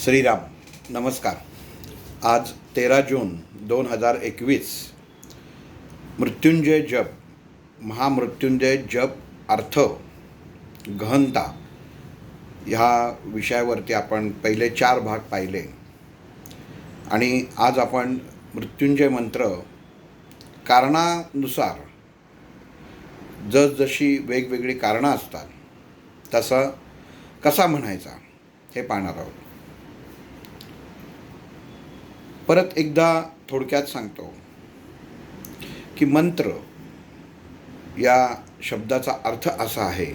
श्रीराम. नमस्कार. आज 13 जून 2021. मृत्युंजय जप, महामृत्युंजय जप अर्थ गहनता ह्या विषयावरती आपण पहिले 4 भाग पाहिले आणि आज आपण मृत्युंजय मंत्र कारणानुसार जसजशी वेगवेगळी कारणं असतात तसं कसा म्हणायचा हे पाहणार आहोत. परत एकदा थोडक्यात सांगतो की मंत्र या शब्दाचा अर्थ असा आहे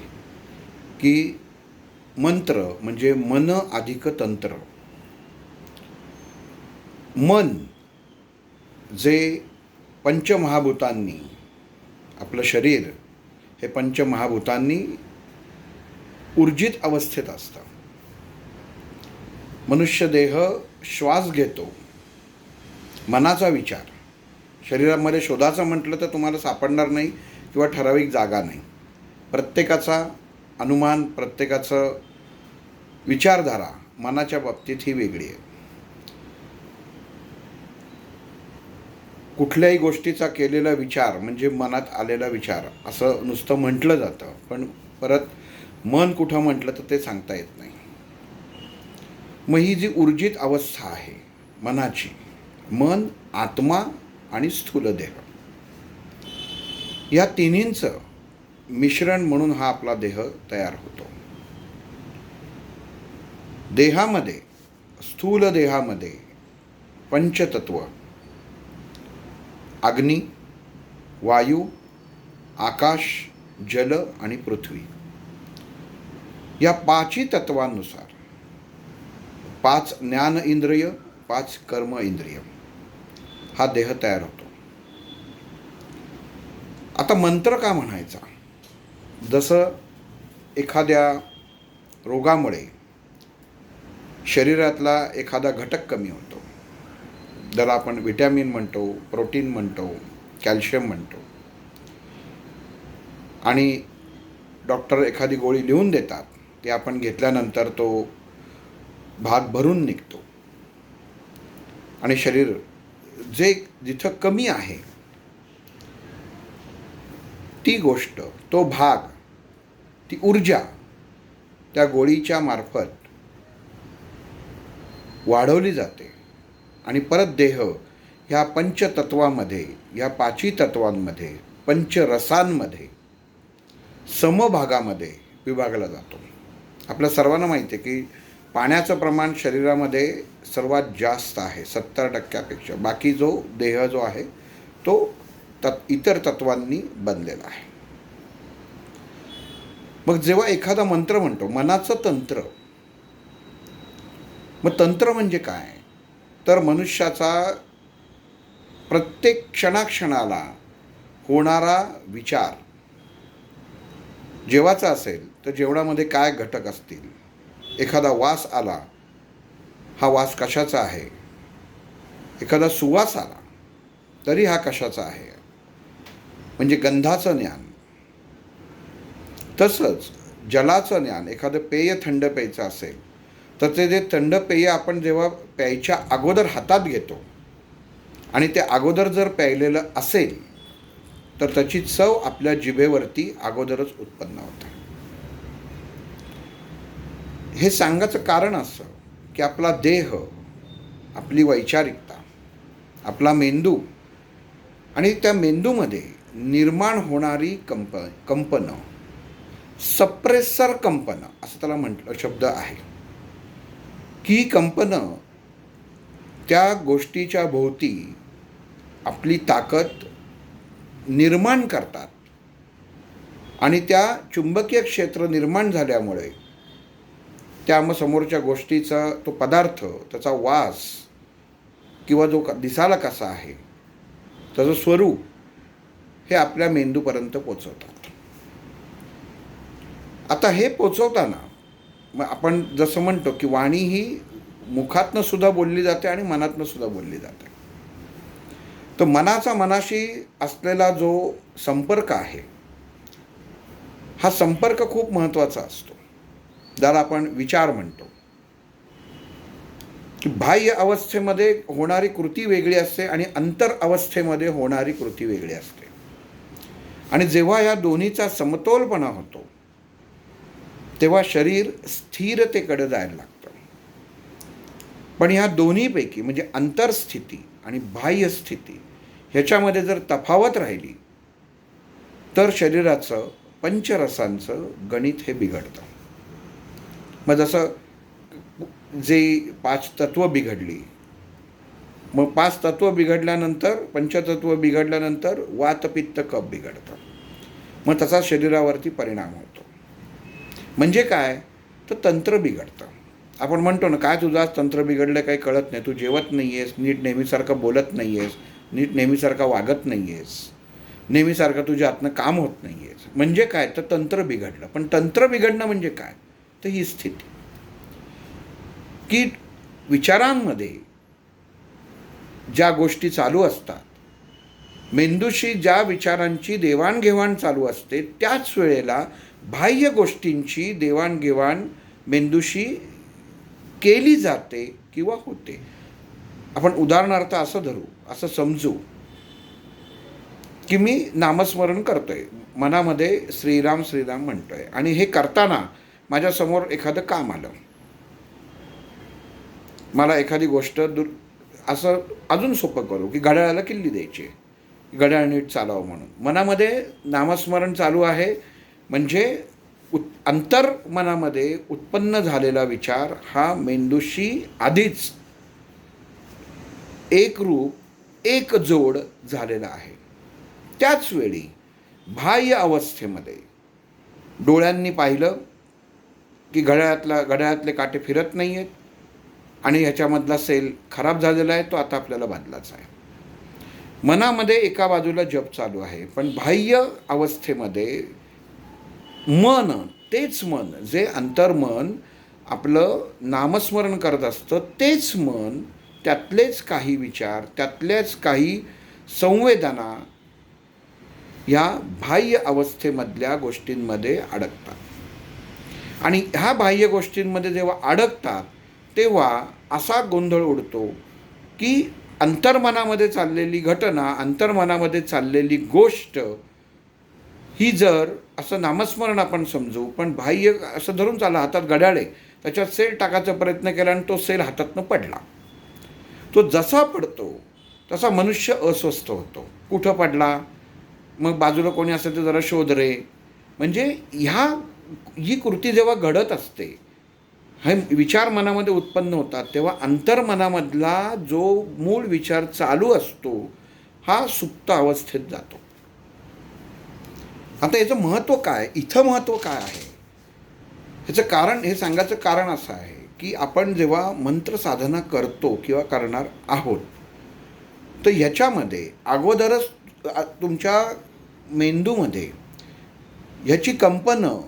की मंत्र म्हणजे मन अधिक तंत्र. मन जे पंचमहाभूतांनी, आपलं शरीर हे पंचमहाभूतांनी ऊर्जित अवस्थेत असतं. मनुष्य देह श्वास घेतो, मनाचा विचार. शरीरामध्ये शोधाचं म्हटलं तर तुम्हाला सापडणार नाही किंवा ठराविक जागा नाही. प्रत्येकाचा अनुमान, प्रत्येकाचं विचारधारा मनाच्या बाबतीत ही वेगळी आहे. कुठल्याही गोष्टीचा केलेला विचार म्हणजे मनात आलेला विचार असं नुसतं म्हटलं जातं, पण परत मन कुठं म्हटलं तर ते सांगता येत नाही. मग ही जी ऊर्जित अवस्था आहे मनाची, मन, आत्मा आणि स्थूल देह, या तिन्हींचं मिश्रण म्हणून हा आपला देह तयार होतो. देहामध्ये, स्थूल देहामध्ये पंचतत्व अग्नी, वायू, आकाश, जल आणि पृथ्वी या 5 तत्वांनुसार 5 ज्ञान इंद्रिय, 5 कर्म इंद्रिय हा देह तयार होतो. आता मंत्र का म्हणायचा? जसं एखाद्या रोगामुळे शरीरातला एखादा घटक कमी होतो, ज्याला आपण व्हिटॅमिन म्हणतो, प्रोटीन म्हणतो, कॅल्शियम म्हणतो, आणि डॉक्टर एखादी गोळी लिहून देतात, ती आपण घेतल्यानंतर तो भाग भरून निघतो आणि शरीर जे जिथं कमी आहे ती गोष्ट, तो भाग, ती ऊर्जा त्या गोळीच्या मार्फत वाढवली जाते आणि परत देह ह्या पंचतत्वामध्ये, या 5 तत्वांमध्ये, पंचरसांमध्ये, समभागामध्ये विभागला जातो. आपल्या सर्वांना माहिती आहे की पाण्याचं प्रमाण शरीरामध्ये सर्वात जास्त आहे, 70%पेक्षा. बाकी जो देह जो आहे तो इतर तत्वांनी बनलेला आहे. मग जेव्हा एखादा मंत्र म्हणतो, मनाचं तंत्र, मग तंत्र म्हणजे काय? तर मनुष्याचा प्रत्येक क्षणाक्षणाला होणारा विचार जेवाचा असेल तर जेवणामध्ये काय घटक असतील. एखादा वास आला, हा वास कशाचा आहे? एखादा सुवास आला तरी हा कशाचा आहे? म्हणजे गंधाचं ज्ञान. तसंच जलाचं ज्ञान. एखादं पेय थंड प्यायचं असेल तर ते जे थंड पेय आपण जेव्हा प्यायच्या अगोदर हातात घेतो आणि ते अगोदर जर प्यायलेलं असेल तर त्याची चव आपल्या जिभेवरती अगोदरच उत्पन्न होते. हे सांगायचं कारण असं की आपला देह, आपली वैचारिकता, आपला मेंदू आणि त्या मेंदूमध्ये निर्माण होणारी कंपनं, सप्रेसर कंपनं असं त्याला म्हटलं शब्द आहे, की कंपनं त्या गोष्टीच्या भोवती आपली ताकद निर्माण करतात आणि त्या चुंबकीय क्षेत्र निर्माण झाल्यामुळे त्या मग समोरच्या गोष्टीचा तो पदार्थ, त्याचा वास किंवा जो दिसायला कसा आहे, त्याचं स्वरूप हे आपल्या मेंदूपर्यंत पोचवतात. आता हे पोचवताना मग आपण जसं म्हणतो की वाणी ही मुखातनं सुद्धा बोलली जाते आणि मनातनं सुद्धा बोलली जाते. तर मनाचा मनाशी असलेला जो संपर्क आहे, हा संपर्क खूप महत्त्वाचा असतो, ज्याला आपण विचार म्हणतो. की बाह्य अवस्थेमध्ये होणारी कृती वेगळी असते आणि अंतर अवस्थेमध्ये होणारी कृती वेगळी असते. आणि जेव्हा या दोन्हीचा समतोलपणा होतो तेव्हा शरीर स्थिरतेकडे जायला लागतं. पण ह्या दोन्हीपैकी म्हणजे अंतरस्थिती आणि बाह्य स्थिती ह्याच्यामध्ये जर तफावत राहिली तर शरीराचं पंचरसांचं गणित हे बिघडतं. मग जसं जे 5 तत्व बिघडली, मग 5 तत्व बिघडल्यानंतर पंचतत्व बिघडल्यानंतर वात पित्त कफ बिघडतं. मग त्याचा शरीरावरती परिणाम होतो. म्हणजे काय तर तंत्र बिघडतं. आपण म्हणतो ना, काय तुझं आज तंत्र बिघडलं, काही कळत नाही, तू जेवत नाही आहेस, नीट नेहमीसारखं बोलत नाही आहेस, नीट नेहमीसारखं वागत नाही आहेस, नेहमीसारखं तुझ्या हातनं काम होत नाही आहेस. म्हणजे काय तर तंत्र बिघडलं. पण तंत्र बिघडणं म्हणजे काय तर ही स्थिती की विचारांमध्ये ज्या गोष्टी चालू असतात, मेंदूशी ज्या विचारांची देवाणघेवाण चालू असते, त्याच वेळेला बाह्य गोष्टींची देवाणघेवाण मेंदूशी केली जाते किंवा होते. आपण उदाहरणार्थ असं धरू, असं समजू की मी नामस्मरण करतोय, मनामध्ये श्रीराम श्रीराम म्हणतोय आणि हे करताना माझ्यासमोर एखादं काम आलं, मला एखादी गोष्ट असं अजून सोपं करू की घड्याळाला किल्ली द्यायची, घड्याळ नीट चालावं म्हणून मनामध्ये नामस्मरण चालू आहे. म्हणजे अंतर मनामध्ये उत्पन्न झालेला विचार हा मेंदूशी आधीच एकरूप एकजोड झालेला आहे. त्याच वेळी बाह्य अवस्थेमध्ये डोळ्यांनी पाहिलं की घड्याळातले काटे फिरत नाही आहेत आणि ह्याच्यामधला सेल खराब झालेला आहे, तो आता आपल्याला बदलायचा आहे. मनामध्ये एका बाजूला जप चालू आहे, पण बाह्य अवस्थेमध्ये मन, तेच मन जे अंतर्मन आपलं नामस्मरण करत असतं, तेच मन, त्यातलेच काही विचार, त्यातल्याच काही संवेदना ह्या बाह्य अवस्थेमधल्या गोष्टींमध्ये अडकतात. आणि ह्या बाह्य गोष्टींमध्ये जेव्हा अडकतात तेव्हा असा गोंधळ उडतो की अंतर्मनामध्ये चाललेली घटना, अंतर्मनामध्ये चाललेली गोष्ट ही जर असं नामस्मरण आपण समजू, पण बाह्य असं धरून चालला, हातात घड्याळ आहे, त्याच्यात सेल टाकायचा प्रयत्न केला आणि तो सेल हातातनं पडला. तो जसा पडतो तसा मनुष्य अस्वस्थ होतो. कुठं पडला, मग बाजूला कोणी असेल तर जरा शोध रे. म्हणजे ही कृती जेव्हा घडत असते, हे विचार मनामध्ये उत्पन्न होतात, तेव्हा अंतर्मनामधला जो मूळ विचार चालू असतो हा सुप्त अवस्थेत जातो. आता याचं महत्त्व काय, इथं महत्त्व काय आहे, ह्याचं कारण, हे सांगायचं कारण असं आहे की आपण जेव्हा मंत्र साधना करतो किंवा करणार आहोत तर ह्याच्यामध्ये अगोदरच तुमच्या मेंदूमध्ये ह्याची कंपनं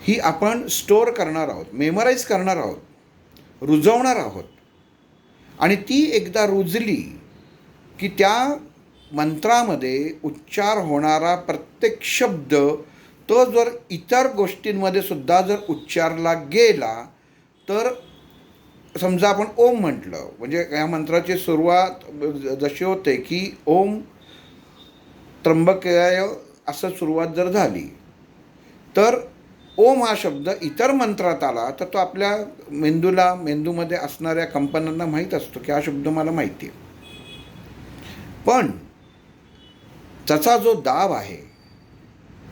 ही आपण स्टोअर करणार आहोत, मेमराईज करणार आहोत, रुजवणार आहोत. आणि ती एकदा रुजली की त्या मंत्रामध्ये उच्चार होणारा प्रत्येक शब्द तो जर इतर गोष्टींमध्ये सुद्धा जर उच्चारला गेला तर, समजा आपण ओम म्हटलं, म्हणजे या मंत्राची सुरुवात जशी होते की ओम त्र्यंबकाय असं सुरुवात जर झाली तर ओम हा शब्द इतर मंत्रात आला तर तो आपल्या मेंदूमध्ये असणाऱ्या कंपनांना माहीत असतो की हा शब्द मला माहिती आहे. पण त्याचा जो दाब आहे,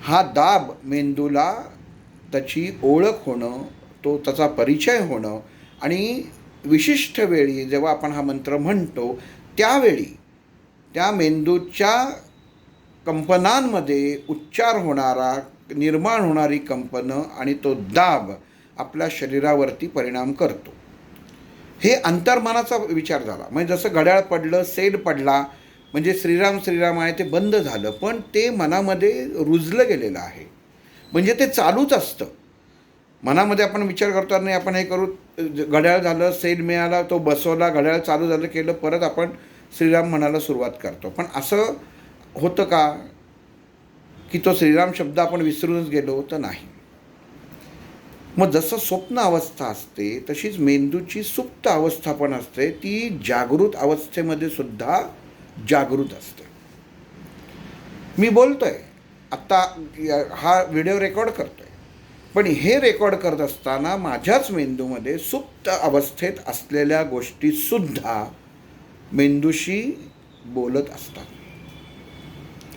हा दाब मेंदूला त्याची ओळख होणं, तो त्याचा परिचय होणं आणि विशिष्ट वेळी जेव्हा आपण हा मंत्र म्हणतो त्यावेळी त्या मेंदूच्या कंपनांमध्ये उच्चार होणारा, निर्माण होणारी कंपनं आणि तो दाब आपल्या शरीरावरती परिणाम करतो. हे अंतर्मनाचा विचार झाला. म्हणजे जसं घड्याळ पडलं, सेल पडला, म्हणजे श्रीराम श्रीराम आहे ते बंद झालं, पण ते मनामध्ये रुजलं गेलेलं आहे. म्हणजे ते चालूच असतं. मनामध्ये आपण विचार करतो, नाही आपण हे करू, घड्याळ झालं, सेल मिळाला, तो बसवला, घड्याळ चालू झालं, केलं, परत आपण श्रीराम म्हणायला सुरुवात करतो. पण असं होतं का की तो श्रीराम शब्द आपण विसरूनच गेलो तर नाही. मग जसं स्वप्न अवस्था असते तशीच मेंदूची सुप्त अवस्था पण असते, ती जागृत अवस्थेमध्ये सुद्धा जागृत असते. मी बोलतोय आत्ता, हा व्हिडिओ रेकॉर्ड करतोय, पण हे रेकॉर्ड करत असताना माझ्याच मेंदूमध्ये सुप्त अवस्थेत असलेल्या गोष्टीसुद्धा मेंदूशी बोलत असतात,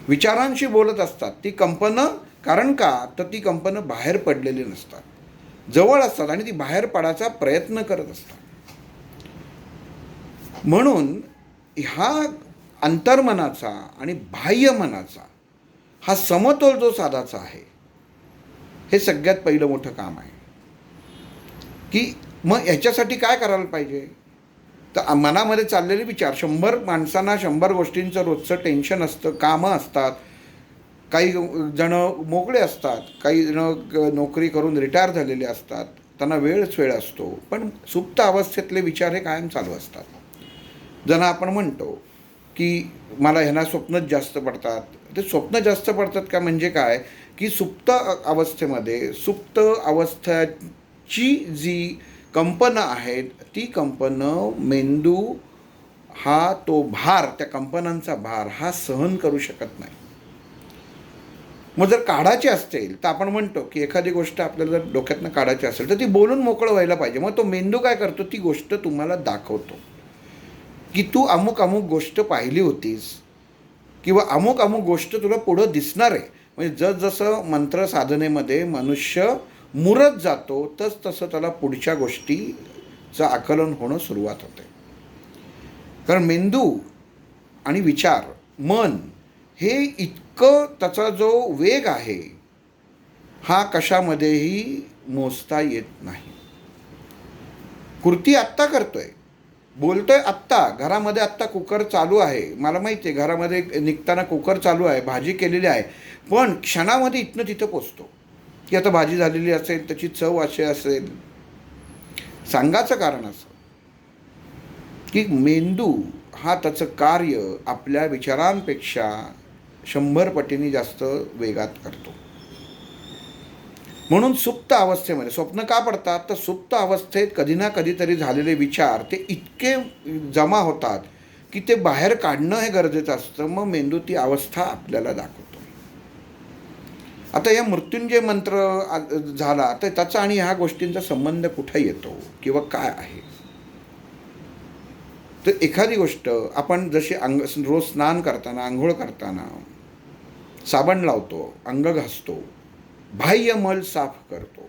विचारांशी बोलत असतात. ती कंपनं, कारण का तर ती कंपनं बाहेर पडलेली नसतात, जवळ असतात आणि ती बाहेर पडायचा प्रयत्न करत असतात. म्हणून ह्या अंतर्मनाचा आणि बाह्य मनाचा हा समतोल जो साधायचा आहे, हे सगळ्यात पहिलं मोठं काम आहे. की मग ह्याच्यासाठी काय करायला पाहिजे, तर मनामध्ये चाललेले विचार, 100 माणसांना 100 गोष्टींचं रोजचं टेन्शन असतं, कामं असतात, काही जण मोकळे असतात, काही जण नोकरी करून रिटायर झालेले असतात, त्यांना वेळ असतो, पण सुप्त अवस्थेतले विचार हे कायम चालू असतात. ज्यांना आपण म्हणतो की मला ह्यांना स्वप्नच जास्त पडतात. ते स्वप्न जास्त पडतात का म्हणजे काय, की सुप्त अवस्थेमध्ये सुप्त अवस्थेची जी कंपनं आहेत, ती कंपनं मेंदू हा तो भार, त्या कंपनांचा भार हा सहन करू शकत नाही. मग जर काढायची असेल तर आपण म्हणतो की एखादी गोष्ट आपल्याला जर डोक्यातनं काढायची असेल तर ती बोलून मोकळं व्हायला पाहिजे. मग तो मेंदू काय करतो, ती गोष्ट तुम्हाला दाखवतो की तू अमुक अमुक गोष्ट पाहिली होतीस किंवा अमुक अमुक गोष्ट तुला पुढं दिसणार आहे. म्हणजे जसजसं मंत्र साधनेमध्ये मनुष्य मुरत जातो तसं त्याला पुढच्या गोष्टीचं आकलन होणं सुरुवात होते. कारण मेंदू आणि विचार, मन हे इतकं, त्याचा जो वेग आहे हा कशामध्येही मोजता येत नाही. कृती आत्ता करतोय, बोलतोय आत्ता, घरामध्ये आत्ता कुकर चालू आहे, मला माहिती आहे घरामध्ये निघताना कुकर चालू आहे, भाजी केलेली आहे, पण क्षणामध्ये इथनं तिथं पोचतो की आता भाजी झालेली असेल, त्याची चव अशी असेल. सांगायचं कारण असं की मेंदू हा त्याचं कार्य आपल्या विचारांपेक्षा 100 पटीने जास्त वेगात करतो. म्हणून सुप्त अवस्थेमध्ये स्वप्न का पडतात, तर सुप्त अवस्थेत कधी ना कधीतरी झालेले विचार ते इतके जमा होतात की ते बाहेर काढणं हे गरजेचं असतं. मग मेंदू ती अवस्था आपल्याला दाखवतो. आता या मृत्युंजय मंत्र झाला तर त्याचा आणि ह्या गोष्टींचा संबंध कुठे येतो किंवा काय आहे, तर एखादी गोष्ट आपण जशी रोज स्नान करताना, आंघोळ करताना साबण लावतो, अंग घासतो, बाह्य मल साफ करतो,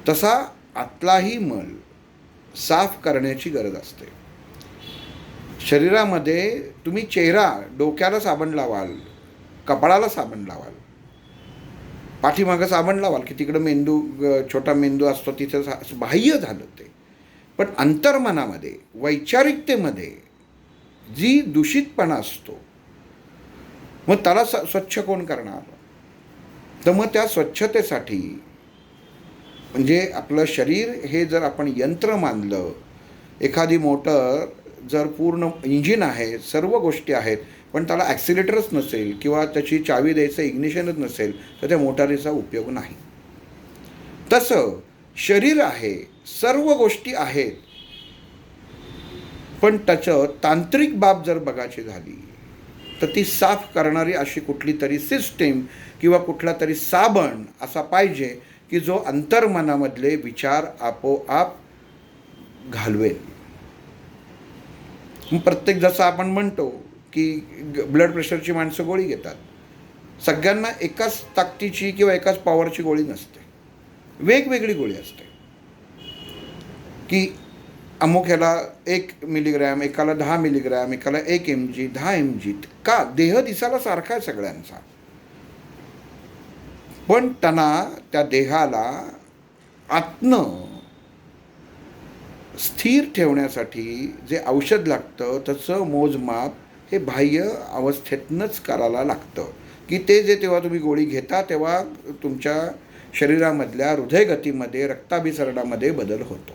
तसा आतलाही मल साफ करण्याची गरज असते. शरीरामध्ये तुम्ही चेहरा, डोक्याला साबण लावाल, कपाळाला साबण लावाल, पाठीमागं साबण लावाल की तिकडं मेंदू, छोटा मेंदू असतो तिथं बाह्य झालं ते. पण अंतर्मनामध्ये, वैचारिकतेमध्ये जी दूषितपणा असतो, मग त्याला स्वच्छ कोण करणार, तर मग त्या स्वच्छतेसाठी, म्हणजे आपलं शरीर हे जर आपण यंत्र मानलं, एखादी मोटर जर पूर्ण इंजिन आहे, सर्व गोष्टी आहेत, पण त्याला ॲक्सिलेटरच नसेल किंवा त्याची चावी द्यायचं इग्निशनच नसेल तर त्या मोटारीचा उपयोग नाही. तसं शरीर आहे, सर्व गोष्टी आहेत, पण त्याचं तांत्रिक बाब जर बघायची झाली तर ती साफ करणारी अशी कुठली तरी सिस्टीम किंवा कुठला तरी साबण असा पाहिजे की जो अंतर्मनामधले विचार आपोआप घालवेल. प्रत्येक, जसं आपण म्हणतो की ब्लड प्रेशरची माणसं गोळी घेतात, सगळ्यांना एकाच ताकदीची किंवा एकाच पॉवरची गोळी नसते, वेगवेगळी गोळी असते. की अमुक ह्याला 1 मिलीग्रॅम, एकाला 10 मिलीग्रॅम, एकाला 1 mg, 10 mg. का, देह दिसायला सारखा आहे सगळ्यांचा, पण त्यांना त्या देहाला आत्म स्थिर ठेवण्यासाठी जे औषध लागतं त्याचं मोजमाप हे बाह्य अवस्थेतनंच करायला लागतं. की ते जे तेव्हा तुम्ही गोळी घेता तेव्हा तुमच्या शरीरामधल्या हृदयगतीमध्ये, रक्ताभिसरणामध्ये बदल होतो.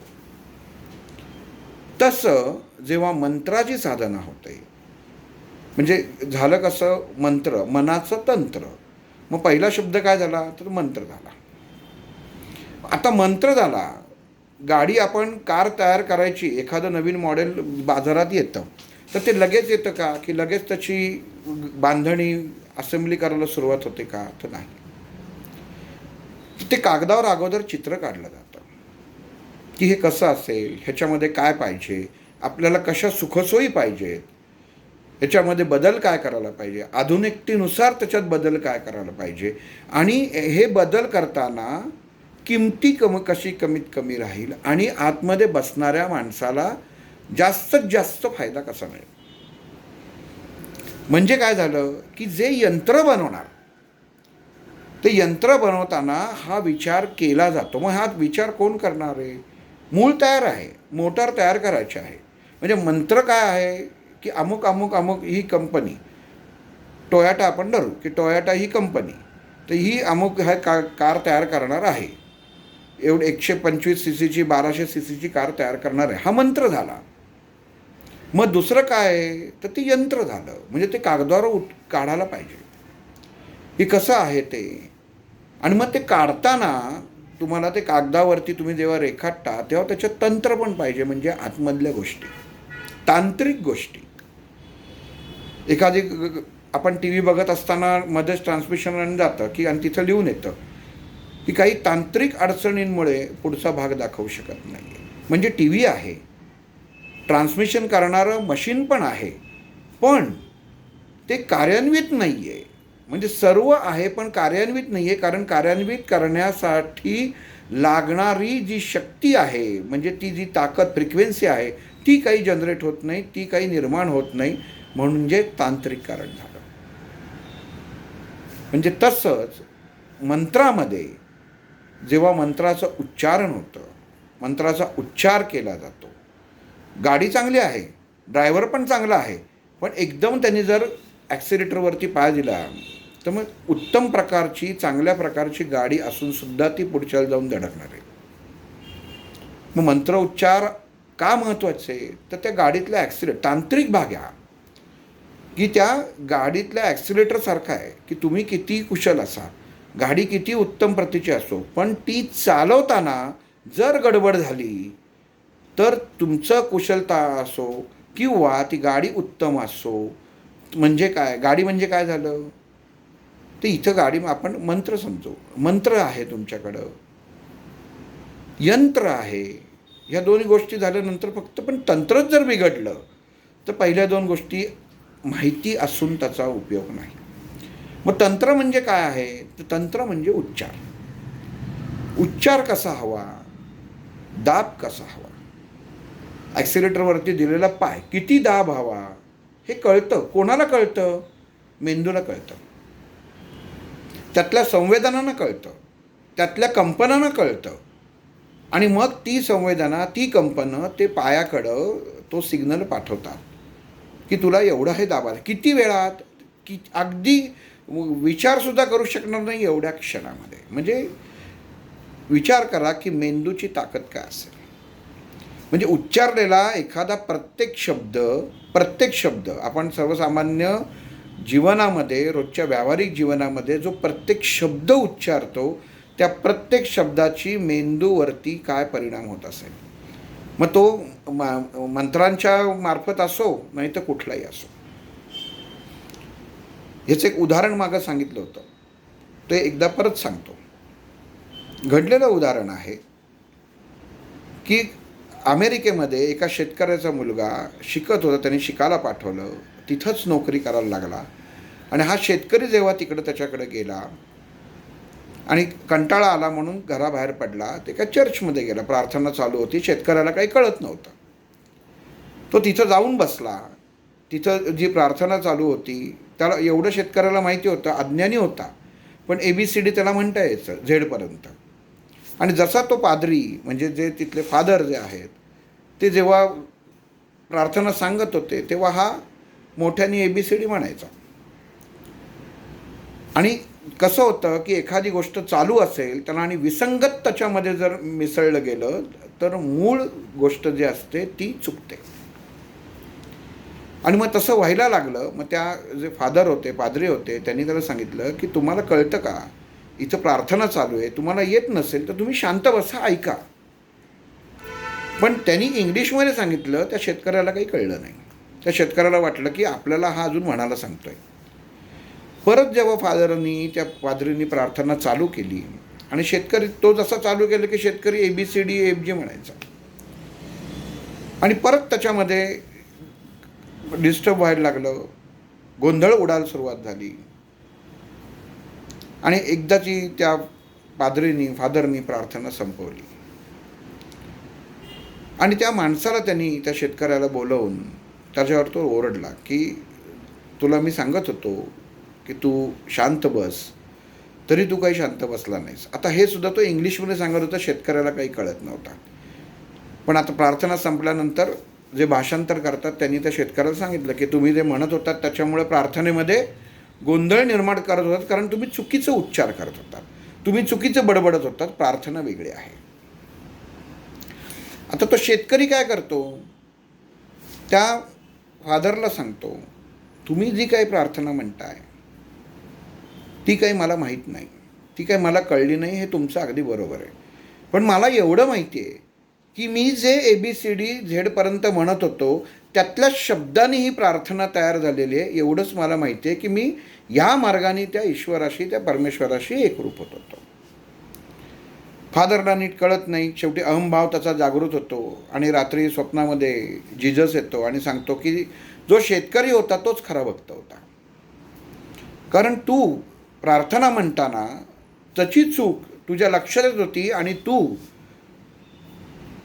तसं जेव्हा मंत्राची साधना होते, म्हणजे झालं कसं, मंत्र, मनाचं तंत्र. मग पहिला शब्द काय झाला तर मंत्र झाला. आता मंत्र झाला. गाडी आपण कार तयार करायची, एखादं नवीन मॉडेल बाजारात येतं तर ते लगेच येतं का, की लगेच त्याची बांधणी असेंब्ली करायला सुरुवात होते का, तर नाही. ते कागदावर अगोदर चित्र काढलं जातं की हे कसं असेल, ह्याच्यामध्ये काय पाहिजे, आपल्याला कशा सुखसोयी पाहिजेत, ह्याच्यामध्ये बदल काय करायला पाहिजे, आधुनिकतेनुसार त्याच्यात बदल काय करायला पाहिजे, आणि हे बदल करताना किमती कशी कमीत कमी राहील आणि आतमध्ये बसणाऱ्या माणसाला जास्तीत जास्त फायदा कसा मिळेल. म्हणजे काय झालं की जे यंत्र बनवणार ते यंत्र बनवताना हा विचार केला जातो. मग हा विचार कोण करणार आहे? मूळ तयार आहे, मोटार तयार करायची आहे. म्हणजे मंत्र काय आहे की अमुक अमुक अमुक ही कंपनी, टोयोटा आपण धरू की टोयोटा ही कंपनी, तर ही अमुक हा कार तयार करणार आहे, एवढे 125 सीसीची 1200 सीसीची कार तयार करणार आहे, हा मंत्र झाला. मग दुसरं काय आहे तर ते यंत्र झालं. म्हणजे ते कागदावर काढायला पाहिजे की कसं आहे ते. आणि मग ते काढताना तुम्हाला ते कागदावरती तुम्ही जेव्हा रेखाटता तेव्हा त्याच्यात तंत्र पण पाहिजे. म्हणजे आतमधल्या गोष्टी, तांत्रिक गोष्टी. एखादी आपण टी व्ही बघत असताना मध्येच ट्रान्समिशन जातं की आणि तिथं लिहून येतं की काही तांत्रिक अडचणींमुळे पुढचा भाग दाखवू शकत नाही. म्हणजे टी व्ही आहे, ट्रान्समिशन करणारं मशीन पण आहे, पण ते कार्यान्वित नाही आहे. म्हणजे सर्व आहे पण कार्यान्वित नाही आहे. कारण कार्यान्वित करण्यासाठी लागणारी जी शक्ती आहे, म्हणजे ती जी ताकद, फ्रिक्वेन्सी आहे, ती काही जनरेट होत नाही, ती काही निर्माण होत नाही. म्हणजे तांत्रिक कारण झालं. म्हणजे तसंच मंत्रामध्ये जेव्हा मंत्राचं उच्चारण होतं, मंत्राचा उच्चार केला जातो, गाडी चांगली आहे, ड्रायव्हर पण चांगला आहे, पण एकदम त्यांनी जर ॲक्सिलेटरवरती पाय दिला तर मग उत्तम प्रकारची, चांगल्या प्रकारची गाडी असूनसुद्धा ती पुढच्याला जाऊन धडकणार आहे. मग मंत्र उच्चार का महत्त्वाचे? तर त्या गाडीतल्या तांत्रिक भाग हा की त्या गाडीतल्या ॲक्सिलेटरसारखा आहे की तुम्ही किती कुशल असा, गाडी किती उत्तम प्रतीची असो, पण ती चालवताना जर गडबड झाली तर तुमचं कुशलता असो किंवा ती गाडी उत्तम असो, म्हणजे काय, गाडी म्हणजे काय झालं ते इथं गाडी आपण मंत्र समजू. मंत्र आहे तुमच्याकडं, यंत्र आहे. ह्या दोन्ही गोष्टी झाल्यानंतर फक्त पण तंत्रच जर बिघडलं तर पहिल्या दोन गोष्टी माहिती असून त्याचा उपयोग नाही. मग तंत्र म्हणजे काय आहे? तर तंत्र म्हणजे उच्चार. उच्चार कसा हवा, दाब कसा हवा, ॲक्सिलेटरवरती दिलेला पाय किती दाब हवा हे कळतं. कोणाला कळतं? मेंदूला कळतं, त्यातल्या संवेदनांना कळतं, त्यातल्या कंपनांना कळतं. आणि मग ती संवेदना, ती कंपनं ते पायाकडं तो सिग्नल पाठवतात की तुला एवढं हे दाबायचं, किती वेळात, की अगदी विचारसुद्धा करू शकणार नाही एवढ्या क्षणामध्ये. म्हणजे विचार करा की मेंदूची ताकद काय असेल. म्हणजे उच्चारलेला एखादा प्रत्येक शब्द आपण सर्वसामान्य जीवनामध्ये, रोजच्या व्यावहारिक जीवनामध्ये जो प्रत्येक शब्द उच्चारतो त्या प्रत्येक शब्दाची मेंदूवरती काय परिणाम होत असेल. मग तो मंत्रांच्या मार्फत असो नाही तर कुठलाही असो. ह्याचं एक उदाहरण मागं सांगितलं होतं, ते एकदा परत सांगतो. घडलेलं उदाहरण आहे की अमेरिकेमध्ये एका शेतकऱ्याचा मुलगा शिकत होता, त्याने शिकायला पाठवलं, तिथंच नोकरी करायला लागला. आणि हा शेतकरी जेव्हा तिकडं त्याच्याकडे गेला आणि कंटाळा आला म्हणून घराबाहेर पडला, ते एका चर्चमध्ये गेला, प्रार्थना चालू होती, शेतकऱ्याला काही कळत नव्हतं. तो तिथं जाऊन बसला. तिथं जी प्रार्थना चालू होती त्याला एवढं शेतकऱ्याला माहिती होतं, अज्ञानी होता, पण ABCD त्याला म्हणता यायचं झेडपर्यंत. आणि जसा तो पादरी, म्हणजे जे तिथले फादर जे आहेत, ते जेव्हा प्रार्थना सांगत होते तेव्हा हा मोठ्याने ABCD म्हणायचा. आणि कसं होतं की एखादी गोष्ट चालू असेल त्याला आणि विसंगत त्याच्यामध्ये जर मिसळलं गेलं तर मूळ गोष्ट जी असते ती चुकते. आणि मग तसं व्हायला लागलं. मग त्या जे फादर होते, पादरी होते, त्यांनी त्याला सांगितलं की तुम्हाला कळतं का, इथं प्रार्थना चालू आहे, तुम्हाला येत नसेल तर तुम्ही शांत बसा, ऐका. पण त्यांनी इंग्लिशमध्ये सांगितलं, त्या शेतकऱ्याला काही कळलं नाही. त्या शेतकऱ्याला वाटलं की आपल्याला हा अजून म्हणायला सांगतोय. परत जेव्हा त्या पादरींनी प्रार्थना चालू केली आणि शेतकरी तो जसा चालू केलं की शेतकरी ABCDEFG म्हणायचा आणि परत त्याच्यामध्ये डिस्टर्ब व्हायला लागलं, गोंधळ उडायला सुरुवात झाली आणि एकदाची त्या फादरनी प्रार्थना संपवली आणि त्या माणसाला त्यांनी, त्या शेतकऱ्याला बोलवून त्याच्यावर तो ओरडला की तुला मी सांगत होतो की तू शांत बस, तरी तू काही शांत बसला नाहीस. आता हे सुद्धा तो इंग्लिशमध्ये सांगत होता, शेतकऱ्याला काही कळत नव्हता. पण आता प्रार्थना संपल्यानंतर जे भाषांतर करतात त्यांनी त्या शेतकऱ्याला सांगितलं की तुम्ही जे म्हणत होतात त्याच्यामुळे प्रार्थनेमध्ये गोंधळ निर्माण करत होतात, कारण तुम्ही चुकीचं उच्चार करत होतात, तुम्ही चुकीचं बडबडत होतात, प्रार्थना वेगळी आहे. आता तो शेतकरी काय करतो, त्या फादरला सांगतो तुम्ही जी काही प्रार्थना म्हणताय ती काही मला माहीत नाही, ती काही मला कळली नाही, हे तुमचं अगदी बरोबर आहे. पण मला एवढं माहिती आहे की मी जे ABCD पर्यंत म्हणत होतो त्यातल्या शब्दांनी ही प्रार्थना तयार झालेली आहे. एवढंच मला माहिती आहे की मी या मार्गाने त्या ईश्वराशी, त्या परमेश्वराशी एकरूप होत होतो. फादरला नीट कळत नाही. शेवटी अहंभाव त्याचा जागृत होतो आणि रात्री स्वप्नामध्ये जीजस येतो आणि सांगतो की जो शेतकरी होता तोच खरा भक्त होता, कारण तू प्रार्थना म्हणताना त्याची चूक तुझ्या लक्षात येत होती आणि तू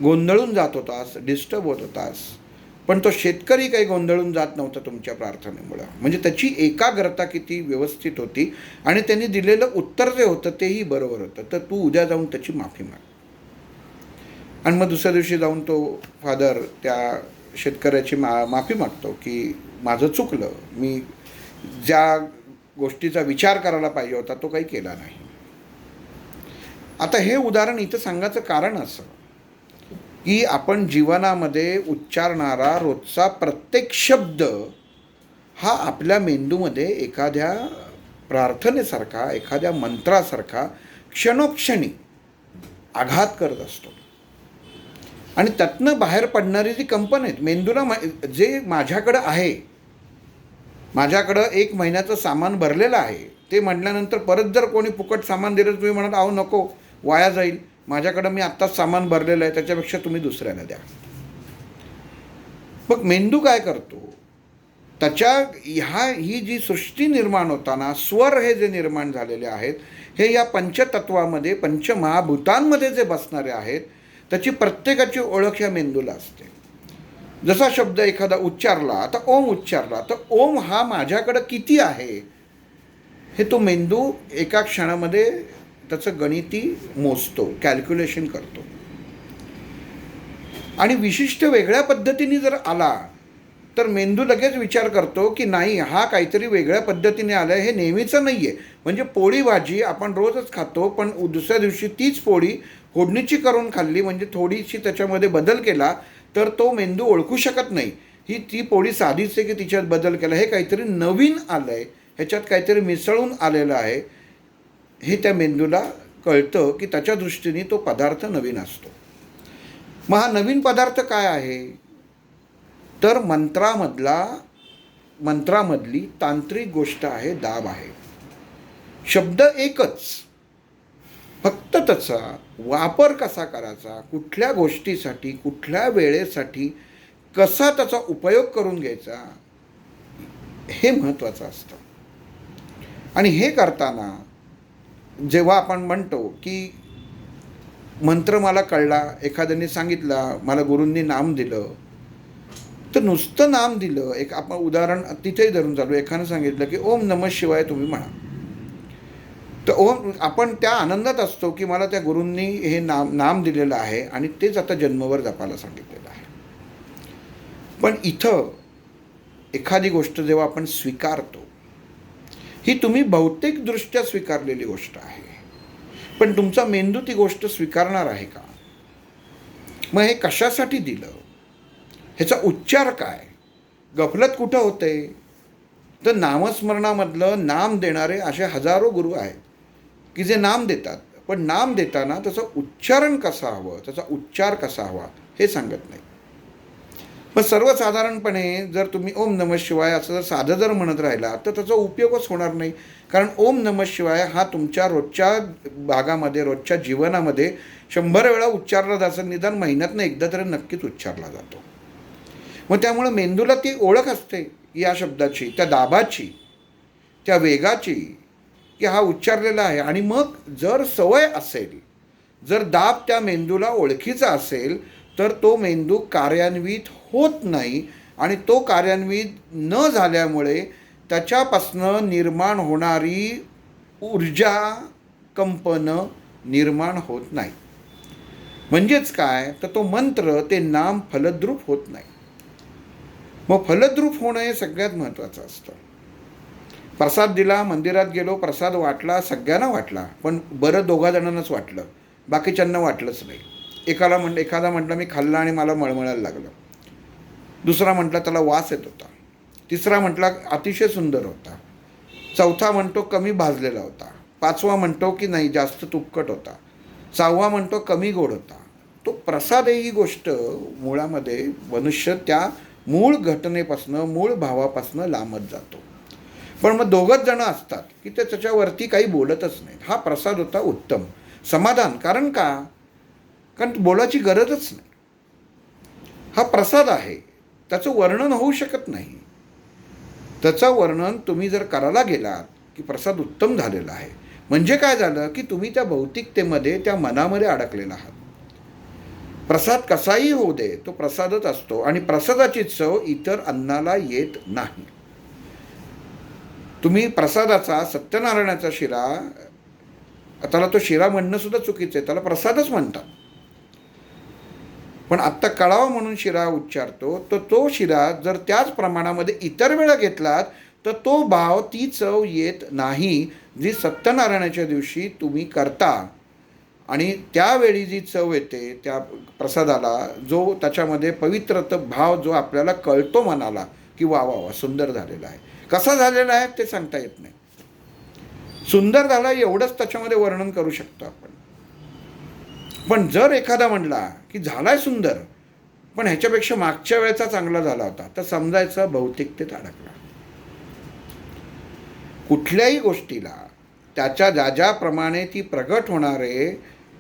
गोंधळून जात होतास, डिस्टर्ब होत होतास. पण तो शेतकरी काही गोंधळून जात नव्हता तुमच्या प्रार्थनेमुळं. म्हणजे त्याची एकाग्रता किती व्यवस्थित होती आणि त्यांनी दिलेलं उत्तर जे होतं तेही बरोबर होतं. तर तू उद्या जाऊन त्याची माफी माग. आणि मग दुसऱ्या दिवशी जाऊन तो फादर त्या शेतकऱ्याची माफी मागतो की माझं चुकलं, मी ज्या गोष्टीचा विचार करायला पाहिजे होता तो काही केला नाही. आता हे उदाहरण इथं सांगायचं कारण असं की आपण जीवनामध्ये उच्चारणारा रोजचा प्रत्येक शब्द हा आपल्या मेंदूमध्ये एखाद्या प्रार्थनेसारखा, एखाद्या मंत्रासारखा क्षणोक्षणी आघात करत असतो. आणि त्यातनं बाहेर पडणारी जी कंपन आहेत मेंदूला, जे माझ्याकडं आहे, माझ्याकडं 1 महिन्याचं सामान भरलेलं आहे, ते म्हटल्यानंतर परत जर कोणी फुकट सामान दिलं तुम्ही म्हणत अहो नको, वाया जाईल, माझ्याकडं मी आत्ताच सामान भरलेलं आहे, त्याच्यापेक्षा तुम्ही दुसऱ्याला द्या. मग मेंदू काय करतो, त्याच्या ही जी सृष्टी निर्माण होताना स्वर हे जे निर्माण झालेले आहेत हे या पंचतत्वामध्ये, पंचमहाभूतांमध्ये जे बसणारे आहेत त्याची प्रत्येकाची ओळख या मेंदूला असते. जसा शब्द एखादा उच्चारला, आता ओम उच्चारला, तर ओम हा माझ्याकडं किती आहे हे तो मेंदू एका क्षणामध्ये त्याचं गणिती मोजतो, कॅल्क्युलेशन करतो. आणि विशिष्ट वेगळ्या पद्धतीने जर आला तर मेंदू लगेच विचार करतो की नाही, हा काहीतरी वेगळ्या पद्धतीने आला आहे, हे नेहमीचं नाही आहे. म्हणजे पोळी भाजी आपण रोजच खातो, पण दुसऱ्या दिवशी तीच पोळी फोडणीची करून खाल्ली, म्हणजे थोडीशी त्याच्यामध्ये बदल केला तर तो मेंदू ओळखू शकत नाही ती पोळी साधीच आहे की तिच्यात बदल केला, हे काहीतरी नवीन आलं आहे, ह्याच्यात काहीतरी मिसळून आलेलं आहे, हे त्या मेंदूला कळतं की त्याच्या दृष्टीने तो पदार्थ नवीन असतो. मग हा नवीन पदार्थ काय आहे, तर मंत्रामधली तांत्रिक गोष्ट आहे, दाब आहे. शब्द एकच, फक्त त्याचा वापर कसा करायचा, कुठल्या गोष्टीसाठी, कुठल्या वेळेसाठी कसा त्याचा उपयोग करून घ्यायचा, हे महत्त्वाचं असतं. आणि हे करताना जेव्हा आपण म्हणतो की मंत्र मला कळला, एखाद्याने सांगितला, मला गुरूंनी नाम दिलं, तर नुसतं नाम दिलं, एक आपण उदाहरण तिथेही धरून चालू, एखादं सांगितलं की ओम नमः शिवाय तुम्ही म्हणा, तर ओम, आपण त्या आनंदात असतो की मला त्या गुरूंनी हे नाम दिलेलं आहे आणि तेच आता जन्मभर जपायला सांगितलेलं आहे. पण इथं एखादी गोष्ट जेव्हा आपण स्वीकारतो, ही तुम्ही भौतिकदृष्ट्या स्वीकारलेली गोष्ट आहे, पण तुमचा मेंदू ती गोष्ट स्वीकारणार आहे का? मग हे कशासाठी दिलं, ह्याचा उच्चार काय, गफलत कुठं होते, तर नामस्मरणामधलं नाम देणारे असे हजारो गुरु आहेत की जे नाम देतात, पण नाम देताना त्याचं उच्चारण कसं हवं, त्याचा उच्चार कसा हवा हे सांगत नाही. पण सर्वसाधारणपणे जर तुम्ही ओम नमः शिवाय असं जर साधं जर म्हणत राहिला तर त्याचा उपयोगच होणार नाही. कारण ओम नमः शिवाय हा तुमच्या रोजच्या भागामध्ये, रोजच्या जीवनामध्ये 100 वेळा उच्चारला जायचं, निदान महिन्यातनं एकदा तरी नक्कीच उच्चारला जातो. मग त्यामुळं मेंदूला ती ओळख असते या शब्दाची, त्या दाबाची, त्या वेगाची, की हा उच्चारलेला आहे. आणि मग जर सवय असेल, जर दाब त्या मेंदूला ओळखीचा असेल, तर तो मेंदू कार्यान्वित होत नाही. आणि तो कार्यान्वित न झाल्यामुळे त्याच्यापासनं निर्माण होणारी ऊर्जा, कंपनं निर्माण होत नाही. म्हणजेच काय, तर तो मंत्र, ते नाम फलद्रूप होत नाही. मग फलद्रूप होणं हे सगळ्यात महत्त्वाचं असतं. प्रसाद दिला, मंदिरात गेलो, प्रसाद वाटला, सगळ्यांना वाटला, पण बरं 2 जणांनाच वाटलं, बाकीच्यांना वाटलंच नाही. एखादा म्हटलं मी खाल्ला आणि मला मळमळायला लागलं. दुसरा म्हटला त्याला वास येत होता. तिसरा म्हटला अतिशय सुंदर होता. चौथा म्हणतो कमी भाजलेला होता. 5वा म्हणतो की नाही जास्त तुपकट होता. 6वा म्हणतो कमी गोड होता. तो प्रसाद ही गोष्ट मुळामध्ये मनुष्य त्या मूळ घटनेपासनं, मूळ भावापासनं लांबत जातो. पण मग 2च जणं असतात की ते त्याच्यावरती काही बोलतच नाहीत. हा प्रसाद होता उत्तम, समाधान. कारण बोलायची गरजच नाही. हा प्रसाद आहे, त्याचं वर्णन होऊ शकत नाही. त्याचं वर्णन तुम्ही जर करायला गेलात की प्रसाद उत्तम झालेला आहे, म्हणजे काय झालं की तुम्ही त्या भौतिकतेमध्ये, त्या मनामध्ये अडकलेला आहात. प्रसाद कसाही होऊ दे, तो प्रसादच असतो आणि प्रसादाची चव इतर अन्नाला येत नाही. तुम्ही प्रसादाचा, सत्यनारायणाचा शिरा, त्याला तो शिरा म्हणणं सुद्धा चुकीचं आहे, त्याला प्रसादच म्हणतात. पण आत्ता कळावा म्हणून शिरा उच्चारतो, तर तो शिरा जर त्याच प्रमाणामध्ये इतर वेळा घेतलात तर तो भाव, ती चव येत नाही जी सत्यनारायणाच्या दिवशी तुम्ही करता. आणि त्यावेळी जी चव येते त्या प्रसादाला, जो त्याच्यामध्ये पवित्र भाव जो आपल्याला कळतो मनाला की वा वा वा सुंदर झालेला आहे. कसा झालेला आहे ते सांगता येत नाही. सुंदर झाला एवढंच त्याच्यामध्ये वर्णन करू शकतो आपण. पण जर एखादा म्हणला की झालाय सुंदर, पण ह्याच्यापेक्षा मागच्या वेळेचा चांगला झाला होता, तर समजायचं भौतिकतेत अडकला. कुठल्याही गोष्टीला त्याच्या ज्याप्रमाणे ती प्रगट होणारे,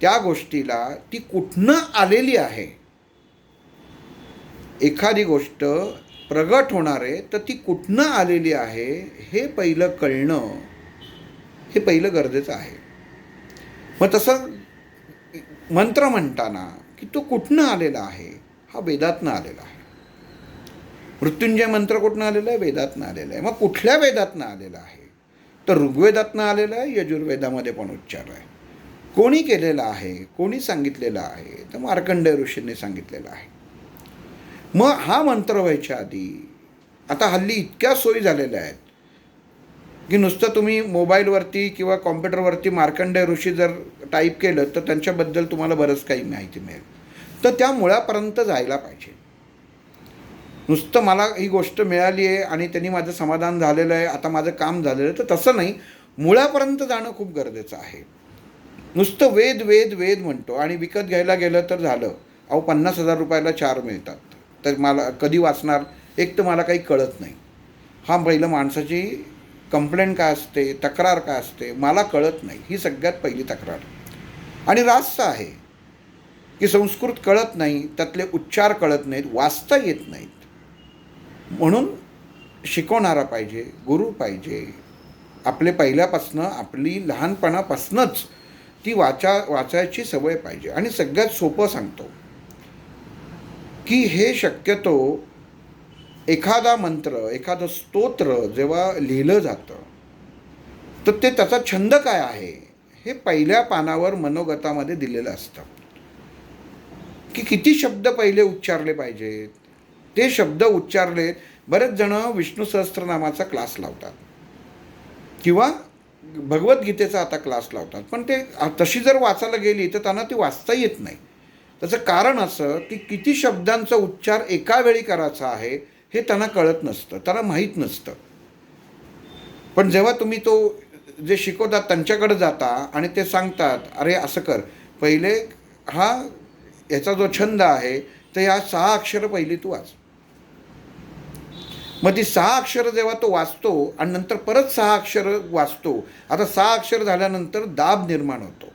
त्या गोष्टीला ती कुठनं आलेली आहे, एखादी गोष्ट प्रगट होणारे तर ती कुठनं आलेली आहे हे पहिलं कळणं, हे पहिलं गरजेचं आहे. मग तसं मंत्र म्हणताना की तो कुठनं आलेला आहे, हा वेदातनं आलेला आहे. मृत्युंजय मंत्र कुठनं आलेला आहे, वेदातनं आलेला आहे. मग कुठल्या वेदातनं आलेला आहे, तर ऋग्वेदातनं आलेला आहे, यजुर्वेदामध्ये पण उच्चार आहे. कोणी केलेला आहे, कोणी सांगितलेलं आहे, तर मार्कंडेय ऋषींनी सांगितलेलं आहे. मग हा मंत्र व्हायच्या आधी, आता हल्ली इतक्या सोयी झालेल्या आहेत की नुसतं तुम्ही मोबाईलवरती किंवा कॉम्प्युटरवरती मार्कंडेय ऋषी जर टाईप केलं तर त्यांच्याबद्दल तुम्हाला बरंच काही माहिती मिळेल. तर त्या मुळापर्यंत जायला पाहिजे. नुसतं मला ही गोष्ट मिळाली आहे आणि त्यांनी माझं समाधान झालेलं आहे, आता माझं काम झालेलं आहे, तर तसं नाही. मुळापर्यंत जाणं खूप गरजेचं आहे. नुसतं वेद वेद वेद म्हणतो आणि विकत घ्यायला गेलं तर झालं, 50,000 रुपयाला 4 मिळतात, तर मला कधी वाचणार. एक तर मला काही कळत नाही. हा पहिलं माणसाची कंप्लेंट काय असते, तक्रार काय असते, मला कळत नाही, ही सगळ्यात पहिली तक्रार. आणि रास्त आहे की संस्कृत कळत नाही, त्यातले उच्चार कळत नाहीत, वाचता येत नाहीत. म्हणून शिकवणारा पाहिजे, गुरु पाहिजे. आपले पहिल्यापासनं, आपली लहानपणापासूनच ती वाचायची सवय पाहिजे. आणि सगळ्यात सोपं सांगतो की हे शक्यतो एखादा मंत्र, एखादं स्तोत्र जेव्हा लिहिलं जातं तर ते त्याचा छंद काय आहे हे पहिल्या पानावर मनोगतामध्ये दिलेलं असतं. की किती शब्द पहिले उच्चारले पाहिजेत, ते शब्द उच्चारलेत. बरेच जणं विष्णू सहस्त्रनामाचा क्लास लावतात किंवा भगवद्गीतेचा आता क्लास लावतात, पण ते तशी जर वाचायला गेली तर त्यांना ती वाचता येत नाही. त्याचं कारण असं की किती शब्दांचा उच्चार एका वेळी करायचा आहे हे त्यांना कळत नसतं, त्यांना माहीत नसतं. पण जेव्हा तुम्ही तो जे शिकवतात त्यांच्याकडे जाता आणि ते सांगतात, अरे असं कर, पहिले हा याचा जो छंद आहे तर ह्या 6 अक्षरं पहिली तू वाच. मग ती 6 अक्षरं जेव्हा तो वाचतो आणि नंतर परत 6 अक्षरं वाचतो, आता 6 अक्षर झाल्यानंतर दाब निर्माण होतो.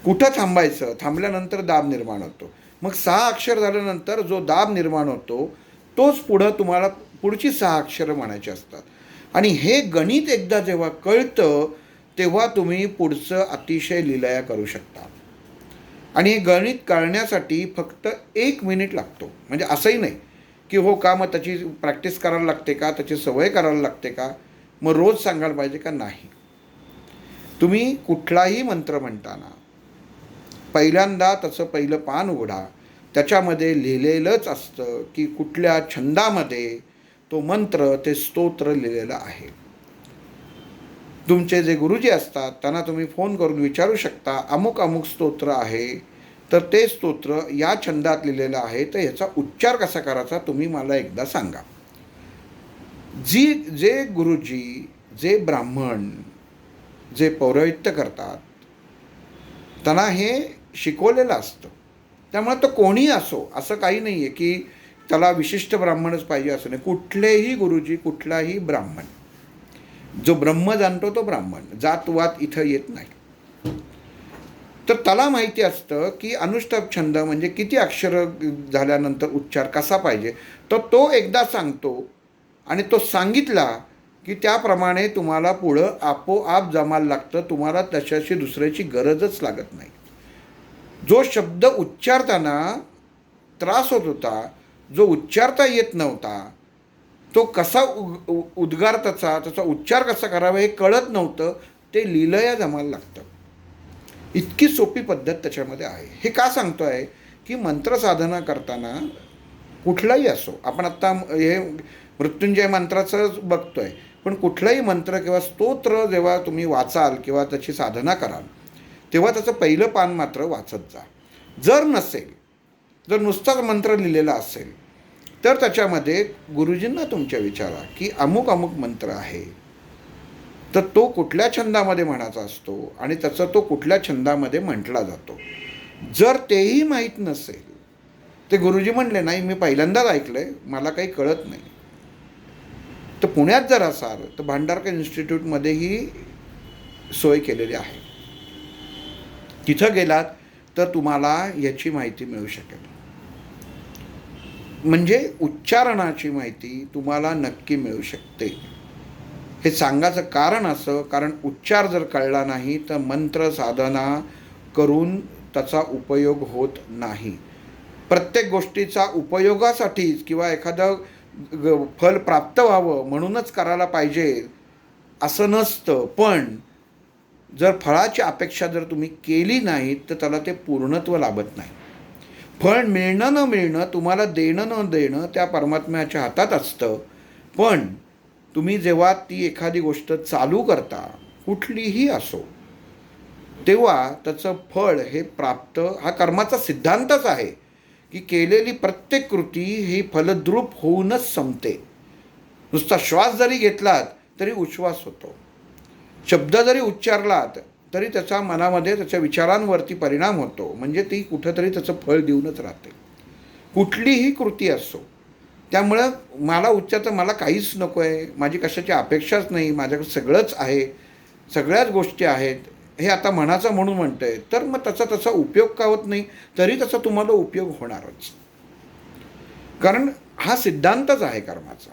कुठं थांबायचं, थांबल्यानंतर दाब निर्माण होतो. मग 6 अक्षर झाल्यानंतर जो दाब निर्माण होतो तोच पुढं तुम्हाला पुढची 6 अक्षरं म्हणायची असतात. आणि हे गणित एकदा जेव्हा कळतं तेव्हा तुम्ही पुढचं अतिशय लिलया करू शकता. आणि हे गणित कळण्यासाठी फक्त 1 मिनिट लागतो. म्हणजे असंही नाही की हो का, मग त्याची प्रॅक्टिस करायला लागते का, त्याची सवय करायला लागते का, मग रोज सांगायला पाहिजे का, नाही. तुम्ही कुठलाही मंत्र म्हणताना पहिल्यांदा त्याचं पहिलं पान उघडा, त्याच्यामध्ये लिहिलेलंच असतं की कुठल्या छंदामध्ये तो मंत्र, ते स्तोत्र लिहिलेलं आहे. तुमचे जे गुरुजी असतात त्यांना तुम्ही फोन करून विचारू शकता, अमुक अमुक स्तोत्र आहे, तर ते स्तोत्र या छंदात लिहिलेलं आहे, तर ह्याचा उच्चार कसा करायचा तुम्ही मला एकदा सांगा. जे गुरुजी, जे ब्राह्मण, जे पौरोहित्य करतात त्यांना हे शिकवलेलं असतं. त्यामुळे तो कोणीही असो, असं काही नाही आहे की त्याला विशिष्ट ब्राह्मणच पाहिजे असं नाही. कुठलेही गुरुजी, कुठलाही ब्राह्मण, जो ब्रह्म जाणतो तो ब्राह्मण, जातवात इथं येत नाही. तर त्याला माहिती असतं की अनुष्टुप छंद म्हणजे किती अक्षरं झाल्यानंतर उच्चार कसा पाहिजे, तर तो एकदा सांगतो आणि तो सांगितला की त्याप्रमाणे तुम्हाला पुढं आपोआप जमायला लागतं. तुम्हाला तशाची दुसऱ्याची गरजच लागत नाही. जो शब्द उच्चारताना त्रास होत होता, जो उच्चारता येत नव्हता, तो कसा उद्गार त्याचा उच्चार कसा करावा हे कळत नव्हतं, ते लिलया जमायला लागतं. इतकी सोपी पद्धत त्याच्यामध्ये आहे. हे का सांगतो आहे की मंत्रसाधना करताना कुठलाही असो, आपण आत्ता हे मृत्युंजय मंत्राचं बघतो आहे, पण कुठलाही मंत्र किंवा स्तोत्र जेव्हा तुम्ही वाचाल किंवा त्याची साधना कराल तेव्हा त्याचं पहिलं पान मात्र वाचत जा. जर नसेल, जर नुसताच मंत्र लिहिलेला असेल तर त्याच्यामध्ये गुरुजींना तुमच्या विचारा की अमुक अमुक मंत्र आहे, तर तो कुठल्या छंदामध्ये म्हणायचा असतो आणि त्याचा तो कुठल्या छंदामध्ये म्हटला जातो. जर तेही माहीत नसेल, ते गुरुजी म्हणले नाही मी पहिल्यांदाच ऐकलं आहे, मला काही कळत नाही, तर पुण्यात जर असाल तर भांडारकर इन्स्टिट्यूटमध्येही सोय केलेली आहे. तिथं गेलात तर तुम्हाला याची माहिती मिळू शकेल. म्हणजे उच्चारणाची माहिती तुम्हाला नक्की मिळू शकते. हे सांगायचं कारण असं, कारण उच्चार जर कळला नाही तर मंत्र साधना करून त्याचा उपयोग होत नाही. प्रत्येक गोष्टीचा उपयोगासाठीच किंवा एखादं फल प्राप्त व्हावं म्हणूनच करायला पाहिजे असं नसतं. पण जर फळाची अपेक्षा जर तुम्ही केली नाही तर त्याला ते पूर्णत्व लाभत नाही. फळ मिळणं न मिळणं, तुम्हाला देणं न देणं त्या परमात्म्याच्या हातात असतं. पण तुम्ही जेव्हा ती एखादी गोष्ट चालू करता, कुठलीही असो, तेव्हा त्याचं फळ हे प्राप्त, हा कर्माचा सिद्धांतच आहे की केलेली प्रत्येक कृती ही फलद्रूप होऊनच संपते. नुसता श्वास जरी घेतलात तरी उच्छ्वास होतो, शब्द जरी उच्चारलात तरी त्याचा मनामध्ये त्याच्या विचारांवरती परिणाम होतो. म्हणजे ती कुठंतरी त्याचं फळ देऊनच राहते, कुठलीही कृती असो. त्यामुळं मला उच्चार, मला काहीच नको आहे, माझी कशाची अपेक्षाच नाही, माझ्याकडे सगळंच आहे, सगळ्याच गोष्टी आहेत, हे आता म्हणाचं म्हणून म्हणतं आहे, तर मग त्याचा उपयोग का होत नाही? तरी त्याचा तुम्हाला उपयोग होणारच, कारण हा सिद्धांतच आहे कर्माचा.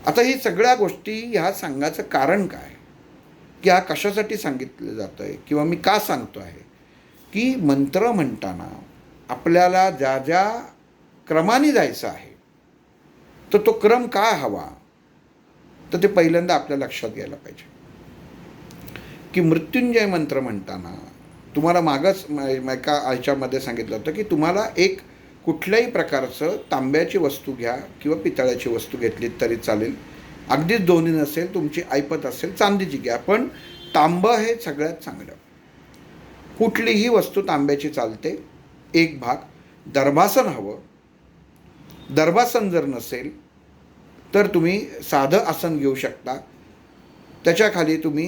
आता ही सगळ्या गोष्टी ह्या सांगायचं कारण काय, की हा कशासाठी सांगितलं जातं आहे किंवा मी का सांगतो आहे, की मंत्र म्हणताना आपल्याला ज्या ज्या क्रमाने जायचं आहे तर तो क्रम काय हवा, तर ते पहिल्यांदा आपल्या लक्षात घ्यायला पाहिजे. की मृत्युंजय मंत्र म्हणताना तुम्हाला मागच एका ह्याच्यामध्ये सांगितलं होतं की तुम्हाला एक कुठल्याही प्रकारचं तांब्याची वस्तू घ्या किंवा पितळ्याची वस्तू घेतली तरी चालेल, अगदीच दोन्ही नसेल, तुमची ऐपत असेल चांदीची घ्या, पण तांबं हे सगळ्यात चांगलं. कुठलीही वस्तू तांब्याची चालते. एक भाग दर्भासन हवं. दर्भासन जर नसेल तर तुम्ही साधं आसन घेऊ शकता. त्याच्याखाली तुम्ही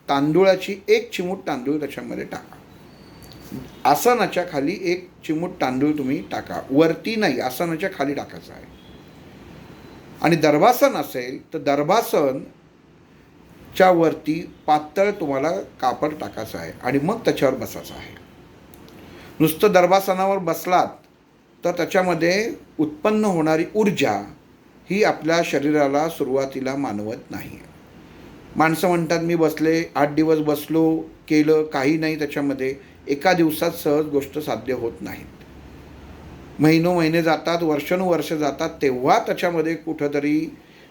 तांदूळाची 1 चिमूट तांदूळ त्याच्यामध्ये टाका. आसनाच्या खाली 1 चिमूट तांदूळ तुम्ही टाका, वरती नाही, आसनाच्या खाली टाकायचं आहे. आणि दर्भासन असेल तर दर्भासनच्या वरती पातळ तुम्हाला कापड टाकायचं आहे आणि मग त्याच्यावर बसायचं आहे. नुसतं दर्भासनावर बसलात तर त्याच्यामध्ये उत्पन्न होणारी ऊर्जा ही आपल्या शरीराला सुरुवातीला मानवत नाही. माणसं म्हणतात मी बसले 8 दिवस बसलो, केलं, काही नाही त्याच्यामध्ये. एका दिवसात सहज गोष्ट साध्य होत नाहीत. महिने जातात, वर्षानुवर्ष जातात, तेव्हा त्याच्यामध्ये कुठंतरी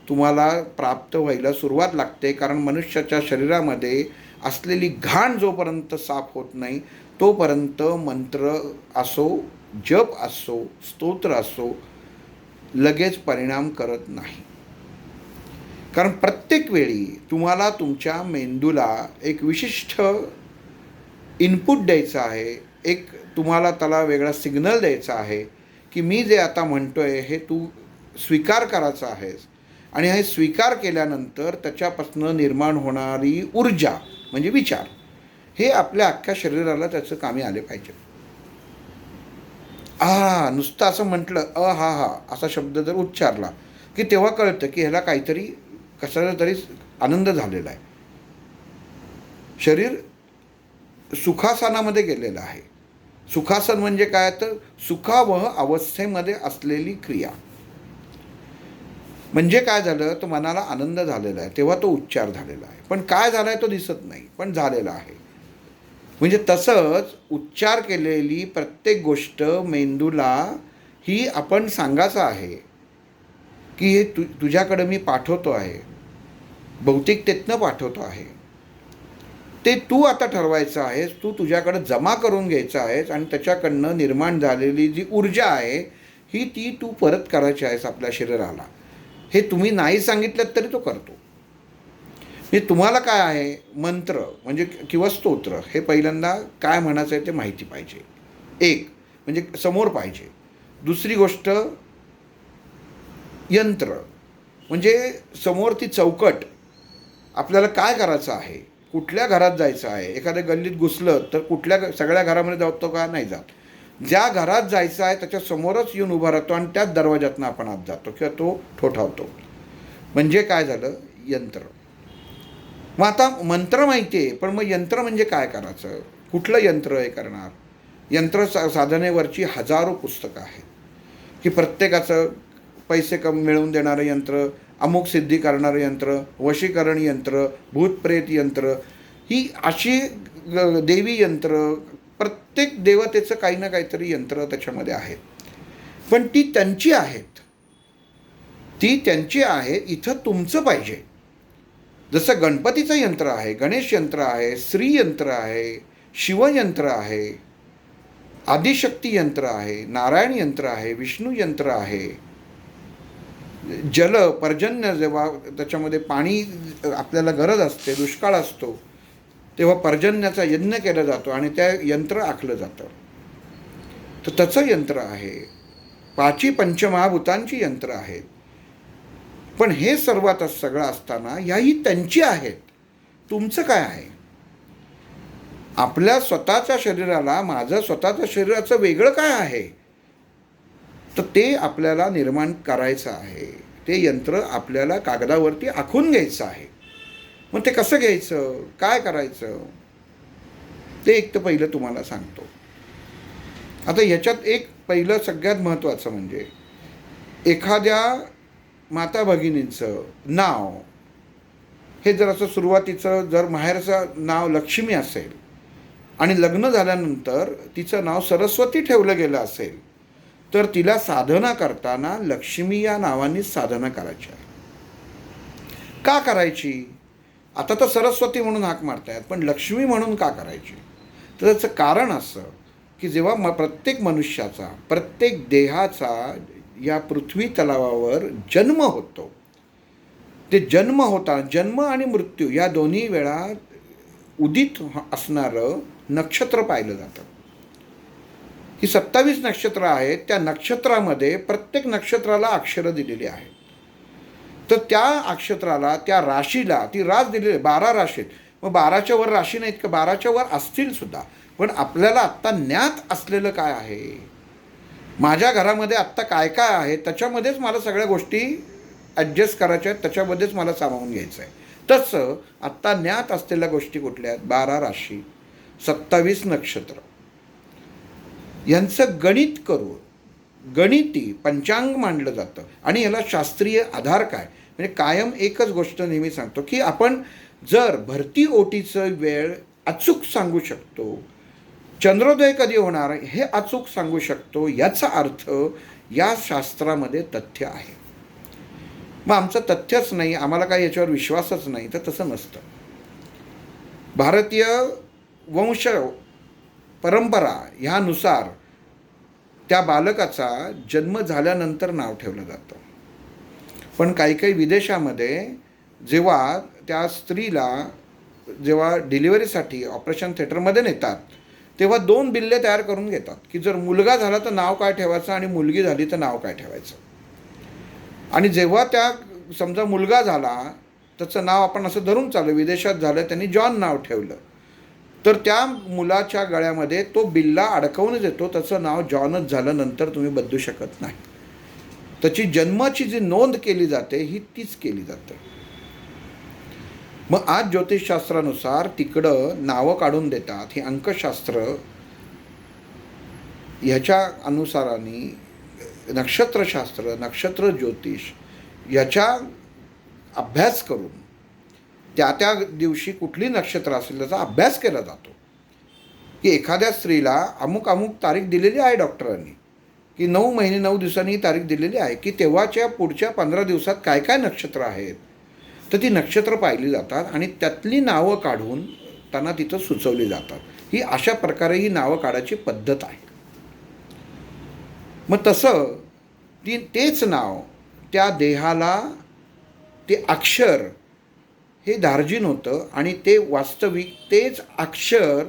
तुम्हाला प्राप्त व्हायला सुरुवात लागते. कारण मनुष्याच्या शरीरामध्ये असलेली घाण जोपर्यंत साफ होत नाही तोपर्यंत मंत्र असो, जप असो, स्तोत्र असो, लगेच परिणाम करत नाही. कारण प्रत्येक वेळी तुम्हाला तुमच्या मेंदूला एक विशिष्ट इनपुट द्यायचं आहे, एक तुम्हाला त्याला वेगळा सिग्नल द्यायचा आहे की मी जे आता म्हणतो आहे हे तू स्वीकार करायचा आहेस. आणि हे स्वीकार केल्यानंतर त्याच्यापासून निर्माण होणारी ऊर्जा म्हणजे विचार हे आपल्या अख्ख्या शरीराला त्याचं कामी आले पाहिजे. नुसतं असं म्हटलं हा हा असा शब्द जर उच्चारला की तेव्हा कळतं की ह्याला काहीतरी कशाला तरी आनंद झालेला आहे. शरीर सुखासनामध्ये गेलेलं आहे. सुखासन म्हणजे काय, तर सुखावह अवस्थेमध्ये असलेली क्रिया. म्हणजे काय झालं, तर मनाला आनंद झालेला आहे तेव्हा तो उच्चार झालेला आहे. पण काय झाला आहे तो दिसत नाही, पण झालेला आहे. म्हणजे तसंच उच्चार केलेली प्रत्येक गोष्ट मेंदूला ही आपण सांगायचं आहे की हे तुझ्याकडं मी पाठवतो आहे, भौतिकतेतनं पाठवतो आहे. ते तू आता ठरवायचं आहेस, तू तुझ्याकडं जमा करून घ्यायचं आहेस आणि त्याच्याकडनं निर्माण झालेली जी ऊर्जा आहे ही ती तू परत करायची आहेस आपल्या शरीराला. हे तुम्ही नाही सांगितलं तरी तो करतो. हे तुम्हाला काय आहे, मंत्र म्हणजे किंवा स्तोत्र हे पहिल्यांदा काय म्हणायचं आहे ते माहिती पाहिजे. एक म्हणजे समोर पाहिजे. दुसरी गोष्ट यंत्र म्हणजे समोर ती चौकट. आपल्याला काय करायचं आहे, कुठल्या घरात जायचं आहे. एखाद्या गल्लीत घुसलं तर कुठल्या सगळ्या घरामध्ये जातो का, नाही जात. ज्या घरात जायचं आहे त्याच्या समोरच येऊन उभा राहतो आणि त्याच दरवाजातून आपण आत जातो किंवा तो ठोठावतो. म्हणजे काय झालं, यंत्र. मग आता मंत्र माहिती आहे, पण मग यंत्र म्हणजे काय करायचं, कुठलं यंत्र हे करणार. यंत्र साधनेवरची हजारो पुस्तकं आहेत की प्रत्येकाचं पैसे मिळवून देणारं यंत्र, अमुक सिद्धी करणारं यंत्र, वशीकरण यंत्र, भूतप्रेत यंत्र, ही अशी देवी यंत्र, प्रत्येक देवतेचं काही ना काहीतरी यंत्र त्याच्यामध्ये आहेत. पण ती त्यांची आहेत, ती त्यांची आहे. इथं तुमचं पाहिजे. जसं गणपतीचं यंत्र आहे, गणेश यंत्र आहे, श्री यंत्र आहे, शिवयंत्र आहे, आदिशक्ती यंत्र आहे, नारायण यंत्र आहे, विष्णू यंत्र आहे. जल पर्जन्य, जेव्हा त्याच्यामध्ये पाणी आपल्याला गरज असते, दुष्काळ असतो, तेव्हा पर्जन्याचा यज्ञ केला जातो आणि त्या यंत्र आखलं जातं. तर त्याचं यंत्र आहे. 5 पंचमहाभूतांची यंत्र आहेत. पण हे सर्वात सगळं असताना याही त्यांची आहेत. तुमचं काय आहे. आपल्या स्वतःच्या शरीराला, माझं स्वतःच्या शरीराचं वेगळं काय आहे, तर ते आपल्याला निर्माण करायचं आहे. ते यंत्र आपल्याला कागदावरती आखून घ्यायचं आहे. मग ते कसं घ्यायचं, काय करायचं, ते एक तर पहिलं तुम्हाला सांगतो. आता ह्याच्यात एक पहिलं सगळ्यात महत्त्वाचं म्हणजे एखाद्या माता भगिनींचं नाव हे जर असं सुरुवातीचं जर माहेरचं नाव लक्ष्मी असेल आणि लग्न झाल्यानंतर तिचं नाव सरस्वती ठेवलं गेलं असेल तर तिला साधना करताना लक्ष्मी या नावानेच साधना करायची आहे. का करायची, आता तर सरस्वती म्हणून हाक मारतायत, पण लक्ष्मी म्हणून का करायची, तर त्याचं कारण असं की जेव्हा प्रत्येक मनुष्याचा, प्रत्येक देहाचा या पृथ्वी तलावावर जन्म होतो, ते जन्म होता, जन्म आणि मृत्यू या दोन्ही वेळा उदित असणारं नक्षत्र पाहिलं जातं. ही 27 नक्षत्र आहेत. त्या नक्षत्रामध्ये प्रत्येक नक्षत्राला अक्षरं दिलेली आहेत. तर त्या नक्षत्राला, त्या राशीला ती रास दिलेली 12 राशी आहेत. मग 12च्या वर राशी नाहीत का? 12च्या वर असतील सुद्धा, पण आपल्याला आत्ता ज्ञात असलेलं काय आहे, माझ्या घरामध्ये आत्ता काय काय आहे, त्याच्यामध्येच मला सगळ्या गोष्टी ॲडजस्ट करायच्या आहेत, त्याच्यामध्येच मला सामावून घ्यायचं आहे. तसं आत्ता ज्ञात असलेल्या गोष्टी कुठल्या आहेत? 12 राशी, 27 नक्षत्र, यांचं गणित करून गणिती पंचांग मांडलं जातं. आणि याला शास्त्रीय आधार काय? म्हणजे कायम एकच गोष्ट नेहमी सांगतो की आपण जर भरती ओटीचं वेळ अचूक सांगू शकतो, चंद्रोदय कधी होणार हे अचूक सांगू शकतो, याचा अर्थ या शास्त्रामध्ये तथ्य आहे. मग आमचं तथ्यच नाही, आम्हाला काही याच्यावर विश्वासच नाही, तर तसं नसतं. भारतीय वंश परंपरा ह्यानुसार त्या बालकाचा जन्म झाल्यानंतर नाव ठेवलं जातं. पण काही काही विदेशामध्ये जेव्हा त्या स्त्रीला जेव्हा डिलिव्हरीसाठी ऑपरेशन थिएटरमध्ये नेतात, तेव्हा 2 बिल्ले तयार करून घेतात की जर मुलगा झाला तर नाव काय ठेवायचं आणि मुलगी झाली तर नाव काय ठेवायचं. आणि जेव्हा त्या समजा मुलगा झाला, त्याचं नाव आपण असं धरून चालू, विदेशात झालं, त्यांनी जॉन नाव ठेवलं, तर त्या मुलाच्या गळ्यामध्ये तो बिल्ला अडकवूनच येतो, त्याचं नाव जॉनच झालं, नंतर तुम्ही बदलू शकत नाही. त्याची जन्माची जी नोंद केली जाते ही तीच केली जाते. मग आज ज्योतिषशास्त्रानुसार तिकडं नावं काढून देतात. हे अंकशास्त्र ह्याच्या अनुसाराने नक्षत्रशास्त्र, नक्षत्र ज्योतिष याच्या अभ्यास करून त्या त्या दिवशी कुठली नक्षत्र असेल त्याचा अभ्यास केला जातो. की एखाद्या स्त्रीला अमुक अमुक तारीख दिलेली आहे डॉक्टरांनी, की 9 महिने 9 दिवसांनी ही तारीख दिलेली आहे, की तेव्हाच्या पुढच्या 15 दिवसात काय काय नक्षत्र आहेत, तर ती नक्षत्र पाहिली जातात आणि त्यातली नावं काढून त्यांना तिथं सुचवली जातात. ही अशा प्रकारे ही नावं काढायची पद्धत आहे. मग तसं तेच नाव त्या देहाला, ते अक्षर हे धार्जिन होतं आणि ते वास्तविक तेच अक्षर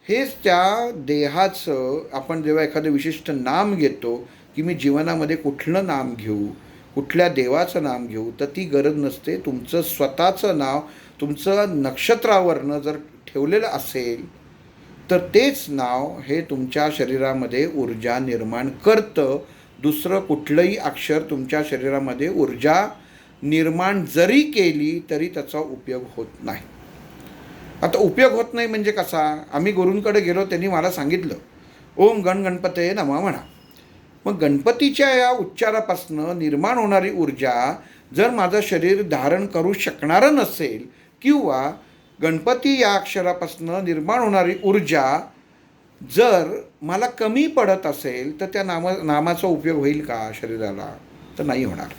हेच त्या देहाचं, आपण जेव्हा एखादं विशिष्ट नाम घेतो की मी जीवनामध्ये कुठलं नाम घेऊ, कुठल्या देवाचं नाम घेऊ, तर ती गरज नसते. तुमचं स्वतःचं नाव तुमचं नक्षत्रावरनं जर ठेवलेलं असेल तर तेच नाव हे तुमच्या शरीरामध्ये ऊर्जा निर्माण करतं. दुसरं कुठलंही अक्षर तुमच्या शरीरामध्ये ऊर्जा निर्माण जरी केली तरी त्याचा उपयोग होत नाही. आता उपयोग होत नाही म्हणजे कसा? आम्ही गुरूंकडे गेलो, त्यांनी मला सांगितलं ओम गण गणपतये नमः म्हणा. मग गणपतीच्या या उच्चारापासून निर्माण होणारी ऊर्जा जर माझं शरीर धारण करू शकणारं नसेल, किंवा गणपती या अक्षरापासून निर्माण होणारी ऊर्जा जर मला कमी पडत असेल, तर त्या नामाचा उपयोग होईल का शरीराला? तर नाही होणार.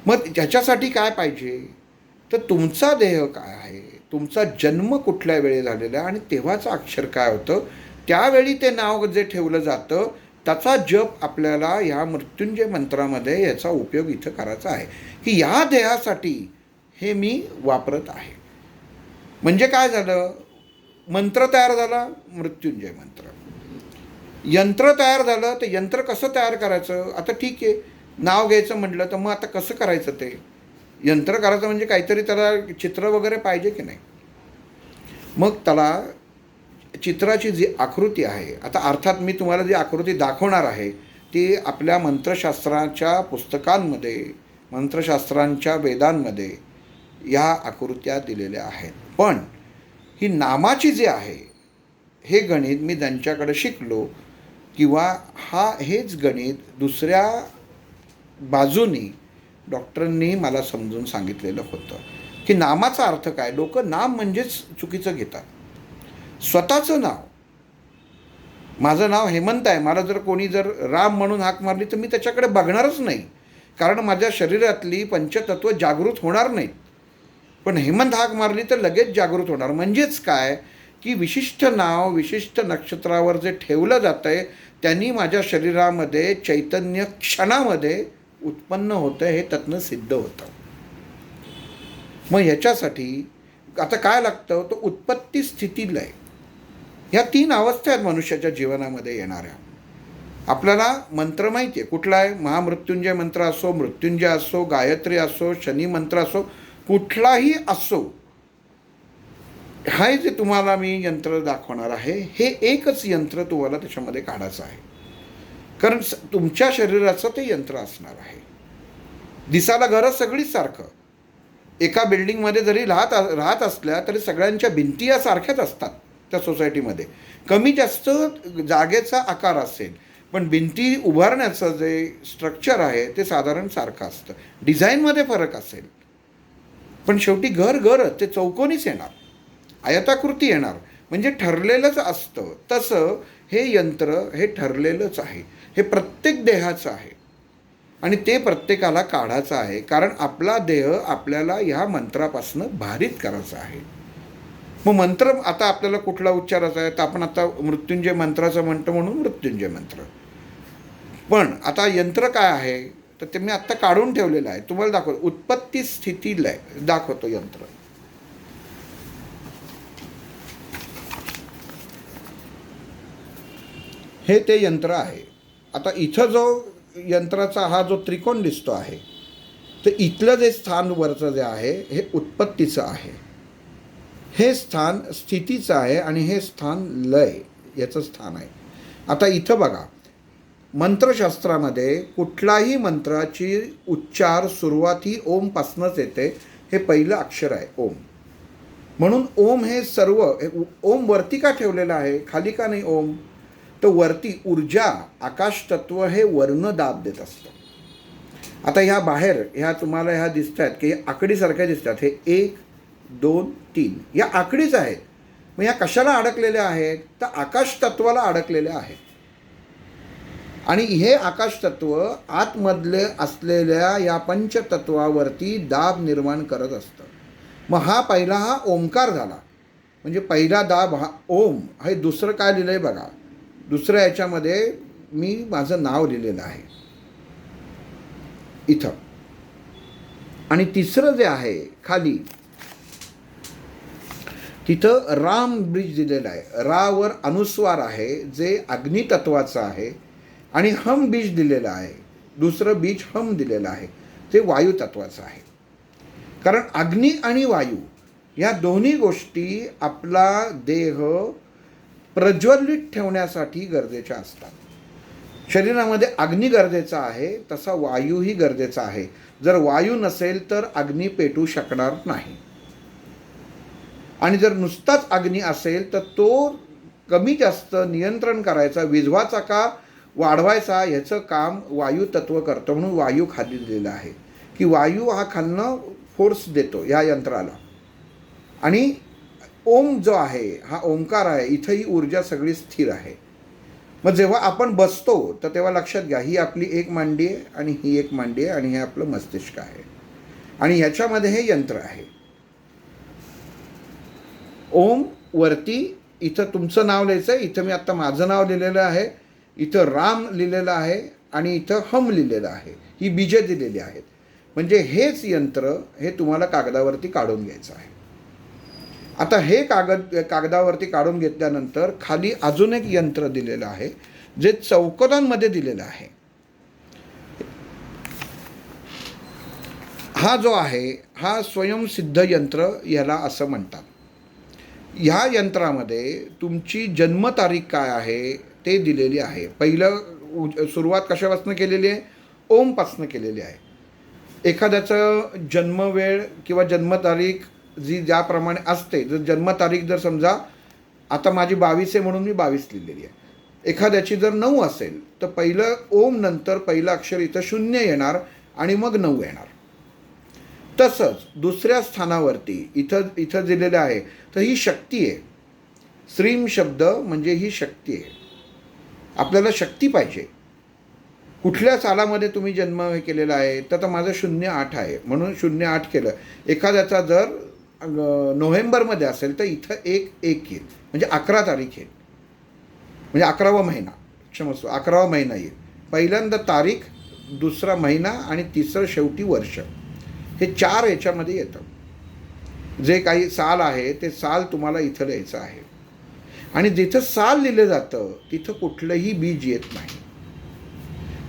मग त्याच्यासाठी काय पाहिजे? तर तुमचा देह काय आहे, तुमचा जन्म कुठल्या वेळी झालेला आहे आणि तेव्हाचं अक्षर काय होतं, त्यावेळी ते नाव जे ठेवलं जातं त्याचा जप आपल्याला ह्या मृत्युंजय मंत्रामध्ये याचा उपयोग इथं करायचा आहे, की ह्या देहासाठी हे मी वापरत आहे. म्हणजे काय झालं? मंत्र तयार झाला, मृत्युंजय मंत्र. यंत्र तयार झालं, तर यंत्र कसं तयार करायचं? आता ठीक आहे, नाव घ्यायचं म्हटलं तर मग आता कसं करायचं? ते यंत्र करायचं म्हणजे काहीतरी त्याला चित्र वगैरे पाहिजे की नाही? मग त्याला चित्राची जी आकृती आहे, आता अर्थात मी तुम्हाला जी आकृती दाखवणार आहे ती आपल्या मंत्रशास्त्राच्या पुस्तकांमध्ये, मंत्रशास्त्रांच्या वेदांमध्ये या आकृत्या दिलेल्या आहेत. पण ही नामाची जी आहे, हे गणित मी ज्यांच्याकडे शिकलो, किंवा हेच गणित दुसऱ्या बाजूनी डॉक्टरांनी मला समजून सांगितलेलं होतं की नामाचा अर्थ काय. लोक नाम म्हणजेच चुकीचं घेतात. स्वतःचं नाव, माझं नाव हेमंत आहे, मला जर कोणी जर राम म्हणून हाक मारली तर मी त्याच्याकडे बघणारच नाही, कारण माझ्या शरीरातली पंचतत्व जागृत होणार नाहीत. पण हेमंत हाक मारली तर लगेच जागृत होणार. म्हणजेच काय की विशिष्ट नाव विशिष्ट नक्षत्रावर जे ठेवलं जातं आहे त्यांनी माझ्या शरीरामध्ये चैतन्य क्षणामध्ये उत्पन्न होतं, हे त्यातनं सिद्ध होतं. मग ह्याच्यासाठी आता काय लागतं? तो उत्पत्ती, स्थिती, लय, ह्या 3 अवस्था आहेत मनुष्याच्या जीवनामध्ये येणाऱ्या. आपल्याला मंत्र माहिती आहे कुठला आहे, महामृत्युंजय मंत्र असो, मृत्युंजय असो, गायत्री असो, शनी मंत्र असो, कुठलाही असो, हे जे तुम्हाला मी यंत्र दाखवणार आहे हे एकच यंत्र तुम्हाला त्याच्यामध्ये काढायचं आहे. कारण तुमच्या शरीराचं ते यंत्र असणार आहे. दिसायला घरं सगळीच सारखं, एका बिल्डिंगमध्ये जरी राहत असल्या तरी सगळ्यांच्या भिंती या सारख्याच असतात त्या सोसायटीमध्ये. कमी जास्त जागेचा आकार असेल पण भिंती उभारण्याचं जे स्ट्रक्चर आहे ते साधारण सारखं असतं. डिझाईनमध्ये फरक असेल पण शेवटी घरच ते चौकोनीच येणार, आयताकृती येणार, म्हणजे ठरलेलंच असतं. तसं हे यंत्र हे ठरलेलंच आहे, हे प्रत्येक देहाचं आहे आणि ते प्रत्येकाला काढायचं आहे. कारण आपला देह आपल्याला ह्या मंत्रापासून भारित करायचा आहे. मग मंत्र आता आपल्याला कुठला उच्चारायचा आहे, तर आपण आता मृत्युंजय मंत्राचं म्हणतो म्हणून मृत्युंजय मंत्र. पण आता यंत्र काय आहे तर ते मी आत्ता काढून ठेवलेलं आहे, तुम्हाला दाखवतो. उत्पत्ती स्थिती लय दाखवतो यंत्र. हे ते यंत्र आहे. आता इथं जो यंत्राचा हा जो त्रिकोण दिसतो आहे तर इथलं जे स्थान वरचं जे आहे हे उत्पत्तीचं आहे, हे स्थान स्थितीचं आहे आणि हे स्थान लय याचं स्थान आहे. आता इथं बघा, मंत्रशास्त्रामध्ये कुठलाही मंत्राची उच्चार सुरुवात ही ओमपासूनच येते. हे पहिलं अक्षर आहे ओम. म्हणून ओम हे सर्व, ओम वरती का ठेवलेलं आहे, खाली का नाही ओम, तर वरती ऊर्जा आकाश तत्व हे वर्ण दाब देत असतं. आता ह्या बाहेर ह्या तुम्हाला ह्या दिसत आहेत की आकडीसारख्या दिसतात, हे 1 2 3 या आकडीच आहेत. मग या कशाला अडकलेल्या आहेत तर आकाश तत्वाला अडकलेल्या आहेत. आणि हे आकाश तत्व आतमधले असलेल्या या पंचतत्वावरती दाब निर्माण करत असतं. मग हा पहिला हा ओंकार झाला, म्हणजे पहिला दाब हा ओम. हे दुसरं काय लिहिलं आहे बघा, दुसऱ्या याच्यामध्ये मी माझं नाव लिहिलेलं आहे इथं. आणि तिसरं जे आहे खाली तिथं राम बीज दिलेलं आहे. रावर अनुस्वार आहे जे अग्नितत्वाचं आहे आणि हम बीज दिलेलं आहे, दुसरं बीज हम दिलेलं आहे ते वायुतत्वाचं आहे. कारण अग्नी आणि वायू या दोन्ही गोष्टी आपला देह प्रज्वलित ठेवण्यासाठी गरजेच्या असतात. शरीरामध्ये अग्नी गरजेचा आहे तसा वायूही गरजेचा आहे. जर वायू नसेल तर अग्नी पेटू शकणार नाही. आणि जर नुसताच अग्नी असेल तर तो कमी जास्त नियंत्रण करायचा, विझवाचा का वाढवायचा ह्याचं काम वायू तत्व करतं. म्हणून वायू खाली दिलेला आहे की वायू हा खालनं फोर्स देतो या यंत्राला. आणि ओम जो आहे हा ओंकार आहे, इथं ही ऊर्जा सगळी स्थिर आहे. मग जेव्हा आपण बसतो तर तेव्हा लक्षात घ्या, ही आपली एक मांडी आहे आणि ही एक मांडी आहे आणि हे आपलं मस्तिष्क आहे आणि ह्याच्यामध्ये हे यंत्र आहे. ओम वरती इथं तुमचं नाव लिहायचं आहे, इथं मी आत्ता माझं नाव लिहिलेलं आहे, इथं राम लिहिलेलं आहे आणि इथं हम लिहिलेलं आहे. ही बीजे दिलेली आहेत. म्हणजे हेच यंत्र हे तुम्हाला कागदावरती काढून घ्यायचं आहे. आता हे कागदावरती काढून घेतल्यानंतर खाली अजून एक यंत्र दिलेलं आहे जे चौकोनांमध्ये दिलेलं आहे. हा जो आहे हा स्वयंसिद्ध यंत्र याला असं म्हणतात. ह्या यंत्रामध्ये तुमची जन्मतारीख काय आहे ते दिलेली आहे. पहिलं सुरुवात कशापासून केलेली आहे, ओमपासून केलेली आहे. एखाद्याचं जन्मवेळ किंवा जन्मतारीख जी ज्याप्रमाणे असते, जर जन्मतारीख जर समजा आता माझी 22 आहे म्हणून मी 22 लिहिलेली आहे. एखाद्याची जर 9 असेल तर पहिलं ओम नंतर पहिलं अक्षर इथं 0 येणार आणि मग 9 येणार. तसंच दुसऱ्या स्थानावरती इथं दिलेलं आहे तर ही शक्ती आहे. श्रीम शब्द म्हणजे ही शक्ती आहे. आपल्याला शक्ती पाहिजे. कुठल्या सालामध्ये तुम्ही जन्म हे केलेला आहे तर माझं 08 आहे म्हणून 08 केलं. एखाद्याचा जर नोव्हेंबरमध्ये असेल तर इथं 1/1 येईल म्हणजे 11 तारीख येईल, म्हणजे 11वा महिना, क्षमस्व 11वा महिना येईल. पहिल्यांदा तारीख, दुसरा महिना आणि तिसरं शेवटी वर्ष, हे 4 याच्यामध्ये येतं. जे काही साल आहे ते साल तुम्हाला इथं लिहायचं आहे. आणि जिथं साल लिहिलं जातं तिथं कुठलंही बीज येत नाही.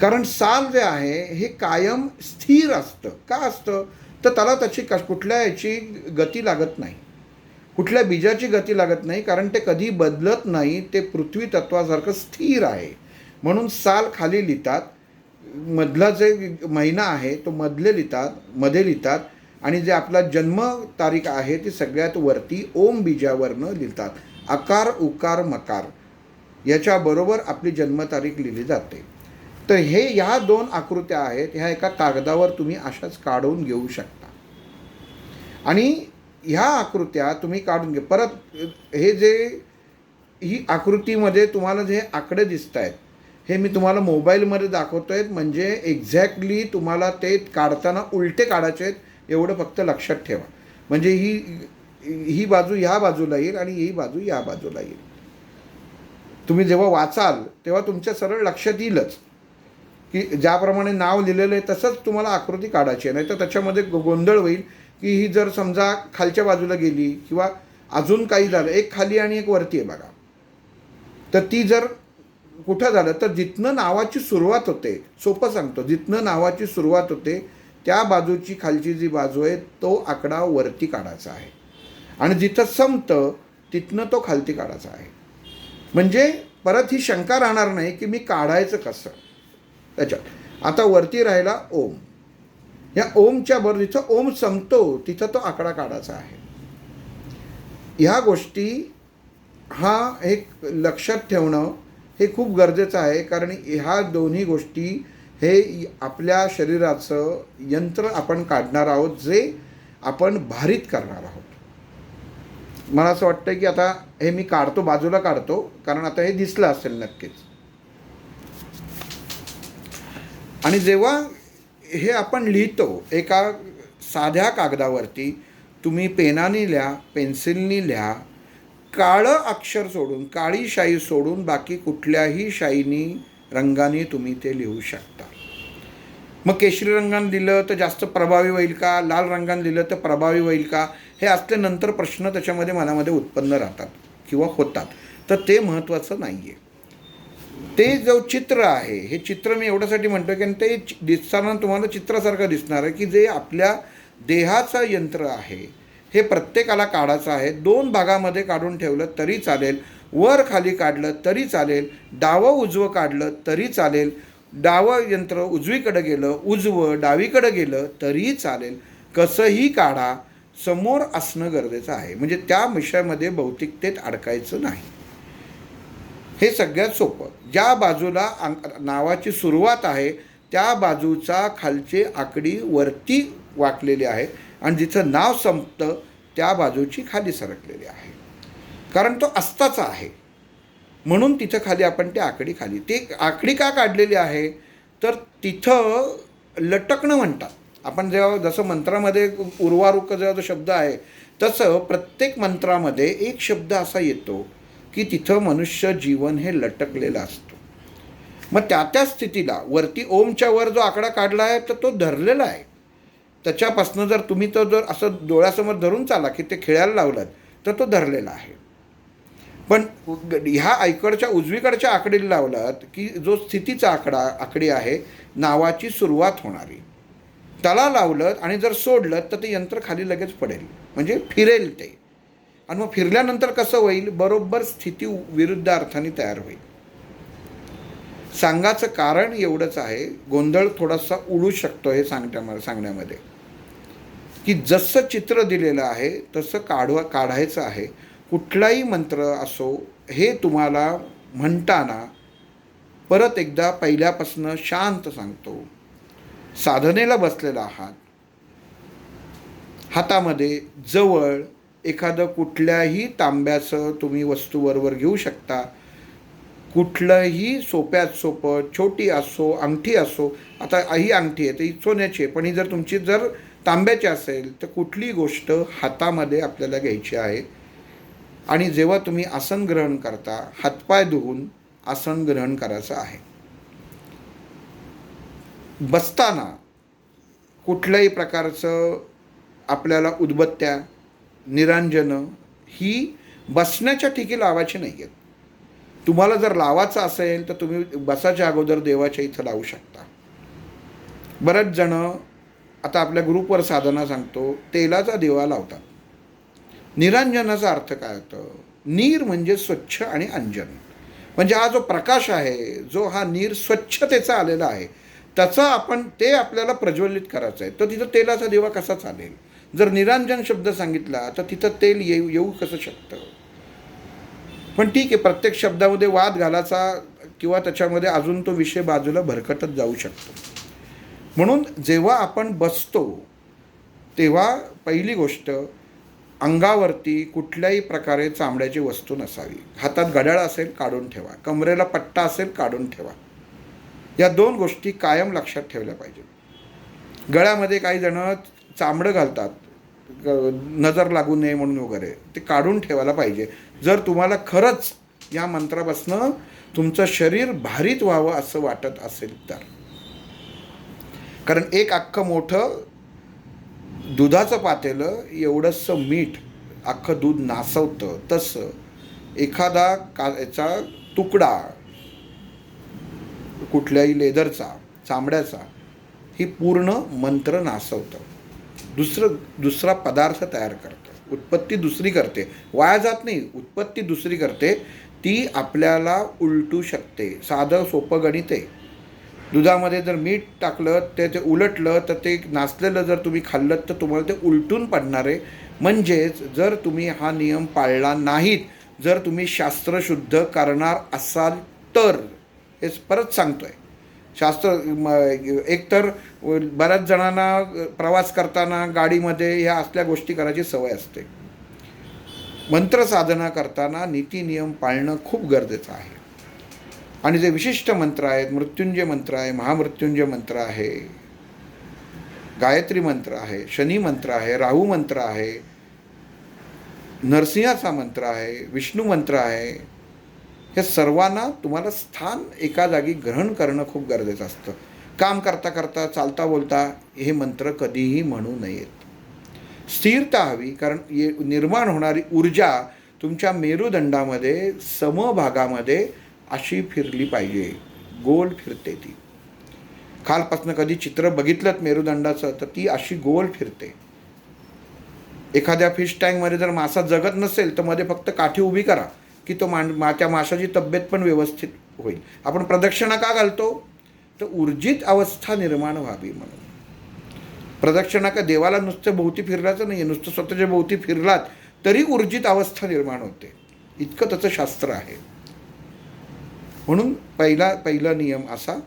कारण साल जे आहे हे कायम स्थिर असतं. का असतं? तर त्याला त्याची कुठल्या याची गती लागत नाही, कुठल्या बीजाची गती लागत नाही, कारण ते कधी बदलत नाही. ते पृथ्वी तत्वासारखं स्थिर आहे. म्हणून साल खाली लिहितात, मधला जे महिना आहे तो मधले लिहितात, मध्ये लिहितात, आणि जे आपला जन्म तारीख आहे ती सगळ्यात वरती ओम बीजावरनं लिहितात. आकार उकार मकार याच्याबरोबर आपली जन्मतारीख लिहिली जाते. तर हे ह्या 2 आकृत्या आहेत, ह्या एका कागदावर तुम्ही अशाच काढून घेऊ शकता. आणि ह्या आकृत्या तुम्ही काढून घे. परत हे जे ही आकृतीमध्ये तुम्हाला जे आकडे दिसत आहेत हे मी तुम्हाला मोबाईलमध्ये दाखवतो आहे, म्हणजे एक्झॅक्टली तुम्हाला ते काढताना उलटे काढायचे आहेत एवढं फक्त लक्षात ठेवा. म्हणजे ही बाजू ह्या बाजूला येईल आणि ही बाजू या बाजूला येईल. तुम्ही जेव्हा वाचाल तेव्हा तुमच्या सरळ लक्षात येईलच की ज्याप्रमाणे नाव लिहिलेलं आहे तसंच तुम्हाला आकृती काढायची आहे. नाही तर त्याच्यामध्ये गोंधळ होईल की ही जर समजा खालच्या बाजूला गेली किंवा अजून काही झालं, एक खाली आणि एक वरती आहे बघा, तर ती जर कुठं झालं तर जिथनं नावाची सुरुवात होते, सोपं सांगतो, जिथनं नावाची सुरुवात होते त्या बाजूची खालची जी बाजू आहे तो आकडा वरती काढायचा आहे, आणि जिथं संपतं तिथनं तो खालती काढायचा आहे. म्हणजे परत ही शंका राहणार नाही की मी काढायचं कसं त्याच्यात. आता वरती राहिला ओम. या ओमच्या बरोबर जिथं ओम संपतो तिथं तो आकडा काढायचा आहे. ह्या गोष्टी एक लक्षात ठेवणं हे खूप गरजेचं आहे, कारण ह्या दोन्ही गोष्टी हे आपल्या शरीराचं यंत्र आपण काढणार आहोत, जे आपण भारित करणार आहोत. मला असं वाटतं की आता हे मी काढतो, बाजूला काढतो, कारण आता हे दिसलं असेल नक्कीच. आणि जेव्हा हे आपण लिहितो एका साध्या कागदावरती, तुम्ही पेनाने लिहा, पेन्सिलनी लिहा, काळं अक्षर सोडून, काळी शाई सोडून बाकी कुठल्याही शाईनी रंगाने तुम्ही ते लिहू शकता. मग केशरी रंगाने लिहिलं तर जास्त प्रभावी होईल का, लाल रंगाने लिहिलं तर प्रभावी होईल का, हे असल्यानंतर प्रश्न त्याच्यामध्ये मनामध्ये उत्पन्न राहतात किंवा होतात. तर ते महत्त्वाचं नाही आहे. ते जो चित्र आहे, हे चित्र मी एवढ्यासाठी म्हणतो की ते दिसताना तुम्हाला चित्रासारखं दिसणार आहे, की जे आपल्या देहाचं यंत्र आहे हे प्रत्येकाला काढायचं आहे. 2 भागामध्ये काढून ठेवलं तरी चालेल, वर खाली काढलं तरी चालेल, डावं उजवं काढलं तरी चालेल, डावं यंत्र उजवीकडे गेलं, उजवं डावीकडे गेलं तरीही चालेल, कसंही काढा, समोर असणं गरजेचं आहे. म्हणजे त्या विषयामध्ये भौतिकतेत अडकायचं नाही. हे सगळ्यात सोपं. ज्या बाजूला नावाची सुरुवात आहे त्या बाजूचा खालची आकडी वरती वाकलेली आहे, आणि जिथं नाव संपतं त्या बाजूची खाली सरकलेली आहे, कारण तो अस्ताचा आहे. म्हणून तिथं खाली आपण ती आकडी खाली, ती आकडी का काढलेली आहे तर तिथं लटकणं म्हणतात. आपण जेव्हा जसं मंत्रामध्ये उर्वारुक जेव्हा जो शब्द आहे तसं प्रत्येक मंत्रामध्ये एक शब्द असा येतो की तिथं मनुष्य जीवन हे लटकलेलं असतं. मग त्या स्थितीला वरती ओमच्या वर जो आकडा काढला आहे तर तो धरलेला आहे. त्याच्यापासनं जर तुम्ही तो जर असं डोळ्यासमोर धरून चाला की ते खेळायला लावलात तर तो धरलेला आहे. पण ह्या इकडच्या उजवीकडच्या आकडीला लावलात की जो स्थितीचा आकडी आहे, नावाची सुरुवात होणारी, त्याला लावलं आणि जर सोडलं तर ते यंत्र खाली लगेच पडेल, म्हणजे फिरेल ते. आणि मग फिरल्यानंतर कसं होईल, बरोबर स्थिती विरुद्ध अर्थाने तयार होईल. सांगायचं कारण एवढंच आहे, गोंधळ थोडासा उडू शकतो हे सांगण्यामध्ये, की जसं चित्र दिलेलं आहे तसं काढायचं आहे. कुठलाही मंत्र असो, हे तुम्हाला म्हणताना परत एकदा पहिल्यापासून शांत सांगतो. साधनेला बसलेला आहात, हातामध्ये जवळ एखादं कुठल्याही तांब्याचं तुम्ही वस्तू बरोबर घेऊ शकता. कुठलंही सोप्यात सोपं, छोटी असो, अंगठी असो. आता ही अंगठी आहे तर ही सोन्याची आहे, पण ही जर तुमची जर तांब्याची असेल तर कुठली गोष्ट हातामध्ये आपल्याला घ्यायची आहे. आणि जेव्हा तुम्ही आसन ग्रहण करता, हातपाय धुवून आसन ग्रहण करायचं आहे. बसताना कुठल्याही प्रकारचं आपल्याला उदबत्त्या, निरांजनं ही बसण्याच्या ठिकाणी लावायची नाही आहेत. तुम्हाला जर लावायचं असेल तर तुम्ही बसाच्या अगोदर देवाच्या इथं लावू शकता. बरेच जण आता आपल्या ग्रुपवर साधना सांगतो, तेलाचा दिवा लावतात. निरांजनाचा अर्थ काय होतं? नीर म्हणजे स्वच्छ आणि अंजन, म्हणजे हा जो प्रकाश आहे, जो हा नीर स्वच्छतेचा आलेला आहे, त्याचा ते आपल्याला प्रज्वलित करायचं आहे. तर तिथं तेलाचा दिवा कसा चालेल? जर निरांजन शब्द सांगितला तर तिथं तेल येऊ कसं शकतं? पण ठीक आहे, प्रत्येक शब्दामध्ये वाद घालायचा किंवा त्याच्यामध्ये अजून तो विषय बाजूला भरकटत जाऊ शकतो. म्हणून जेव्हा आपण बसतो तेव्हा पहिली गोष्ट, अंगावरती कुठल्याही प्रकारे चामड्याची वस्तू नसावी. हातात घड्याळ असेल काढून ठेवा, कमरेला पट्टा असेल काढून ठेवा. या 2 गोष्टी कायम लक्षात ठेवल्या पाहिजेत. गळ्यामध्ये काही जण चामडं घालतात नजर लागू नये म्हणून वगैरे, ते काढून ठेवायला पाहिजे जर तुम्हाला खरंच या मंत्रापासनं तुमचं शरीर भारीत व्हावं असं वाटत असेल तर. कारण एक अख्खं मोठं दुधाचं पातेलं एवढंसं मीठ अख्खं दूध नासवतं, तसं एखादा याचा तुकडा कुठल्याही लेदरचा, चामड्याचा, ही पूर्ण मंत्र नासवतं. दुसरा पदार्थ तयार करतं, उत्पत्ती दुसरी करते, वाया जात नाही, उत्पत्ती दुसरी करते. ती आपल्याला उलटू शकते. साधं सोपं गणित आहे. दुधामध्ये जर मीठ टाकलं ते उलटलं तर ते नासलेलं जर तुम्ही खाल्लं तर तुम्हाला ते उलटून पडणार आहे. म्हणजेच जर तुम्ही हा नियम पाळला नाहीत, जर तुम्ही शास्त्रशुद्ध करणार असाल तर, हे परत सांगतोय, एकतर बऱ्याच जणांना प्रवास करताना गाडीमध्ये ह्या असल्या गोष्टी करायची सवय असते. मंत्र साधना करताना नीती नियम पाळणं खूप गरजेचं आहे. आणि जे विशिष्ट मंत्र आहेत, मृत्युंजय मंत्र आहे, महामृत्युंजय मंत्र आहे, गायत्री मंत्र आहे, शनी मंत्र आहे, राहू मंत्र आहे, नरसिंहाचा मंत्र आहे, विष्णू मंत्र आहे, हे सर्वांना तुम्हाला स्थान एका जागी ग्रहण करणं खूप गरजेचं असतं. काम करता करता, चालता बोलता हे मंत्र कधीही म्हणू नयेत. स्थिरता हवी, कारण निर्माण होणारी ऊर्जा तुमच्या मेरुदंडामध्ये समभागामध्ये अशी फिरली पाहिजे. गोल फिरते ती. खालपासनं कधी चित्र बघितलं मेरुदंडाचं तर ती अशी गोल फिरते. एखाद्या फिश टँकमध्ये जर मासा जगत नसेल तर मध्ये फक्त काठी उभी करा की तो त्या माशाची तब्येत पण व्यवस्थित होईल. आपण प्रदक्षिणा का घालतो? तर ऊर्जित अवस्था निर्माण व्हावी म्हणून. प्रदक्षिणा का देवाला नुसतं भोवती फिरलाचं नाही आहे, नुसतं स्वतःच्या भोवती फिरलात तरी ऊर्जित अवस्था निर्माण होते. इतकं त्याचं शास्त्र आहे. म्हणून पहिला नियम असा,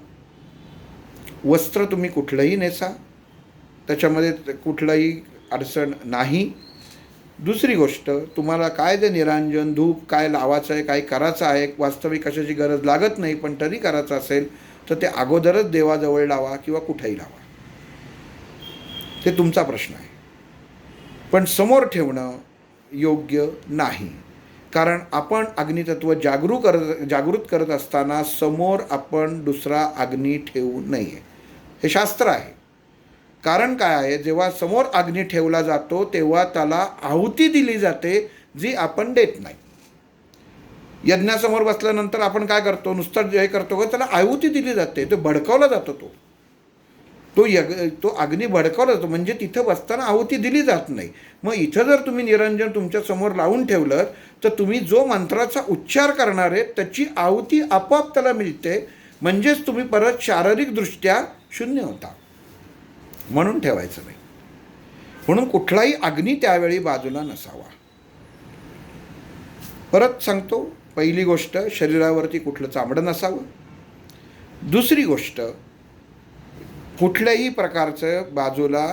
वस्त्र तुम्ही कुठलंही नेसा, त्याच्यामध्ये कुठलाही अडचण नाही. दुसरी गोष्ट, तुम्हाला काय ते निरांजन धूप काय लावायचं आहे, काय करायचं आहे, वास्तविक कशाची गरज लागत नाही, पण तरी करायचं असेल तर ते अगोदरच देवाजवळ लावा किंवा कुठेही लावा, ते तुमचा प्रश्न आहे. पण समोर ठेवणं योग्य नाही. कारण आपण अग्नितत्व जागृत करत असताना समोर आपण दुसरा अग्नी ठेवू नये, हे शास्त्र आहे. कारण काय आहे, जेव्हा समोर अग्नी ठेवला जातो तेव्हा त्याला आहुती दिली जाते जी आपण देत नाही. यज्ञासमोर बसल्यानंतर आपण काय करतो? नुसतं जे करतो का, त्याला आहुती दिली जाते, तो भडकवला जातो. तो अग्नी भडकवला जातो, म्हणजे तिथं बसताना आहुती दिली जात नाही. मग इथं जर तुम्ही निरंजन तुमच्या समोर लावून ठेवलं तर तुम्ही जो मंत्राचा उच्चार करणार आहे त्याची आहुती आपोआप त्याला मिळते. म्हणजेच तुम्ही परत शारीरिकदृष्ट्या शून्य होता. म्हणून ठेवायचं नाही. म्हणून कुठलाही अग्नी त्यावेळी बाजूला नसावा. परत सांगतो, पहिली गोष्ट, शरीरावरती कुठलं चामडं नसावं. दुसरी गोष्ट, कुठल्याही प्रकारचं बाजूला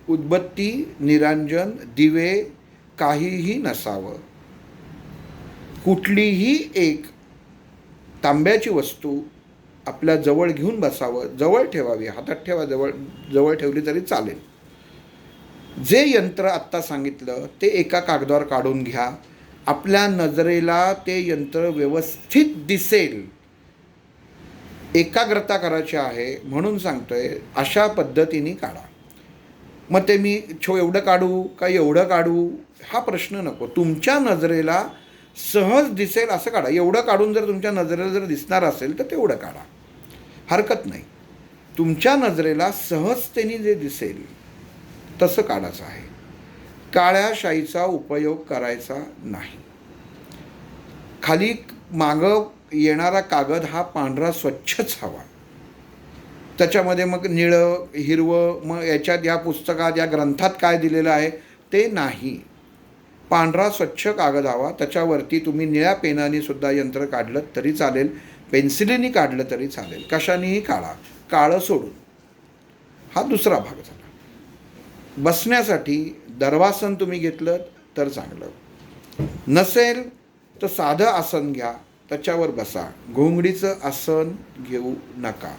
उदबत्ती, निरांजन, दिवे काहीही नसावं. कुठलीही एक तांब्याची वस्तू आपल्या जवळ घेऊन बसावं, जवळ ठेवावी, हातात ठेवा, जवळ ठेवली तरी चालेल. जे यंत्र आत्ता सांगितलं ते एका कागदावर काढून घ्या. आपल्या नजरेला ते यंत्र व्यवस्थित दिसेल, एकाग्रता करायची आहे म्हणून सांगतोय, अशा पद्धतीने काढा. मग ते मी एवढं काढू का एवढं काढू हा प्रश्न नको. तुमच्या नजरेला सहज दिसेल असं काढा. एवढं काढून जर तुमच्या नजरेला जर दिसणार असेल तर तेवढं काढा, हरकत नाही. तुमच्या नजरेला सहजतेने जे दिसेल तसं काढायचं आहे. काळ्या शाईचा उपयोग करायचा नाही. खाली मागं येणारा कागद हा पांढरा स्वच्छच हवा. त्याच्यामध्ये मग निळं हिरवं, मग याच्यात या पुस्तकात या ग्रंथात काय दिलेलं आहे ते नाही. पांढरा स्वच्छ कागद हवा. त्याच्यावरती तुम्ही निळ्या पेनाने सुद्धा यंत्र काढलं तरी चालेल, पेन्सिलीने काढलं तरी चालेल, कशानेही काढा, काळं सोडून. हा दुसरा भाग झाला. बसण्यासाठी दर्वासन तुम्ही घेतलं तर चांगलं, नसेल तर साधं आसन घ्या, त्याच्यावर बसा. घोंगडीचं आसन घेऊ नका.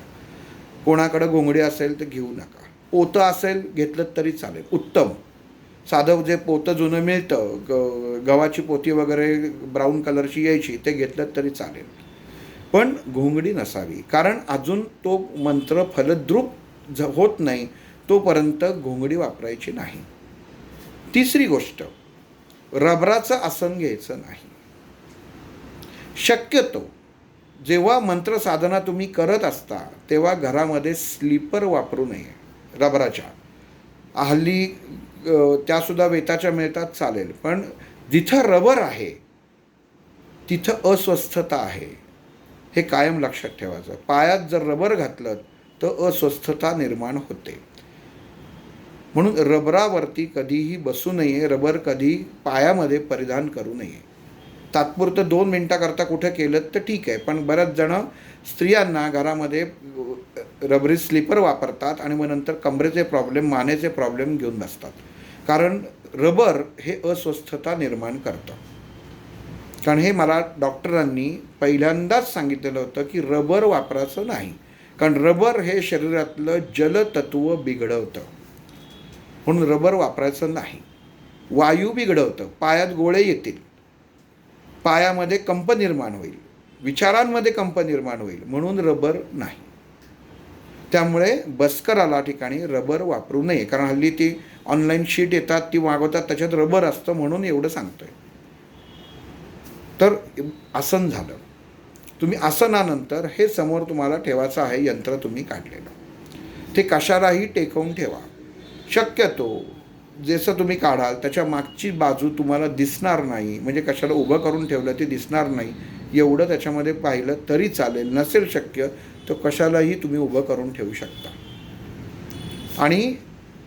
कोणाकडं घोंगडी असेल तर घेऊ नका. पोतं असेल घेतलं तरी चालेल, उत्तम. साधं जे पोतं जुनं मिळतं, गव्हाची पोती वगैरे ब्राऊन कलरची यायची, ते घेतलं तरी चालेल, पण घोंगडी नसावी. कारण अजून तो मंत्र फलद्रूप होत नाही तोपर्यंत घोंगडी वापरायची नाही. तिसरी गोष्ट, रबराचं आसन घ्यायचं नाही. शक्यतो जेव्हा मंत्र साधना तुम्ही करत असता तेव्हा घरामध्ये स्लीपर वापरू नये रबराच्या. हल्ली त्यासुद्धा वेताच्या मिळतात, चालेल, पण जिथं रबर आहे तिथं अस्वस्थता आहे, हे कायम लक्षात ठेवायचं. पायात जर रबर घातलं तर अस्वस्थता निर्माण होते. म्हणून रबरावरती कधीही बसू नये, रबर कधी पायामध्ये परिधान करू नये. तात्पुरतं 2 मिनिटाकरता कुठं केलं तर ठीक आहे, पण बऱ्याच जणं स्त्रियांना घरामध्ये रबरी स्लीपर वापरतात आणि मग नंतर कमरेचे प्रॉब्लेम, मानेचे प्रॉब्लेम घेऊन बसतात. कारण रबर हे अस्वस्थता निर्माण करतं. कारण हे मला डॉक्टरांनी पहिल्यांदाच सांगितलेलं होतं की रबर वापरायचं नाही, कारण रबर हे शरीरातलं जलतत्व बिघडवतं, म्हणून रबर वापरायचं नाही. वायू बिघडवतं, पायात गोळे येतील, पायामध्ये कंप निर्माण होईल, विचारांमध्ये कंप निर्माण होईल, म्हणून रबर नाही. त्यामुळे बसकराला ठिकाणी रबर वापरू नये. कारण हल्ली ती ऑनलाईन शीट येतात, ती मागवतात, त्याच्यात रबर असतं, म्हणून एवढं सांगतोय. तर आसन झालं. तुम्ही आसनानंतर हे समोर तुम्हाला ठेवायचं आहे यंत्र तुम्ही काढलेलं, ते कशालाही टेकवून ठेवा. शक्यतो जसं तुम्ही काढाल त्याच्या मागची बाजू तुम्हाला दिसणार नाही, म्हणजे कशाला उभं करून ठेवलं ते दिसणार नाही एवढं त्याच्यामध्ये पाहिलं तरी चालेल. नसेल शक्य तर कशालाही तुम्ही उभं करून ठेवू शकता. आणि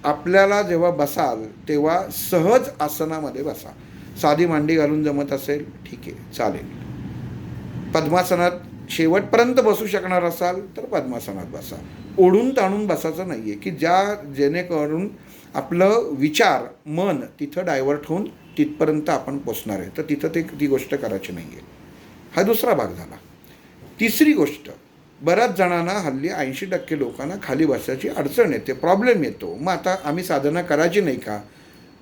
आपल्याला जेव्हा बसाल तेव्हा सहज आसनामध्ये बसा. साधी मांडी घालून जमत असेल ठीक आहे, चालेल. पद्मासनात शेवटपर्यंत बसू शकणार असाल तर पद्मासनात बसा. ओढून ताणून बसायचं नाही आहे की जेणेकरून आपलं विचार, मन तिथं डायव्हर्ट होऊन तिथपर्यंत आपण पोचणार आहे, तर तिथं ती गोष्ट करायची नाही आहे. हा दुसरा भाग झाला. तिसरी गोष्ट, बऱ्याच जणांना हल्ली 80% लोकांना खाली बसायची अडचण येते, प्रॉब्लेम येतो. मग आता आम्ही साधना करायची नाही का,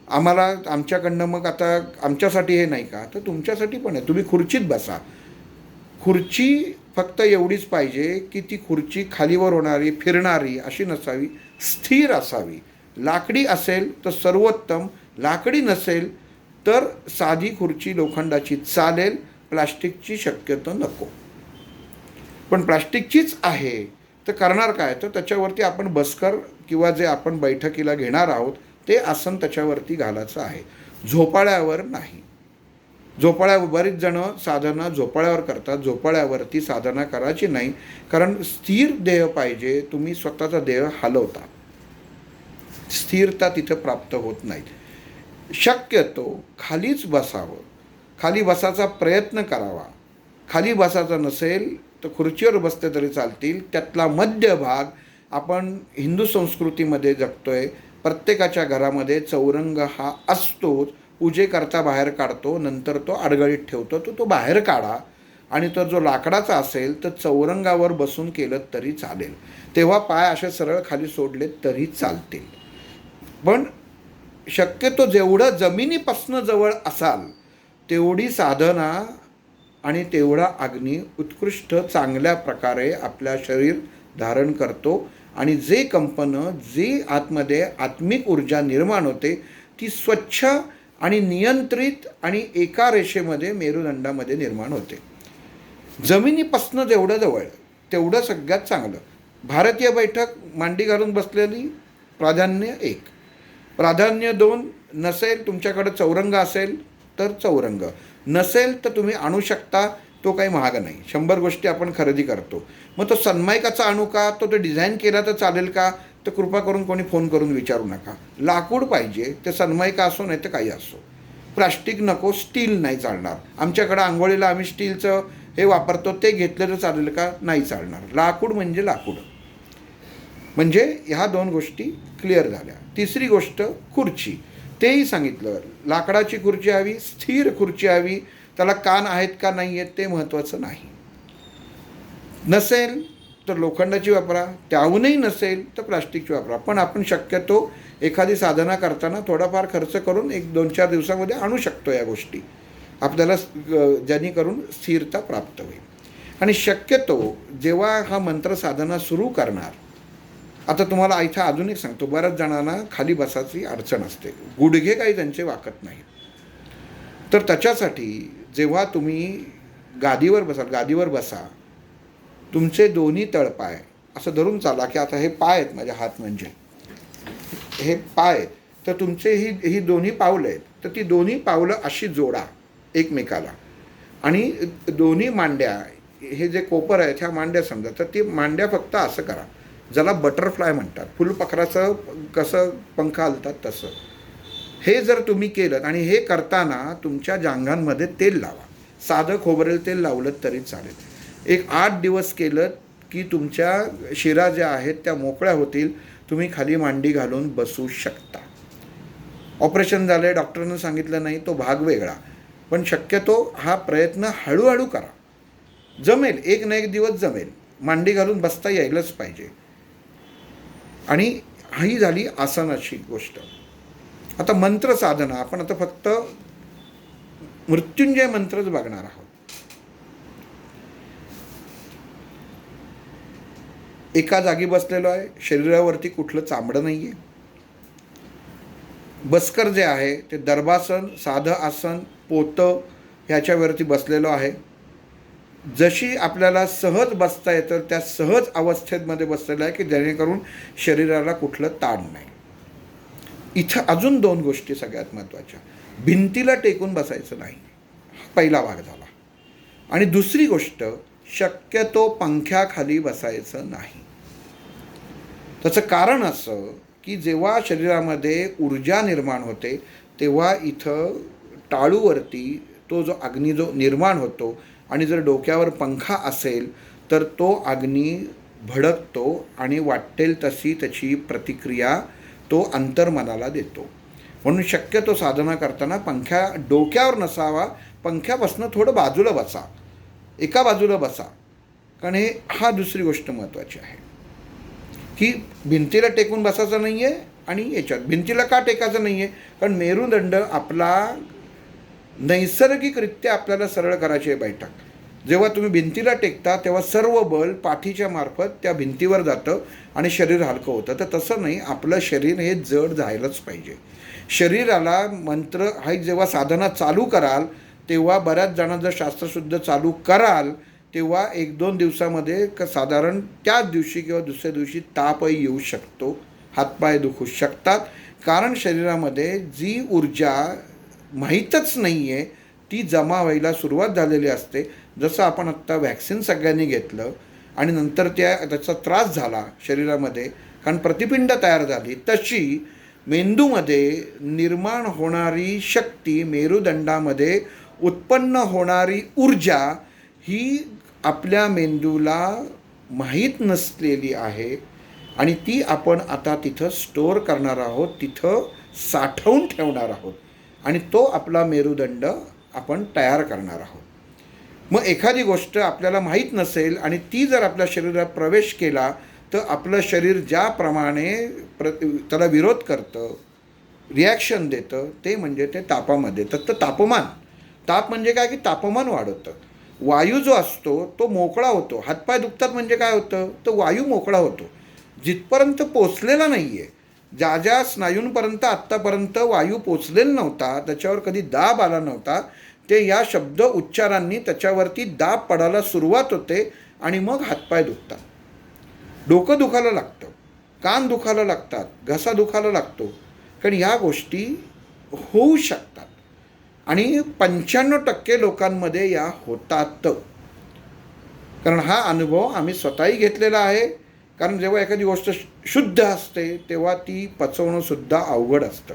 आम्हाला आमच्याकडनं मग आता आमच्यासाठी हे नाही का, तर तुमच्यासाठी पण आहे. तुम्ही खुर्चीत बसा. खुर्ची फक्त एवढीच पाहिजे की ती खुर्ची खालीवर होणारी, फिरणारी अशी नसावी, स्थिर असावी. लाकडी असेल तर सर्वोत्तम, लाकडी नसेल तर साधी खुर्ची लोखंडाची चालेल, प्लास्टिकची शक्यतो नको. पण प्लास्टिकचीच आहे तर करणार काय, तर त्याच्यावरती आपण बसकर किंवा जे आपण बैठकीला घेणार आहोत ते आसन त्याच्यावरती घालायचं आहे, झोपाळ्यावर नाही. झोपाळ्यावर बरीच जणं साधना झोपाळ्यावर करतात, झोपाळ्यावरती साधना करायची नाही. कारण स्थिर देह पाहिजे, तुम्ही स्वतःचा देह हलवता, स्थिरता तिथं प्राप्त होत नाही. शक्यतो खालीच बसावं, खाली बसायचा प्रयत्न करावा. खाली बसायचं नसेल तर खुर्चीवर बसते तरी चालतील. त्यातला मध्यभाग, आपण हिंदू संस्कृतीमध्ये जगतोय, प्रत्येकाच्या घरामध्ये चौरंग हा असतोच. पूजेकरता बाहेर काढतो, नंतर तो अडगळीत ठेवतो, तो बाहेर काढा. आणि तो जो लाकडाचा असेल तर चौरंगावर बसून केलं तरी चालेल, तेव्हा पाय असे सरळ खाली सोडले तरी चालतील. पण शक्यतो जेवढं जमिनीपासून जवळ असाल तेवढी साधना आणि तेवढा अग्नी उत्कृष्ट चांगल्या प्रकारे आपल्या शरीर धारण करतो. आणि जे कंपनं, जे आतमध्ये आत्मिक ऊर्जा निर्माण होते ती स्वच्छ आणि नियंत्रित आणि एका रेषेमध्ये मेरुदंडामध्ये निर्माण होते. जमिनीपासनं जेवढं जवळ तेवढं सगळ्यात चांगलं. भारतीय बैठक मांडी घालून बसलेली प्राधान्य 1. प्राधान्य 2 नसेल तुमच्याकडं चौरंग असेल तर चौरंग, नसेल तर तुम्ही आणू शकता. तो काही महाग नाही. 100 गोष्टी आपण खरेदी करतो. मग तो सनमायकाचा आणू का, तो डिझाईन केला तर चालेल का, तर कृपा करून कोणी फोन करून विचारू नका. लाकूड पाहिजे, ते सनमायका असो नाही तर काही असो. प्लास्टिक नको, स्टील नाही चालणार. आमच्याकडं आंघोळीला आम्ही स्टीलचं हे वापरतो, ते घेतलं तर चालेल का, नाही चालणार. लाकूड म्हणजे लाकूड. म्हणजे ह्या 2 गोष्टी क्लिअर झाल्या. तिसरी गोष्ट खुर्ची, तेही सांगितलं. लाकडाची खुर्ची हवी, स्थिर खुर्ची हवी. त्याला कान आहेत का नाही आहेत ते महत्त्वाचं नाही. नसेल तर लोखंडाची वापरा, त्याहूनही नसेल तर प्लास्टिकची वापरा. पण आपण शक्यतो एखादी साधना करताना थोडाफार खर्च करून 1-2-4 दिवसामध्ये आणू शकतो या गोष्टी, आपल्याला जेणेकरून स्थिरता प्राप्त होईल. आणि शक्यतो जेव्हा हा मंत्र साधना सुरू करणार, आता तुम्हाला इथं अजून एक सांगतो, बऱ्याच जणांना खाली बसायची अडचण असते, गुडघे काही त्यांचे वाकत नाही. तर त्याच्यासाठी जेव्हा तुम्ही गादीवर बसा, तुमचे दोन्ही तळपाय असं धरून चाला, की आता हे पाय आहेत माझे, हात म्हणजे हे पाय आहेत, तर तुमचे ही दोन्ही पावलं आहेत, तर ती दोन्ही पावलं अशी जोडा एकमेकाला. आणि दोन्ही मांड्या, हे जे कोपर आहेत ह्या मांड्या समजा, तर ती मांड्या फक्त असं करा, ज्याला बटरफ्लाय म्हणतात, फुलपाखराचं कसं पंख हलतात तसं. हे जर तुम्ही केलं आणि हे करताना तुमच्या जांघांमध्ये तेल लावा. साधं खोबरेल तेल लावलं तरी चालेल. एक 8 दिवस केलं की तुमच्या शिरा ज्या आहेत त्या मोकळ्या होतील. तुम्ही खाली मांडी घालून बसू शकता. ऑपरेशन झालं, डॉक्टरनं सांगितलं नाही, तो भाग वेगळा. पण शक्यतो हा प्रयत्न हळूहळू करा. जमेल, एक ना एक दिवस जमेल. मांडी घालून बसता यायलाच पाहिजे. आणि ही झाली आसनाची गोष्ट. आता मंत्र साधना, आपण आता फक्त मृत्युंजय मंत्रच बघणार आहोत. एका जागी बसलेलो आहे, शरीरावरती कुठलं चामडं नाही आहे. बसकर जे आहे ते दर्भासन, साधं आसन, पोतं ह्याच्यावरती बसलेलो आहे. जशी आपल्याला सहज बसता येतं त्या सहज अवस्थेमध्ये बसलेलं आहे, की जेणेकरून शरीराला कुठलं ताण नाही. इथं अजून 2 गोष्टी सगळ्यात महत्त्वाच्या. भिंतीला टेकून बसायचं नाही, पहिला भाग झाला. आणि दुसरी गोष्ट, शक्यतो पंख्याखाली बसायचं नाही. त्याचं कारण असं की जेव्हा शरीरामध्ये ऊर्जा निर्माण होते तेव्हा इथं टाळूवरती तो जो अग्नी जो निर्माण होतो, आणि जर डोक्यावर पंखा असेल तर तो अग्नी भडकतो आणि वाटेल तशी त्याची प्रतिक्रिया तो अंतर्मनाला देतो. म्हणून शक्यतो साधना करताना पंख्या डोक्यावर नसावा, पंख्यापासून थोडं बाजूला बसा, एका बाजूला बसा. कारण हा दुसरी गोष्ट महत्त्वाची आहे की भिंतीला टेकून बसायचं नाही आहे. आणि याच्यात भिंतीला का टेकायचं नाही आहे, कारण मेरुदंड आपला नैसर्गिकरित्या आपल्याला सरळ करायची आहे बैठक. जेव्हा तुम्ही भिंतीला टेकता तेव्हा सर्व बल पाठीच्या मार्फत त्या भिंतीवर जातं आणि शरीर हलकं होतं. तर तसं नाही, आपलं शरीर हे जड जायलाच पाहिजे. शरीराला मंत्र हा जेव्हा साधना चालू कराल तेव्हा बऱ्याच जणांना जर शास्त्रशुद्ध चालू कराल तेव्हा 1-2 दिवसामध्ये साधारण त्याच दिवशी किंवा दुसऱ्या दिवशी तापही येऊ शकतो, हातपाय दुखू शकतात. कारण शरीरामध्ये जी ऊर्जा माहीतच नाही आहे ती जमा व्हायला सुरुवात झालेली असते. जसं आपण आत्ता व्हॅक्सिन सगळ्यांनी घेतलं आणि नंतर त्याचा त्रास झाला शरीरामध्ये, कारण प्रतिपिंड तयार झाली, तशी मेंदूमध्ये निर्माण होणारी शक्ती, मेरुदंडामध्ये उत्पन्न होणारी ऊर्जा ही आपल्या मेंदूला माहीत नसलेली आहे. आणि ती आपण आता तिथं स्टोअर करणार आहोत, तिथं साठवून ठेवणार आहोत. आणि तो आपला मेरुदंड आपण तयार करणार आहोत. मग एखादी गोष्ट आपल्याला माहीत नसेल आणि ती जर आपल्या शरीरात प्रवेश केला तर आपलं शरीर ज्याप्रमाणे त्याला विरोध करतं, रिॲक्शन देतं, ते म्हणजे ते तापामध्ये. तर तापमान, ताप म्हणजे काय की तापमान वाढवतं. वायू जो असतो तो मोकळा होतो. हातपाय दुखतात म्हणजे काय होतं, तर वायू मोकळा होतो. जिथपर्यंत पोचलेला नाही आहे ज्या ज्या स्नायूंपर्यंत आत्तापर्यंत वायू पोचलेला नव्हता, त्याच्यावर कधी दाब आला नव्हता, ते या शब्द उच्चारांनी त्याच्यावरती दाब पडायला सुरुवात होते आणि मग हातपाय दुखतात, डोकं दुखायला लागतं, कान दुखायला लागतात, घसा दुखायला लागतो. कारण ह्या गोष्टी होऊ शकतात आणि 95% लोकांमध्ये या होतात. कारण हा अनुभव आम्ही स्वतःही घेतलेला आहे. कारण जेव्हा एखादी गोष्ट शुद्ध असते तेव्हा ती पचवणंसुद्धा अवघड असतं.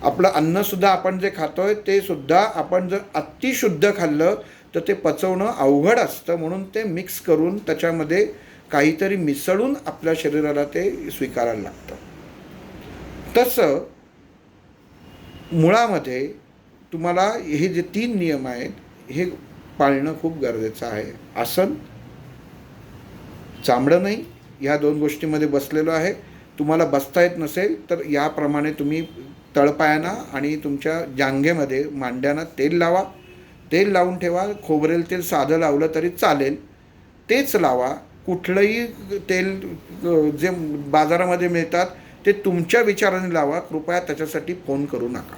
आपलं अन्नसुद्धा आपण जे खातोय ते सुद्धा आपण जर अतिशुद्ध खाल्लं तर ते पचवणं अवघड असतं. म्हणून ते मिक्स करून त्याच्यामध्ये काहीतरी मिसळून आपल्या शरीराला ते स्वीकारायला लागतं. तसं मुळामध्ये तुम्हाला हे जे 3 नियम आहेत हे पाळणं खूप गरजेचं आहे. आसन, चामडं नाही, ह्या 2 गोष्टींमध्ये बसलेलो आहे. तुम्हाला बसता येत नसेल तर याप्रमाणे तुम्ही तळपायांना आणि तुमच्या जांघेमध्ये मांड्यांना तेल लावा. तेल लावून ठेवा. खोबरेल तेल साधं लावलं तरी चालेल, तेच लावा. कुठलंही तेल जे बाजारामध्ये मिळतात ते तुमच्या विचाराने लावा. कृपया त्याच्यासाठी फोन करू नका.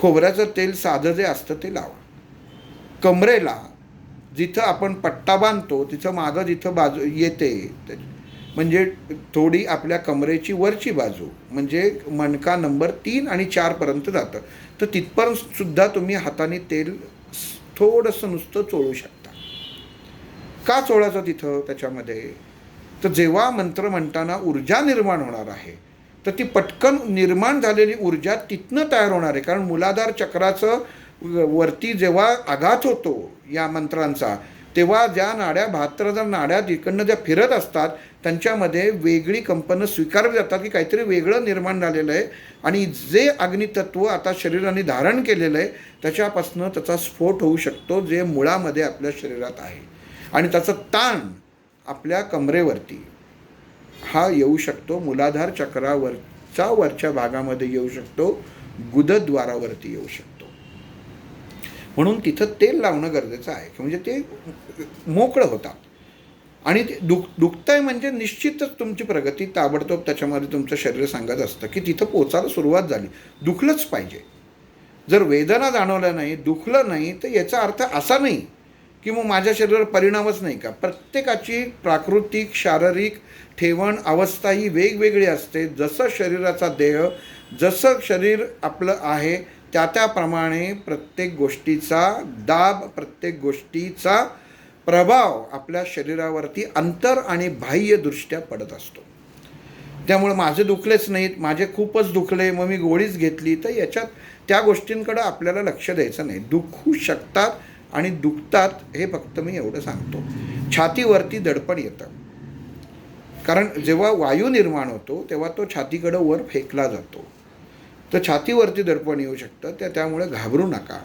खोबऱ्याचं तेल साधं जे असतं ते लावा. कमरेला जिथं आपण पट्टा बांधतो तिथं मागं जिथं बाजू येते म्हणजे थोडी आपल्या कमरेची वरची बाजू म्हणजे मणका नंबर 3 आणि 4पर्यंत जातं, तर तिथपर्यंत सुद्धा तुम्ही हाताने तेल थोडंसं नुसतं चोळू शकता. का चोळायचं तिथं त्याच्यामध्ये? तर जेव्हा मंत्र म्हणताना ऊर्जा निर्माण होणार आहे तर ती पटकन निर्माण झालेली ऊर्जा तिथनं तयार होणार आहे. कारण मूलाधार चक्राचं वरती जेव्हा आघात होतो या मंत्रांचा तेव्हा ज्या नाड्या 72,000 नाड्या इकडनं ज्या फिरत असतात त्यांच्यामध्ये वेगळी कंपनं स्वीकारली जातात की काहीतरी वेगळं निर्माण झालेलं आहे आणि जे अग्नितत्व आता शरीराने धारण केलेलं आहे त्याच्यापासून त्याचा स्फोट होऊ शकतो जे मुळामध्ये आपल्या शरीरात आहे. आणि त्याचा ताण आपल्या कमरेवरती हा येऊ शकतो, मूलाधार चक्रावरच्या वरच्या भागामध्ये येऊ शकतो, गुदद्वारावरती येऊ शकतो. म्हणून तिथं तेल लावणं गरजेचं आहे म्हणजे ते मोकळं होतात. आणि ते दुखतंय म्हणजे निश्चितच तुमची प्रगती ताबडतोब त्याच्यामध्ये तुमचं शरीर सांगत असतं की तिथं पोचायला सुरुवात झाली, दुखलंच पाहिजे. जर वेदना जाणवल्या नाही, दुखलं नाही तर याचा अर्थ असा नाही की मग माझ्या शरीरावर परिणामच नाही का. प्रत्येकाची प्राकृतिक शारीरिक ठेवण अवस्था ही वेगवेगळी असते. जसं शरीराचा देह, जसं शरीर आपलं आहे त्याप्रमाणे प्रत्येक गोष्टीचा दाब, प्रत्येक गोष्टीचा प्रभाव आपल्या शरीरावरती अंतर आणि बाह्यदृष्ट्या पडत असतो. त्यामुळे माझे दुखलेच नाहीत, माझे खूपच दुखले मग मी गोळीच घेतली, तर याच्यात त्या गोष्टींकडं आपल्याला लक्ष द्यायचं नाही. दुखू शकतात आणि दुखतात हे फक्त मी एवढं सांगतो. छातीवरती दडपण येतं कारण जेव्हा वायू निर्माण होतो तेव्हा तो छातीकडं वर फेकला जातो, तर छातीवरती दडपण येऊ शकतं. त्यामुळे घाबरू नका.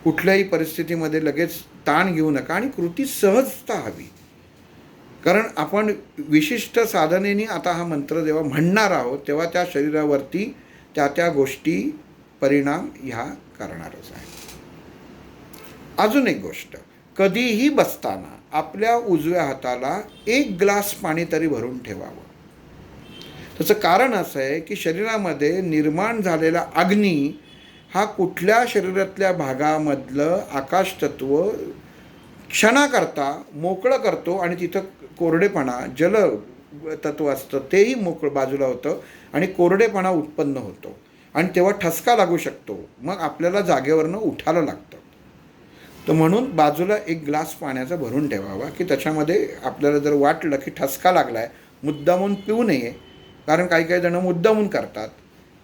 कुठल्याही परिस्थितीमध्ये लगेच ताण घेऊ नका आणि कृती सहजता हवी. कारण आपण विशिष्ट साधनेने आता हा मंत्र जेव्हा म्हणणार आहोत तेव्हा त्या शरीरावरती त्या गोष्टी परिणाम ह्या करणारच आहे. अजून एक गोष्ट, कधीही बसताना आपल्या उजव्या हाताला 1 ग्लास पाणी तरी भरून ठेवावं. त्याचं कारण असं आहे की शरीरामध्ये निर्माण झालेला अग्नी हा कुठल्या शरीरातल्या भागामधलं आकाशतत्व क्षणाकरता मोकळं करतो आणि तिथं कोरडेपणा जल तत्व असतं तेही मोकळं बाजूला होतं आणि कोरडेपणा उत्पन्न होतो आणि तेव्हा ठसका लागू शकतो. मग आपल्याला जागेवरनं उठायला लागतं. तर म्हणून बाजूला 1 ग्लास पाण्याचा भरून ठेवावा की त्याच्यामध्ये आपल्याला जर वाटलं की ठसका लागला आहे, मुद्दामून पिऊ नये. कारण काही जणं मुद्दामून करतात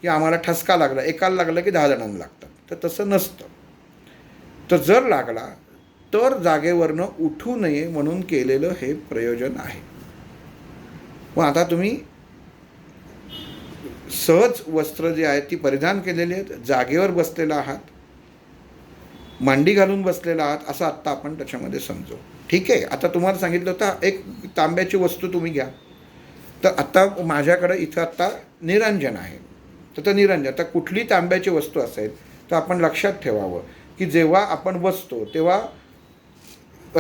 की आम्हाला ठसका लागला, एकाला लागलं की 10 जणांना लागतात, तर तसं नसतं. तर जर लागला तर जागेवरनं उठू नये म्हणून केलेलं हे प्रयोजन आहे. मग आता तुम्ही सहज वस्त्र जी आहेत ती परिधान केलेली आहेत, जागेवर बसलेला आहात, मांडी घालून बसलेला आहात असं आत्ता आपण त्याच्यामध्ये समजू. ठीक आहे. आता तुम्हाला सांगितलं होतं एक तांब्याची वस्तू तुम्ही घ्या. तर आत्ता माझ्याकडं इथं आत्ता निरंजन आहे, तर निरंजन आता कुठली तांब्याची वस्तू असेल तर आपण लक्षात ठेवावं की जेव्हा आपण बसतो तेव्हा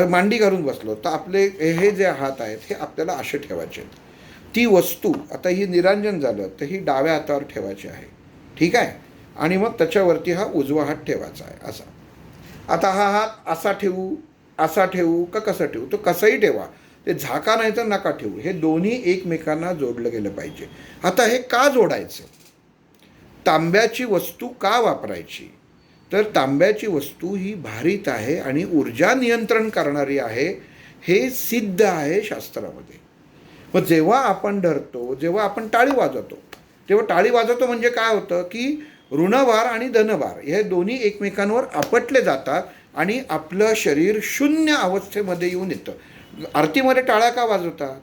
मांडी घालून बसलो तर आपले हे जे हात आहेत हे आपल्याला असे ठेवायचे आहेत. ती वस्तू, आता ही निरांजन झालं तर ही डाव्या हातावर ठेवायची आहे, ठीक आहे. आणि मग त्याच्यावरती हा उजवा हात ठेवायचा आहे असा. आता हा हात असा ठेवू का कसा ठेवू, तो कसाही ठेवा, ते झाका नाही तर नका ठेवू. हे दोन्ही एकमेकांना जोडलं गेलं पाहिजे. आता हे का जोडायचं, तांब्याची वस्तू का वापरायची, तर तांब्याची वस्तू ही भारित आहे आणि ऊर्जा नियंत्रण करणारी आहे, हे सिद्ध आहे शास्त्रामध्ये. मग जेव्हा आपण धरतो, जेव्हा आपण टाळी वाजवतो, तेव्हा टाळी वाजवतो म्हणजे काय होतं की ऋणभार आणि धनभार हे दोन्ही एकमेकांवर आपटले जातात आणि आपलं शरीर शून्य अवस्थेमध्ये येऊन येतं. आरतीमध्ये टाळ्या का वाजवतात,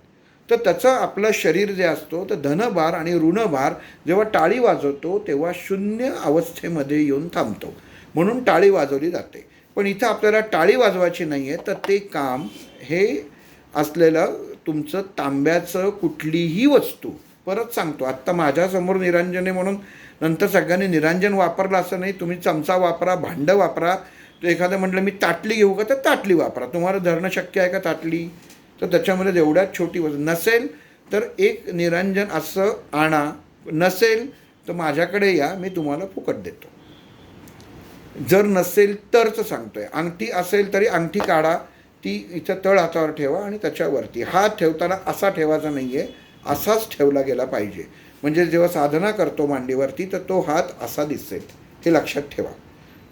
तर त्याचं आपलं शरीर जे असतो तर धनभार आणि ऋणभार जेव्हा टाळी वाजवतो तेव्हा शून्य अवस्थेमध्ये येऊन थांबतो, म्हणून टाळी वाजवली जाते. पण इथं आपल्याला टाळी वाजवायची नाही आहे, तर ते काम हे असलेलं तुमचं तांब्याचं कुठलीही वस्तू, परत सांगतो आत्ता माझ्यासमोर निरांजन आहे म्हणून नंतर सगळ्यांनी निरांजन वापरलं असं नाही. तुम्ही चमचा वापरा, भांडं वापरा. तर एखादं म्हटलं मी ताटली घेऊ का, तर ताटली वापरा. तुम्हाला धरणं शक्य आहे का ताटली, तर त्याच्यामध्ये जेवढ्यात छोटी वस्तू नसेल तर एक निरांजन असं आणा, नसेल तर माझ्याकडे या, मी तुम्हाला फुकट देतो. जर नसेल तरच सांगतोय. अंगठी असेल तरी अंगठी काढा, ती इथं तळ हातावर ठेवा आणि त्याच्यावरती हात ठेवताना असा ठेवायचा नाही आहे, असाच ठेवला गेला पाहिजे. म्हणजे जेव्हा साधना करतो मांडीवरती तर तो हात असा दिसेल, हे लक्षात ठेवा.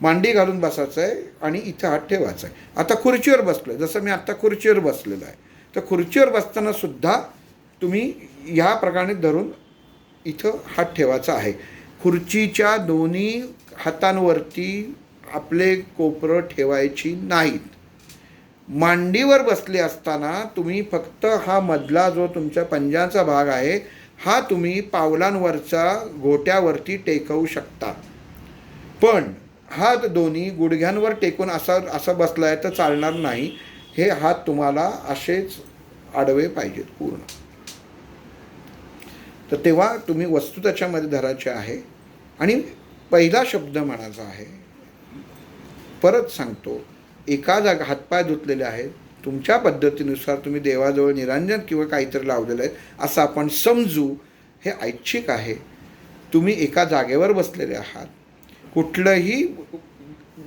मांडी घालून बसायचं आहे आणि इथं हात ठेवायचा आहे. आता खुर्चीवर बसलो आहे, जसं मी आत्ता खुर्चीवर बसलेलो आहे, तर खुर्चीवर बसताना सुद्धा तुम्ही ह्या प्रकारे धरून इथं हात ठेवायचा आहे. खुर्चीच्या दोन्ही हातांवरती आपले कोपरं ठेवायची नाहीत. मांडीवर बसले असताना तुम्ही फक्त हा मधला जो तुमच्या पंजाचा भाग आहे हा तुम्ही पावलांवरचा घोट्यावरती टेकवू शकता. पण हात दोन्ही गुडघ्यांवर टेकून असा बसला आहे तर चालणार नाही. हे हात तुम्हाला असेच आडवे पाहिजेत पूर्ण. तर तेव्हा तुम्ही वस्तू त्याच्यामध्ये धरायची आहे आणि पहिला शब्द म्हणायचा आहे. परत सांगतो, एका जागा हातपाय धुतलेले आहेत, तुमच्या पद्धतीनुसार तुम्ही देवाजवळ निरांजन किंवा काहीतरी लावलेलं आहे असं आपण समजू. हे ऐच्छिक आहे. तुम्ही एका जागेवर बसलेले आहात. कुठलंही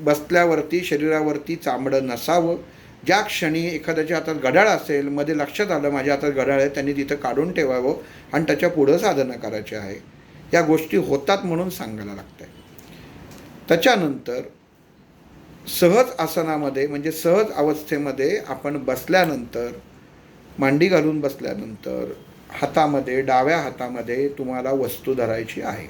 बसल्यावरती शरीरावरती चामडं नसावं. ज्या क्षणी एखाद्याच्या हातात घड्याळ असेल, मध्ये लक्षात आलं माझ्या हातात घड्याळ आहे, त्यांनी तिथं काढून ठेवावं आणि त्याच्या पुढं साधना करायची आहे. या गोष्टी होतात म्हणून सांगायला लागतं आहे. त्याच्यानंतर सहज आसनामध्ये म्हणजे सहज अवस्थेमध्ये आपण बसल्यानंतर, मांडी घालून बसल्यानंतर हातामध्ये, डाव्या हातामध्ये तुम्हाला वस्तू धरायची आहे.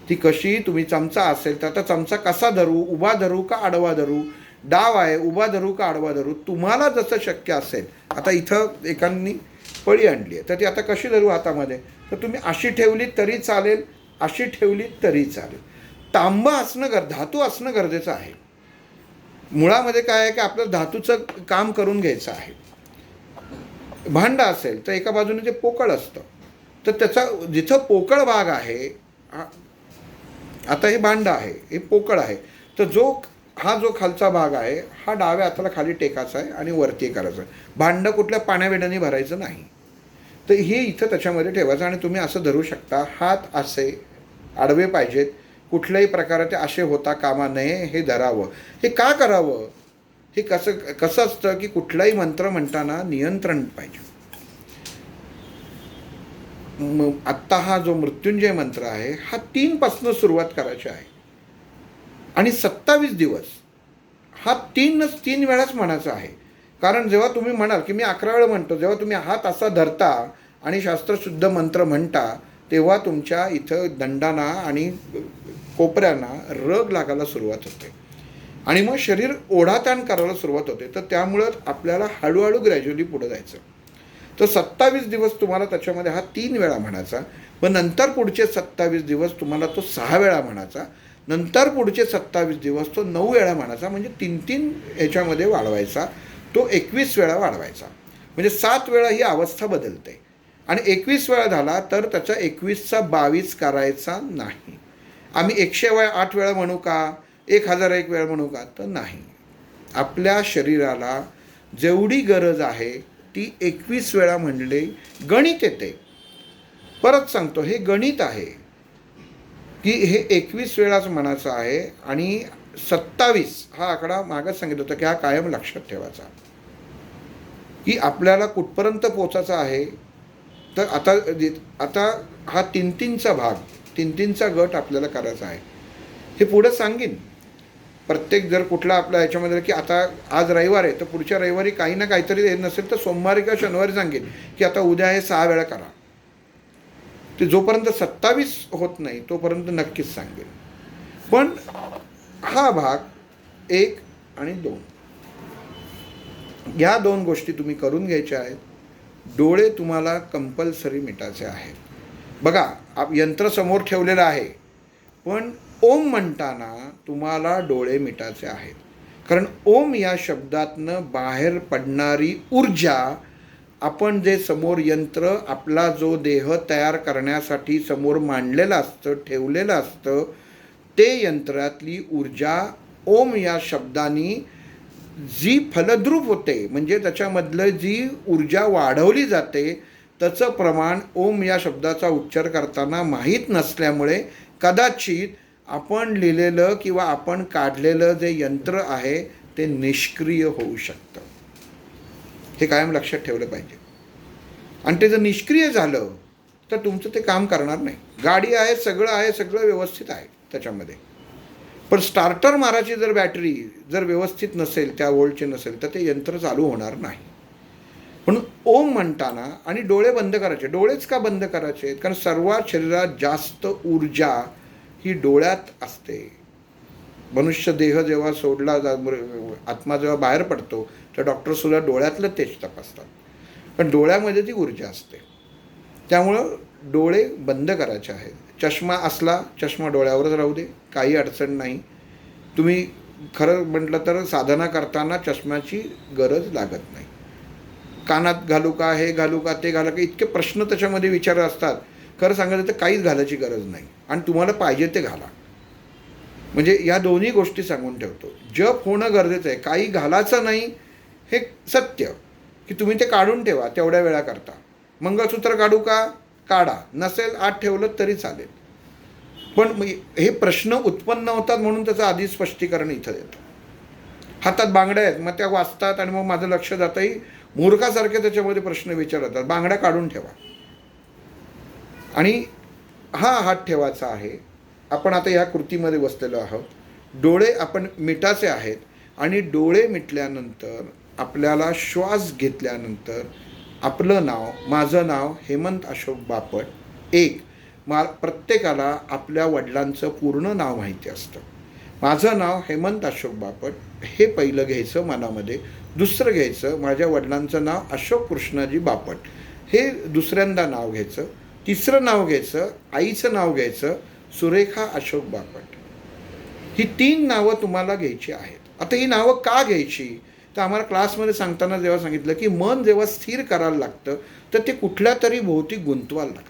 ती कशी, तुम्ही चमचा असेल तर आता चमचा कसा धरू, उभा धरू का आडवा धरू, डाव आहे उभा धरू का आडवा धरू, तुम्हाला जसं शक्य असेल. आता इथं एकांनी पळी आणली आहे तर ती आता कशी धरू हातामध्ये, तर तुम्ही अशी ठेवली तरी चालेल, अशी ठेवली तरी चालेल. तांबा असणं धातू असणं गरजेचं आहे. मुळामध्ये काय आहे की आपलं धातूचं काम करून घ्यायचं आहे. भांडं असेल तर एका बाजूने ते पोकळ असतं, तर त्याचा जिथं पोकळ भाग आहे, आता हे भांडं आहे, हे पोकळ आहे, तर जो खालचा भाग आहे हा डाव्या हाताला खाली टेकायचा आहे आणि वरती करायचं आहे. भांडं कुठल्या पाण्याबिण्याने भरायचं नाही. तर हे इथं त्याच्यामध्ये ठेवायचं आणि तुम्ही असं धरू शकता. हात असे आडवे पाहिजेत, कुठल्याही प्रकाराचे असे होता कामा नये. हे धरावं. हे का करावं, हे कसं असतं की कुठलाही मंत्र म्हणताना नियंत्रण पाहिजे. आत्ता हा जो मृत्युंजय मंत्र आहे हा 3 पासून सुरुवात करायची आहे आणि 27 दिवस हा 3 वेळाच म्हणायचा आहे. कारण जेव्हा तुम्ही म्हणाल की मी 11 वेळा म्हणतो, जेव्हा तुम्ही हात असा धरता आणि शास्त्रशुद्ध मंत्र म्हणता तेव्हा तुमच्या इथं दंडांना आणि कोपऱ्यांना रग लागायला सुरुवात होते आणि मग शरीर ओढाताण करायला सुरुवात होते. तर त्यामुळं आपल्याला हळूहळू ग्रॅज्युअली पुढं जायचं. तर 27 दिवस तुम्हाला त्याच्यामध्ये हा 3 वेळा म्हणायचा. पण नंतर पुढचे 27 दिवस तुम्हाला तो 6 वेळा म्हणायचा. नंतर पुढचे 27 दिवस तो 9 वेळा म्हणायचा. म्हणजे 3 ह्याच्यामध्ये वाढवायचा. तो 21 वेळा वाढवायचा. म्हणजे 7 वेळा ही अवस्था बदलते आणि 21 वेळा झाला तर त्याचा 21चा 22 करायचा नाही. आम्ही 108 वेळा म्हणू का, 1001 वेळा म्हणू का, तर नाही. आपल्या शरीराला जेवढी गरज आहे ती 21 वेळा म्हणले गणित येते. परत सांगतो, हे गणित आहे की हे 21 वेळाच म्हणायचं आहे आणि 27 हा आकडा मागच सांगितलं होतं की हा कायम लक्षात ठेवायचा, की आपल्याला कुठपर्यंत पोचायचं आहे. तर आता हा 3-3चा भाग, 3-3चा गट आपल्याला करायचा आहे. हे पुढं सांगेन. प्रत्येक जर कुठला आपल्या ह्याच्यामध्ये की आता आज रविवार आहे तर पुढच्या रविवारी काही ना काहीतरी येत नसेल तर सोमवारी किंवा शनिवारी सांगेन की आता उद्या हे 6 वेळा करा. ते जोपर्यंत 27 होत नाही तोपर्यंत नक्कीच सांगेन. पण हा भाग 1 आणि 2 या 2 गोष्टी तुम्ही करून घ्यायच्या आहेत. डोळे तुम्हाला कंपल्सरी मिटायचे आहेत. बघा, यंत्र समोर ठेवलेलं आहे, पण ओम म्हणताना तुम्हाला डोळे मिटायचे आहेत. कारण ओम या शब्दातनं बाहेर पडणारी ऊर्जा, आपण जे समोर यंत्र आपला जो देह तयार करण्यासाठी समोर मांडलेलं असतं, ठेवलेलं असतं, ते यंत्रातली ऊर्जा ओम या शब्दाने जी फलद्रूप होते, म्हणजे त्याच्यामधलं जी ऊर्जा वाढवली जाते, त्याचं प्रमाण ओम या शब्दाचा उच्चार करताना माहीत नसल्यामुळे कदाचित आपण लिहिलेलं किंवा आपण काढलेलं जे यंत्र आहे ते निष्क्रिय होऊ शकतं. हे कायम लक्षात ठेवलं पाहिजे. आणि ते जर निष्क्रिय झालं तर तुमचं ते काम करणार नाही. गाडी आहे, सगळं आहे, सगळं व्यवस्थित आहे त्याच्यामध्ये, पण स्टार्टर मारायची जर बॅटरी जर व्यवस्थित नसेल, त्या वोल्टची नसेल, तर ते यंत्र चालू होणार नाही. म्हणून ओम म्हणताना आणि डोळे बंद करायचे. डोळेच का बंद करायचे? कारण सर्वात शरीरात जास्त ऊर्जा ही डोळ्यात असते. मनुष्य देह जेव्हा सोडला आत्मा जेव्हा बाहेर पडतो तर डॉक्टरसुद्धा डोळ्यातलं तेज तपासतात, पण डोळ्यामध्ये ती ऊर्जा असते. त्यामुळं डोळे बंद करायचे आहेत. चष्मा असला, चष्मा डोळ्यावरच राहू दे, काही अडचण नाही. तुम्ही खरं म्हटलं तर साधना करताना चष्म्याची गरज लागत नाही. कानात घालू का, हे घालू का, ते घालू का, इतके प्रश्न त्याच्यामध्ये विचार असतात. खरं सांगायचं तर काहीच घालायची गरज नाही आणि तुम्हाला पाहिजे ते घाला. म्हणजे या दोन्ही गोष्टी सांगून ठेवतो. जप होणं गरजेचं आहे, काही घालायचं नाही हे सत्य, की तुम्ही ते काढून ठेवा तेवढ्या वेळा करता. मंगळसूत्र काढू का, काढा, नसेल आत ठेवलं तरी चालेल. पण हे प्रश्न उत्पन्न होतात म्हणून त्याचं आधी स्पष्टीकरण इथं देतो. हातात बांगड्या आहेत, मग त्या वाचतात आणि मग माझं लक्ष जातंही मूर्खासारखे त्याच्यामध्ये प्रश्न विचारतात. बांगड्या काढून ठेवा आणि हा हात ठेवायचा आहे. आपण आता या कृतीमध्ये बसलेलो आहोत. डोळे आपण मिटाचे आहेत आणि डोळे मिटल्यानंतर आपल्याला श्वास घेतल्यानंतर आपलं नाव, माझं नाव हेमंत अशोक बापट. प्रत्येकाला आपल्या वडिलांचं पूर्ण नाव माहिती असतं. माझं नाव हेमंत अशोक बापट हे पहिलं घ्यायचं मनामध्ये. दुसरं घ्यायचं, माझ्या वडिलांचं नाव अशोक कृष्णाजी बापट हे दुसऱ्यांदा नाव घ्यायचं. तिसरं नाव घ्यायचं, आईचं नाव घ्यायचं, सुरेखा अशोक बापट. ही 3 नावं तुम्हाला घ्यायची आहेत. आता ही नावं का घ्यायची? तर आम्हाला क्लासमध्ये सांगताना जेव्हा सांगितलं की मन जेव्हा स्थिर करायला लागतं तर ते कुठल्या तरी भोवती गुंतवायला लागतं.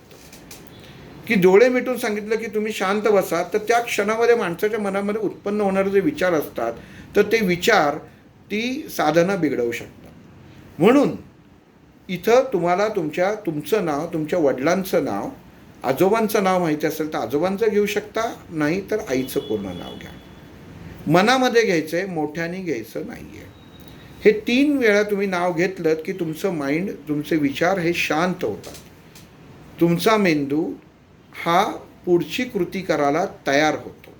की डोळे मिटून सांगितलं की तुम्ही शांत बसा, तर त्या क्षणामध्ये माणसाच्या मनामध्ये उत्पन्न होणारे जे विचार असतात तर ते विचार ती साधना बिघडवू शकतात. म्हणून इथं तुम्हाला तुमचं नाव, तुमच्या वडिलांचं नाव, आजोबांचं नाव माहिती असेल तर आजोबांचं घेऊ शकता, नाही तर आईचं पूर्ण नाव घ्या. मनामध्ये घ्यायचं आहे, मोठ्याने घ्यायचं नाही आहे. हे 3 वेळा तुम्ही नाव घेतलं की तुमचं माइंड, तुमचे विचार हे शांत होतात. तुमचा मेंदू हा पुढची कृती करायला तयार होतो.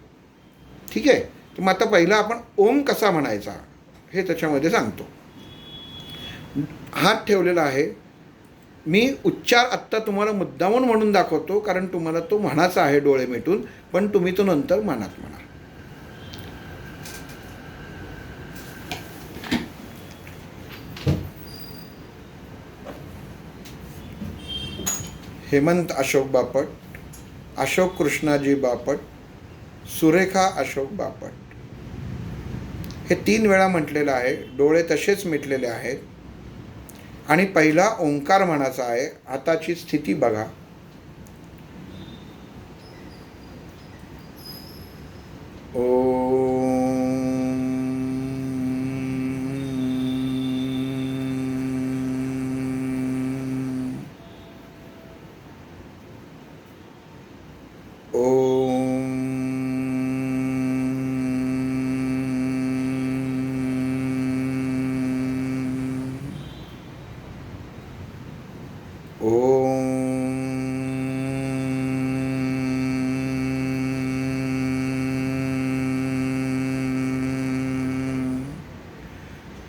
ठीक आहे. तर मग आता पहिला आपण ओम कसा म्हणायचा हे त्याच्यामध्ये सांगतो. हात ठेवलेला आहे. मी उच्चार आत्ता तुम्हाला मुद्दामून म्हणून दाखवतो कारण तुम्हाला तो म्हणायचा आहे डोळे मिटून, पण तुम्ही तो नंतर मनात म्हणा. हेमंत अशोक बापट, अशोक कृष्णाजी बापट, सुरेखा अशोक बापट. हे 3 वेळा म्हटलेलं आहे. डोळे तसेच मिटलेले आहेत आणि पहिला ओंकार म्हणायचा आहे. हाताची स्थिती बघा. ओम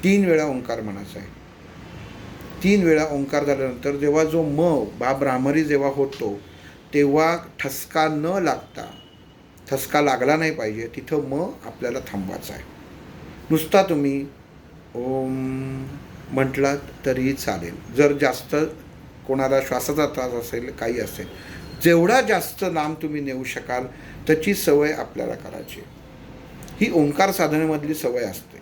तीन वेळा ओंकार म्हणायचा आहे. तीन वेळा ओंकार झाल्यानंतर जेव्हा जो म भ्रामरी जेव्हा होतो तेव्हा ठसका न लागता, ठसका लागला नाही पाहिजे, तिथं म आपल्याला थांबवायचा आहे. नुसता तुम्ही ओम म्हटलात तरीही चालेल. जर जास्त कोणाला श्वासाचा त्रास असेल, काही असेल, जेवढा जास्त लांब तुम्ही नेऊ शकाल त्याची सवय आपल्याला करायची. ही ओंकार साधनेमधली सवय असते.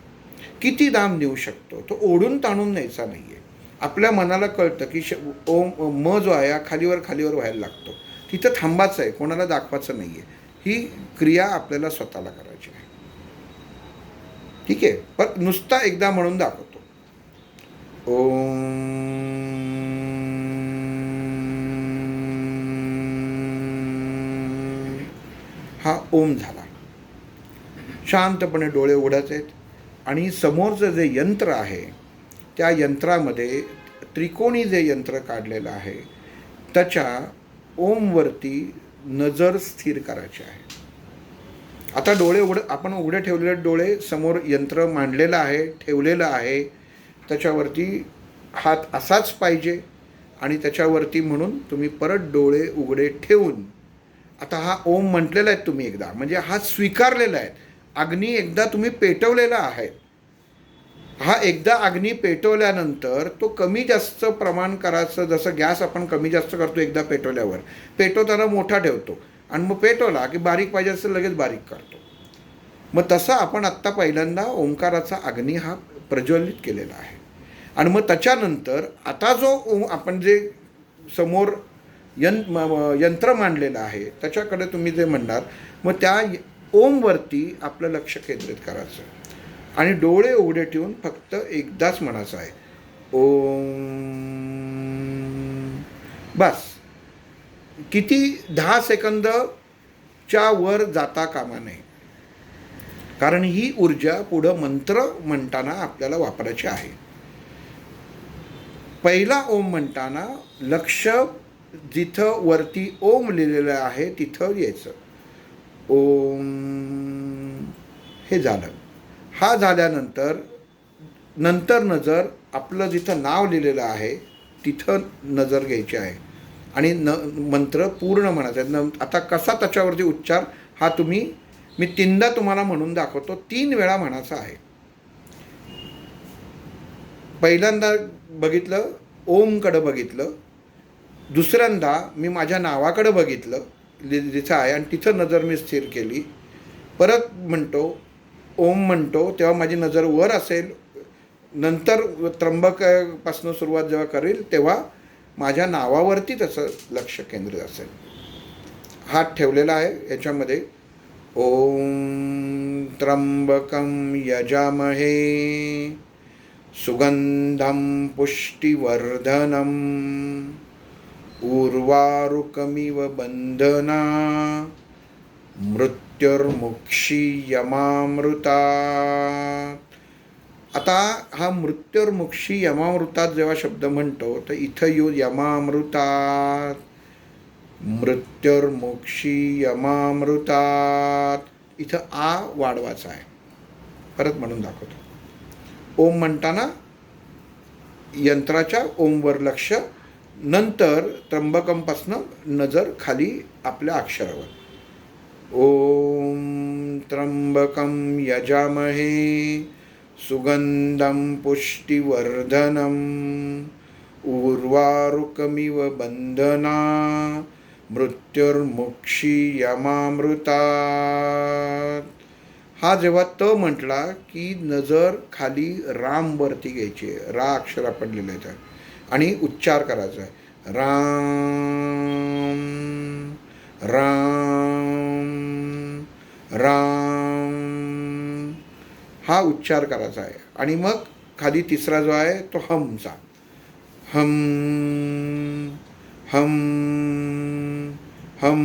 किती लांब नेऊ शकतो तो ओढून ताणून न्यायचा नाही आहे. आपल्या मनाला कळतं की ओम म जो आहे हा खालीवर खालीवर व्हायला लागतो, तिथं थांबायचं आहे, कोणाला दाखवायचं नाही आहे. ही क्रिया आपल्याला स्वतःला करायची आहे. ठीक आहे. पण नुसता एकदा म्हणून दाखवतो. ओम हा ओम झाला. शांतपणे डोळे उघडायचे आहेत आणि समोरचं जे यंत्र आहे त्या यंत्रामध्ये त्रिकोणी जे यंत्र काढलेलं आहे त्याच्या ओमवरती नजर स्थिर करायची आहे. आता डोळे आपण उघडे ठेवलेले डोळे, समोर यंत्र मांडलेलं आहे, ठेवलेलं आहे, त्याच्यावरती हात असाच पाहिजे आणि त्याच्यावरती म्हणून तुम्ही परत डोळे उघडे ठेवून आता हा ओम म्हटलेला आहे तुम्ही एकदा, म्हणजे हा स्वीकारलेला आहे. अग्नी एकदा तुम्ही पेटवलेला आहे. हा एकदा अग्नी पेटवल्यानंतर तो कमी जास्त प्रमाण करायचं. जसं गॅस आपण कमी जास्त करतो एकदा पेटवल्यावर, पेटवताना मोठा ठेवतो आणि मग पेटवला की बारीक पाहिजे असं लगेच बारीक करतो. मग तसं आपण आत्ता पहिल्यांदा ओंकाराचा अग्नी हा प्रज्वलित केलेला आहे. आणि मग त्याच्यानंतर आता जो आपण जे समोर यंत्र मांडलेलं आहे त्याच्याकडे तुम्ही जे म्हणणार, मग त्या ओमवरती आपलं लक्ष केंद्रित करायचं आणि डोळे उघडे ठेवून फक्त एकदाच म्हणायचं आहे ओम. बस. किती 10 सेकंदच्या वर जाता कामा नये, कारण ही ऊर्जा पुढं मंत्र म्हणताना आपल्याला वापरायची आहे. पहिला ओम म्हणताना लक्ष जिथं वरती ओम लिहिलेलं आहे तिथं यायचं. ओम हे झालं. हा झाल्यानंतर नंतर नजर आपलं जिथं नाव लिहिलेलं आहे तिथं नजर घ्यायची आहे आणि मंत्र पूर्ण म्हणायचा. आता कसा त्याच्यावरती उच्चार हा मी तीनदा तुम्हाला म्हणून दाखवतो. 3 वेळा म्हणायचा आहे. पहिल्यांदा बघितलं, ओमकडं बघितलं. दुसऱ्यांदा मी माझ्या नावाकडं बघितलं जिथं आहे आणि तिथं नजर मी स्थिर केली. परत म्हणतो ओम म्हणतो तेव्हा माझी नजर वर असेल. नंतर त्र्यंबकपासून सुरुवात जेव्हा करेल तेव्हा माझ्या नावावरती त्याचं लक्ष केंद्रित असेल. हात ठेवलेला आहे याच्यामध्ये. ओम त्र्यंबकं यजामहे सुगंधं पुष्टिवर्धनम् उर्वारुकमिव बंधना मृत्युर्मुक्षीयमामृतात्. आता हा मृत्युर्मुक्षीयमामृतात् जेव्हा शब्द म्हणतो तर इथं येऊ यमामृतात्, मृत्युर्मुक्षीयमामृतात्, इथं आ वाढवायचा आहे. परत म्हणून दाखवतो. ओम म्हणताना यंत्राच्या ओमवर लक्ष, नंतर त्र्यंबकमपासनं नजर खाली आपल्या अक्षरावर. ओम त्र्यंबकं यजामहे सुगंधं पुष्टिवर्धनम् उर्वारुकमिव बंधना मृत्युर्मुक्षीयमामृतात्. हा जेव्हा त म्हटला की नजर खाली रामवरती घ्यायची आहे. रा अक्षर आपण लिहिलं आहे आणि उच्चार करायचा आहे. राम राम राम हा उच्चार करायचा आहे. आणि मग खाली तिसरा जो आहे तो हमचा. हम हम हम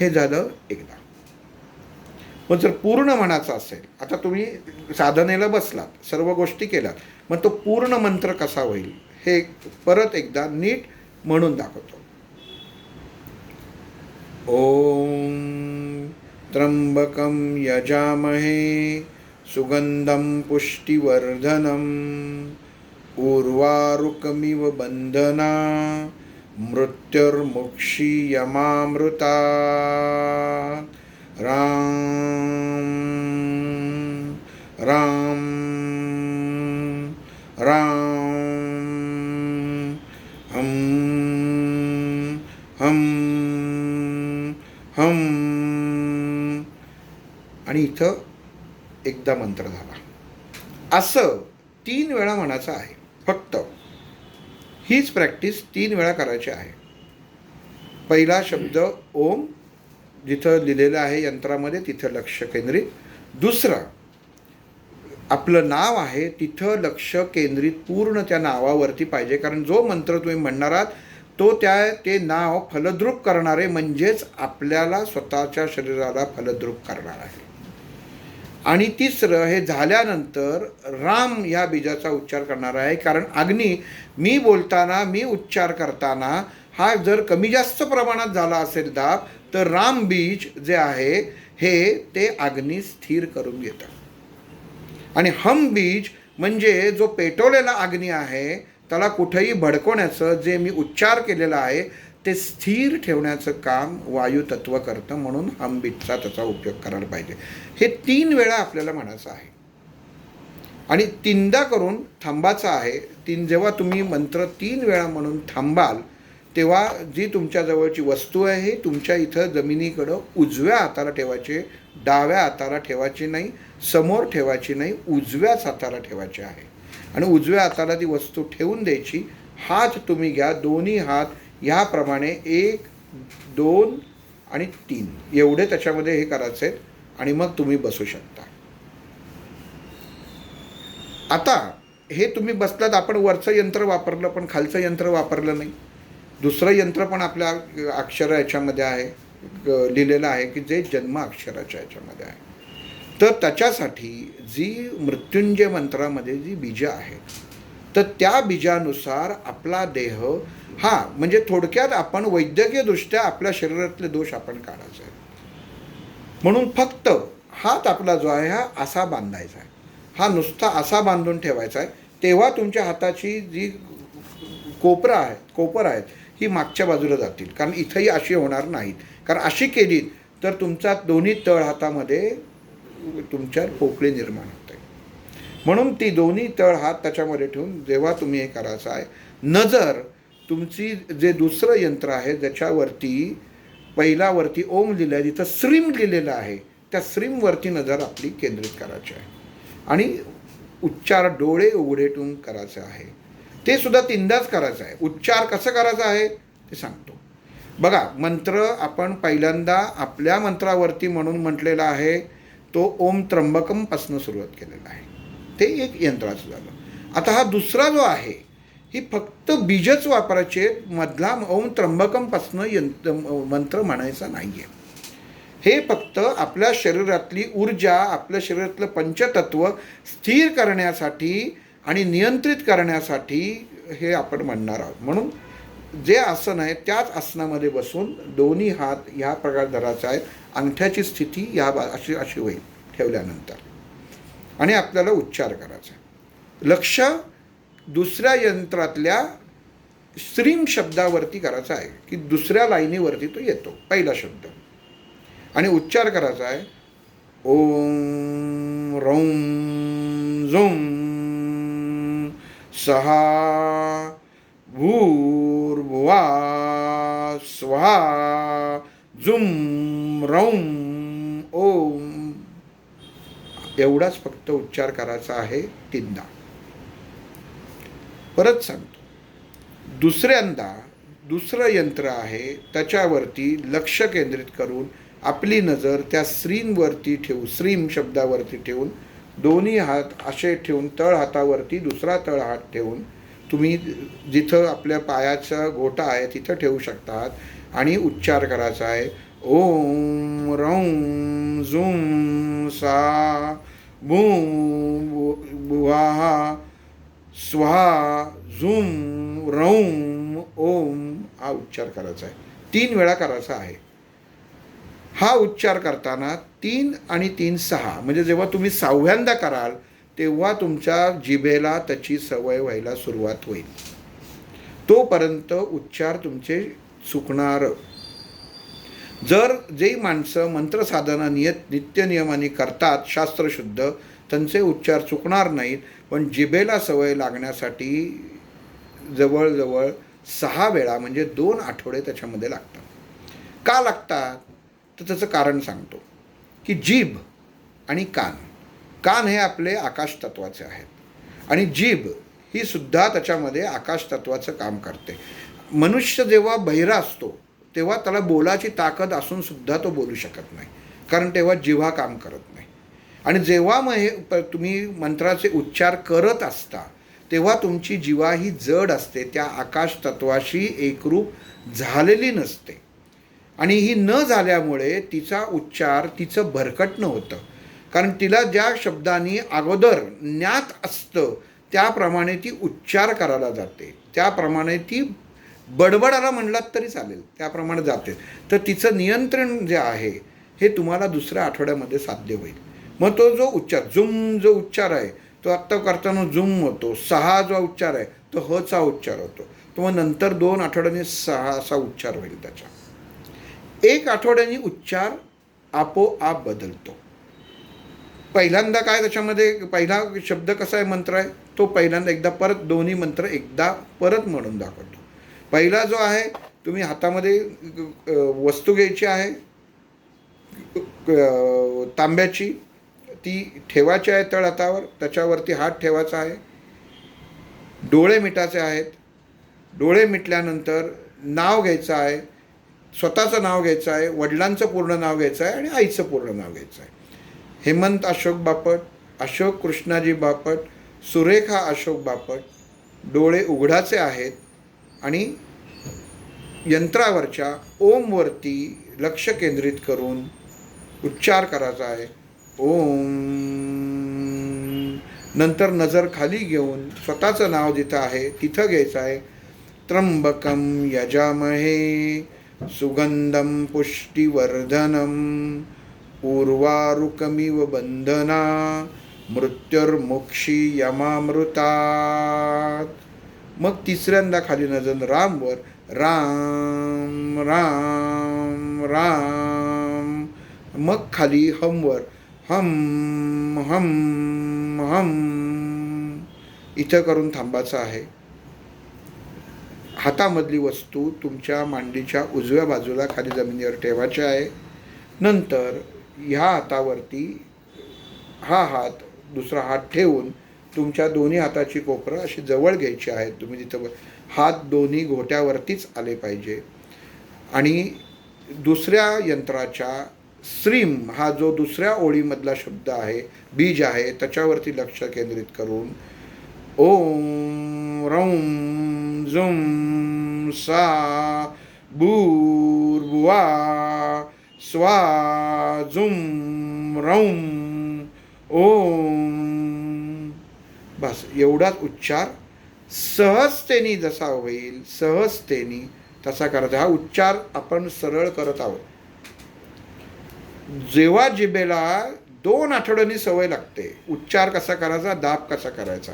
हे झालं एकदा. मग जर पूर्ण म्हणायचं असेल, आता तुम्ही साधनेला बसलात, सर्व गोष्टी केल्यात, मग तो पूर्ण मंत्र कसा होईल हे परत एकदा नीट म्हणून दाखवतो. ओम त्र्यंबकं यजामहे सुगंधं पुष्टिवर्धनम् उर्वारुकमिव बंधना मृत्युर्मुक्षीयमामृता. राम राम राम हम हम हम. आणि इथं एकदा मंत्र झाला. असं 3 वेळा म्हणायचं आहे. फक्त हीच प्रॅक्टिस 3 वेळा करायची आहे. पहिला शब्द ओम, जिथं लिहिलेलं आहे यंत्रामध्ये तिथं लक्ष केंद्रित. दुसरं आपलं नाव आहे तिथं लक्ष केंद्रित पूर्ण त्या नावावरती पाहिजे, कारण जो मंत्र तुम्ही म्हणणार आहात तो ते नाव फलद्रूप करणारे, म्हणजेच आपल्याला स्वतःच्या शरीराला फलद्रूप करणार आहे. आणि तिसरं, हे झाल्यानंतर राम या बीजाचा उच्चार करणार आहे, कारण अग्नी मी बोलताना, मी उच्चार करताना हा जर कमी जास्त प्रमाणात झाला असेल दाब, तर राम बीज जे आहे हे ते अग्नी स्थिर करून घेतं. आणि हम बीज म्हणजे जो पेटवलेला अग्नी आहे त्याला कुठेही भडकवण्याचं, जे मी उच्चार केलेला आहे ते स्थिर ठेवण्याचं काम वायुतत्व करतं. म्हणून हम बीजचा त्याचा उपयोग करायला पाहिजे. हे 3 वेळा आपल्याला म्हणायचं आहे आणि 3दा करून थांबायचं आहे. जेव्हा तुम्ही मंत्र 3 वेळा म्हणून थांबाल तेव्हा जी तुमच्या जवळची वस्तू आहे तुमच्या इथं जमिनीकडं उजव्या हाताला ठेवायची, डाव्या हाताला ठेवायची नाही, समोर ठेवायची नाही, उजव्याच हाताला ठेवायची आहे. आणि उजव्या हाताला ती वस्तू ठेवून द्यायची. हात तुम्ही घ्या, दोन्ही हात ह्याप्रमाणे 1 2 आणि 3 एवढे त्याच्यामध्ये हे करायचे आहेत आणि मग तुम्ही बसू शकता. आता हे तुम्ही बसलात, आपण वरचं यंत्र वापरलं पण खालचं यंत्र वापरलं नाही. दुसरं यंत्र पण आपल्या अक्षर याच्यामध्ये आहे, लिहिलेलं आहे की जे जन्म अक्षराच्या याच्यामध्ये आहे. तर त्याच्यासाठी जी मृत्युंजय मंत्रामध्ये जी बीजं आहेत तर त्या बीजानुसार आपला देह म्हणजे थोडक्यात आपण वैद्यकीयदृष्ट्या आपल्या शरीरातले दोष आपण काढायचे आहे. म्हणून फक्त हात आपला जो आहे हा असा बांधायचा आहे, हा नुसता असा बांधून ठेवायचा आहे. तेव्हा तुमच्या हाताची जी कोपर आहेत ही मागच्या बाजूला जातील, कारण इथंही अशी होणार नाहीत. कारण अशी केली तर तुमचा दोन्ही तळ हातामध्ये तुमच्यावर पोकळी निर्माण होते. म्हणून ती दोन्ही तळ हात त्याच्यामध्ये ठेवून जेव्हा तुम्ही हे करायचं आहे, नजर तुमची जे दुसरं यंत्र आहे ज्याच्यावरती पहिल्यावरती ओम लिहिलं आहे तिथं श्रीम लिहिलेलं आहे, त्या श्रीमवरती नजर आपली केंद्रित करायची आहे आणि उच्चार डोळे उघडे ठेवून करायचं आहे. ते सुद्धा 3दाच करायचं आहे. उच्चार कसं करायचं आहे ते सांगतो. बघा, मंत्र आपण पहिल्यांदा आपल्या मंत्रावरती म्हणून म्हटलेला आहे तो ओम त्र्यंबकमपासून सुरुवात केलेला आहे, ते एक यंत्राचं झालं. आता हा दुसरा जो आहे ही फक्त बीजच वापरायचे, मधला ओम त्र्यंबकमपासून मंत्र म्हणायचा नाही आहे. हे फक्त आपल्या शरीरातली ऊर्जा, आपल्या शरीरातलं पंचतत्व स्थिर करण्यासाठी आणि नियंत्रित करण्यासाठी हे आपण म्हणणार आहोत. म्हणून जे आसन आहे त्याच आसनामध्ये बसून दोन्ही हात ह्या प्रकारे धरायचा आहे. अंगठ्याची स्थिती अशी होईल ठेवल्यानंतर आणि आपल्याला उच्चार करायचा आहे. लक्ष दुसऱ्या यंत्रातल्या श्रीम शब्दावरती करायचा आहे की दुसऱ्या लाईनीवरती तो येतो पहिला शब्द, आणि उच्चार करायचा आहे ओम रौम झुम सहा भूर्भुवा स्वाहा झुम रौम ओम. एवढाच फक्त उच्चार करायचा आहे 3दा. परत सांगतो, दुसऱ्यांदा दुसरं यंत्र आहे त्याच्यावरती लक्ष केंद्रित करून आपली नजर त्या श्रीमवरती ठेवून, श्रीम शब्दावरती ठेवून दोन्ही हात असे ठेवून तळ हातावरती दुसरा तळ हात ठेवून तुम्ही जिथं आपल्या पायाचा गोटा आहे तिथं ठेवू शकतात आणि उच्चार करायचा आहे ओम रौं झुं सा बूं बुवाहा स्वाहा झुं रौं ओम हा उच्चार करायचा आहे. 3 वेळा करायचा आहे. हा उच्चार करताना 3 आणि 3 6 म्हणजे जेव्हा तुम्ही 6व्यांदा कराल तेव्हा तुमच्या जिभेला त्याची सवय व्हायला सुरुवात होईल. तोपर्यंत उच्चार तुमचे चुकणार. जर जे माणसं मंत्रसाधना नित्यनियमाने करतात शास्त्रशुद्ध, त्यांचे उच्चार चुकणार नाहीत. पण जिभेला सवय लागण्यासाठी जवळजवळ 6 वेळा म्हणजे 2 आठवडे त्याच्यामध्ये लागतात. का लागतात तर त्याचं कारण सांगतो की जीभ आणि कान हे आपले आकाश तत्वाचे आहेत आणि जीभ ही सुद्धा त्याच्यामध्ये आकाश तत्वाचं काम करते. मनुष्य जेव्हा बहिरा असतो तेव्हा त्याला बोलाची ताकद असून सुद्धा तो बोलू शकत नाही, कारण तेव्हा जिव्हा काम करत नाही. आणि जेव्हा तुम्ही मंत्राचे उच्चार करत असता तेव्हा तुमची जिव्हा ही जड असते, त्या आकाश तत्वाशी एकरूप झालेली नसते. आणि ही न झाल्यामुळे तिचा उच्चार तिचं भरकटणं होतं, कारण तिला ज्या शब्दांनी अगोदर ज्ञात असतं त्याप्रमाणे ती उच्चार करायला जाते, त्याप्रमाणे ती बडबडाला म्हणलात तरी चालेल त्याप्रमाणे जाते. तर तिचं नियंत्रण जे आहे हे तुम्हाला दुसऱ्या आठवड्यामध्ये साध्य होईल. मग तो जो उच्चार जो उच्चार आहे तो आत्ता करताना जुम होतो. 6 जो उच्चार आहे तो हचा उच्चार होतो. तो मग नंतर 2 आठवड्यांनी 6 असा उच्चार होईल. त्याच्या 1 आठवड्याने उच्चार आपोआप बदलतो. पहिल्यांदा काय त्याच्यामध्ये पहिला शब्द कसा आहे मंत्र आहे तो पहिल्यांदा एकदा परत दोन्ही मंत्र एकदा परत म्हणून दाखवतो. पहिला जो आहे तुम्ही हातामध्ये वस्तू घ्यायची आहे तांब्याची, ती ठेवायची आहे तळ हातावर, त्याच्यावरती हात ठेवायचा आहे. डोळे मिटायचे आहेत. डोळे मिटल्यानंतर नाव घ्यायचं आहे, स्वतःचं नाव घ्यायचं आहे, वडिलांचं पूर्ण नाव घ्यायचं आहे आणि आईचं पूर्ण नाव घ्यायचं आहे. हेमंत अशोक बापट, अशोक कृष्णाजी बापट, सुरेखा अशोक बापट. डोळे उघडाचे आहेत आणि यंत्रावरच्या ओमवरती लक्ष केंद्रित करून उच्चार करायचा आहे. ओम. नंतर नजर खाली घेऊन स्वतःचं नाव जिथं आहे तिथं घ्यायचं आहे. त्र्यंबकम यजामहे सुगंधम पुष्टिवर्धनम उर्वारुकमिव बंधना मृत्युर्मुक्षी यमामृतात. मग तिसऱ्यांदा खाली नजर रामवर, राम राम राम. मग खाली हमवर, हम हम हम. इथं करून थांबायचं आहे. हातामधली वस्तू तुमच्या मांडीच्या उजव्या बाजूला खाली जमिनीवर ठेवायची आहे. नंतर ह्या हातावरती हा हात दुसरा हात ठेवून तुमच्या दोन्ही हाताची कोपरं अशी जवळ घ्यायची आहे. तुम्ही तिथं हात दोन्ही घोट्यावरतीच आले पाहिजे. आणि दुसऱ्या यंत्राच्या श्रीम हा जो दुसऱ्या ओळीमधला शब्द आहे, बीज आहे, त्याच्यावरती लक्ष केंद्रित करून ओम रौं झुं सा भूर्भुवा स्वा झुं रौं ओम. बस एवढाच उच्चार सहजतेने जसा होईल सहजतेने तसा करायचा. हा उच्चार आपण सरळ करत आहोत. जेव्हा जिभेला 2 आठवड्यांनी सवय लागते उच्चार कसा करायचा, दाब कसा करायचा,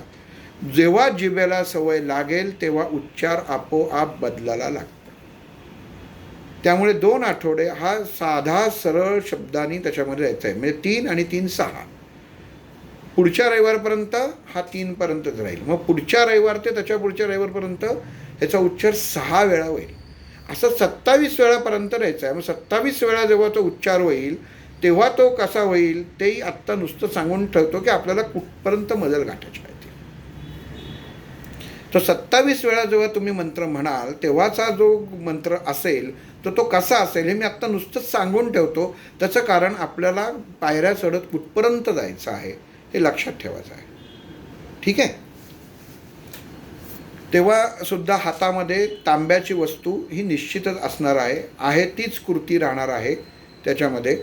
जेव्हा जिभेला सवय लागेल तेव्हा उच्चार आपोआप बदलायला लागतो. त्यामुळे 2 आठवडे हा साधा सरळ शब्दांनी त्याच्यामध्ये यायचा आहे. म्हणजे 3 आणि 3 6. पुढच्या रविवारपर्यंत हा 3 पर्यंतच राहील. मग पुढच्या रविवार ते त्याच्या पुढच्या रविवारपर्यंत ह्याचा उच्चार 6 वेळा होईल. असं 27 वेळापर्यंत राहायचं आहे. मग 27 वेळा जेव्हा तो उच्चार होईल तेव्हा तो कसा होईल तेही आत्ता नुसतं सांगून ठेवतो की आपल्याला कुठपर्यंत मजल गाठायची आहे. तो 27 वेळा जेव्हा तुम्ही मंत्र म्हणाल तेव्हाचा जो मंत्र असेल तर तो कसा असेल हे मी आत्ता नुसतंच सांगून ठेवतो. त्याचं कारण आपल्याला पायऱ्या चढत कुठपर्यंत जायचं आहे हे लक्षात ठेवायचं आहे. ठीक आहे. तेव्हा सुद्धा हातामध्ये तांब्याची वस्तू ही निश्चितच असणार आहे तीच कृती राहणार आहे त्याच्यामध्ये.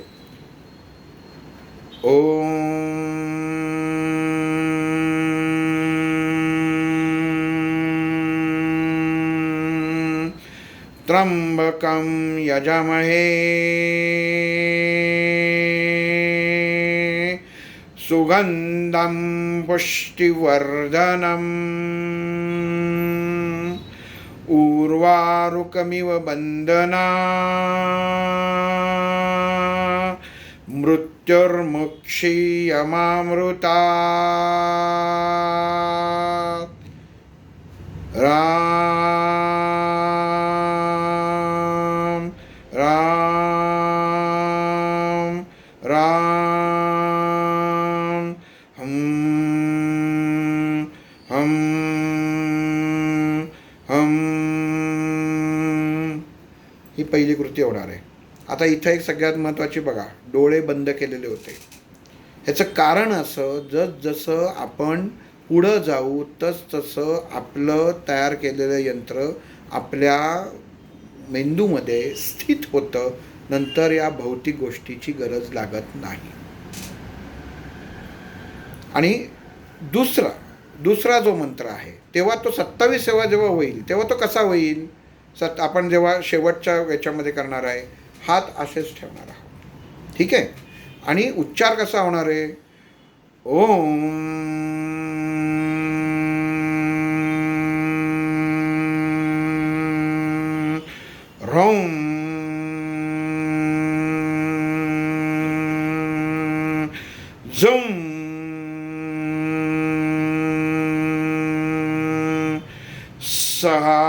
त्र्यंबकं यजामहे सुगंधं पुष्टिवर्धनम् उर्वारुकमिव बंधना मृत्युर्मुक्षीयमामृतात्. राम राम राम हम हम हम. ही पहिली कृती होणार आहे. आता इथं एक सगळ्यात महत्त्वाची बघा, डोळे बंद केलेले होते. ह्याचं कारण असं, जसं आपण पुढं जाऊ तसं आपलं तयार केलेलं यंत्र आपल्या मेंदूमध्ये स्थित होतं. नंतर या भौतिक गोष्टीची गरज लागत नाही. आणि दुसरा जो मंत्र आहे, तेव्हा तो 27 जेव्हा होईल तेव्हा तो कसा होईल? आपण जेव्हा शेवटच्या याच्यामध्ये करणार आहे, हात असेच ठेवणार आहोत, ठीक आहे. आणि उच्चार कसा होणार आहे? ओम ह्रौं झुं सहा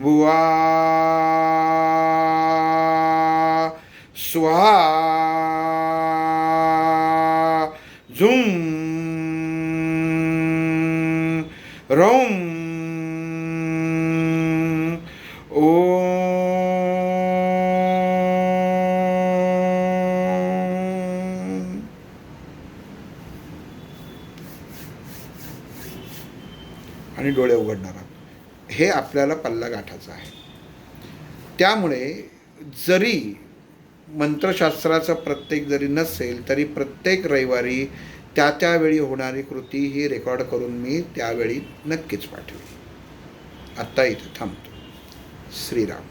भुवा स्वाहा झुं रौं ओम. आणि डोळे उघडणार आहात. हे आपल्याला पल्ला गाठायचं आहे. त्यामुळे जरी मंत्रशास्त्राचं प्रत्येक जरी नसेल तरी प्रत्येक रविवारी त्यावेळी होणारी कृती ही रेकॉर्ड करून मी त्यावेळी नक्कीच पाठवेन. आत्ता इथं थांबतो. श्रीराम.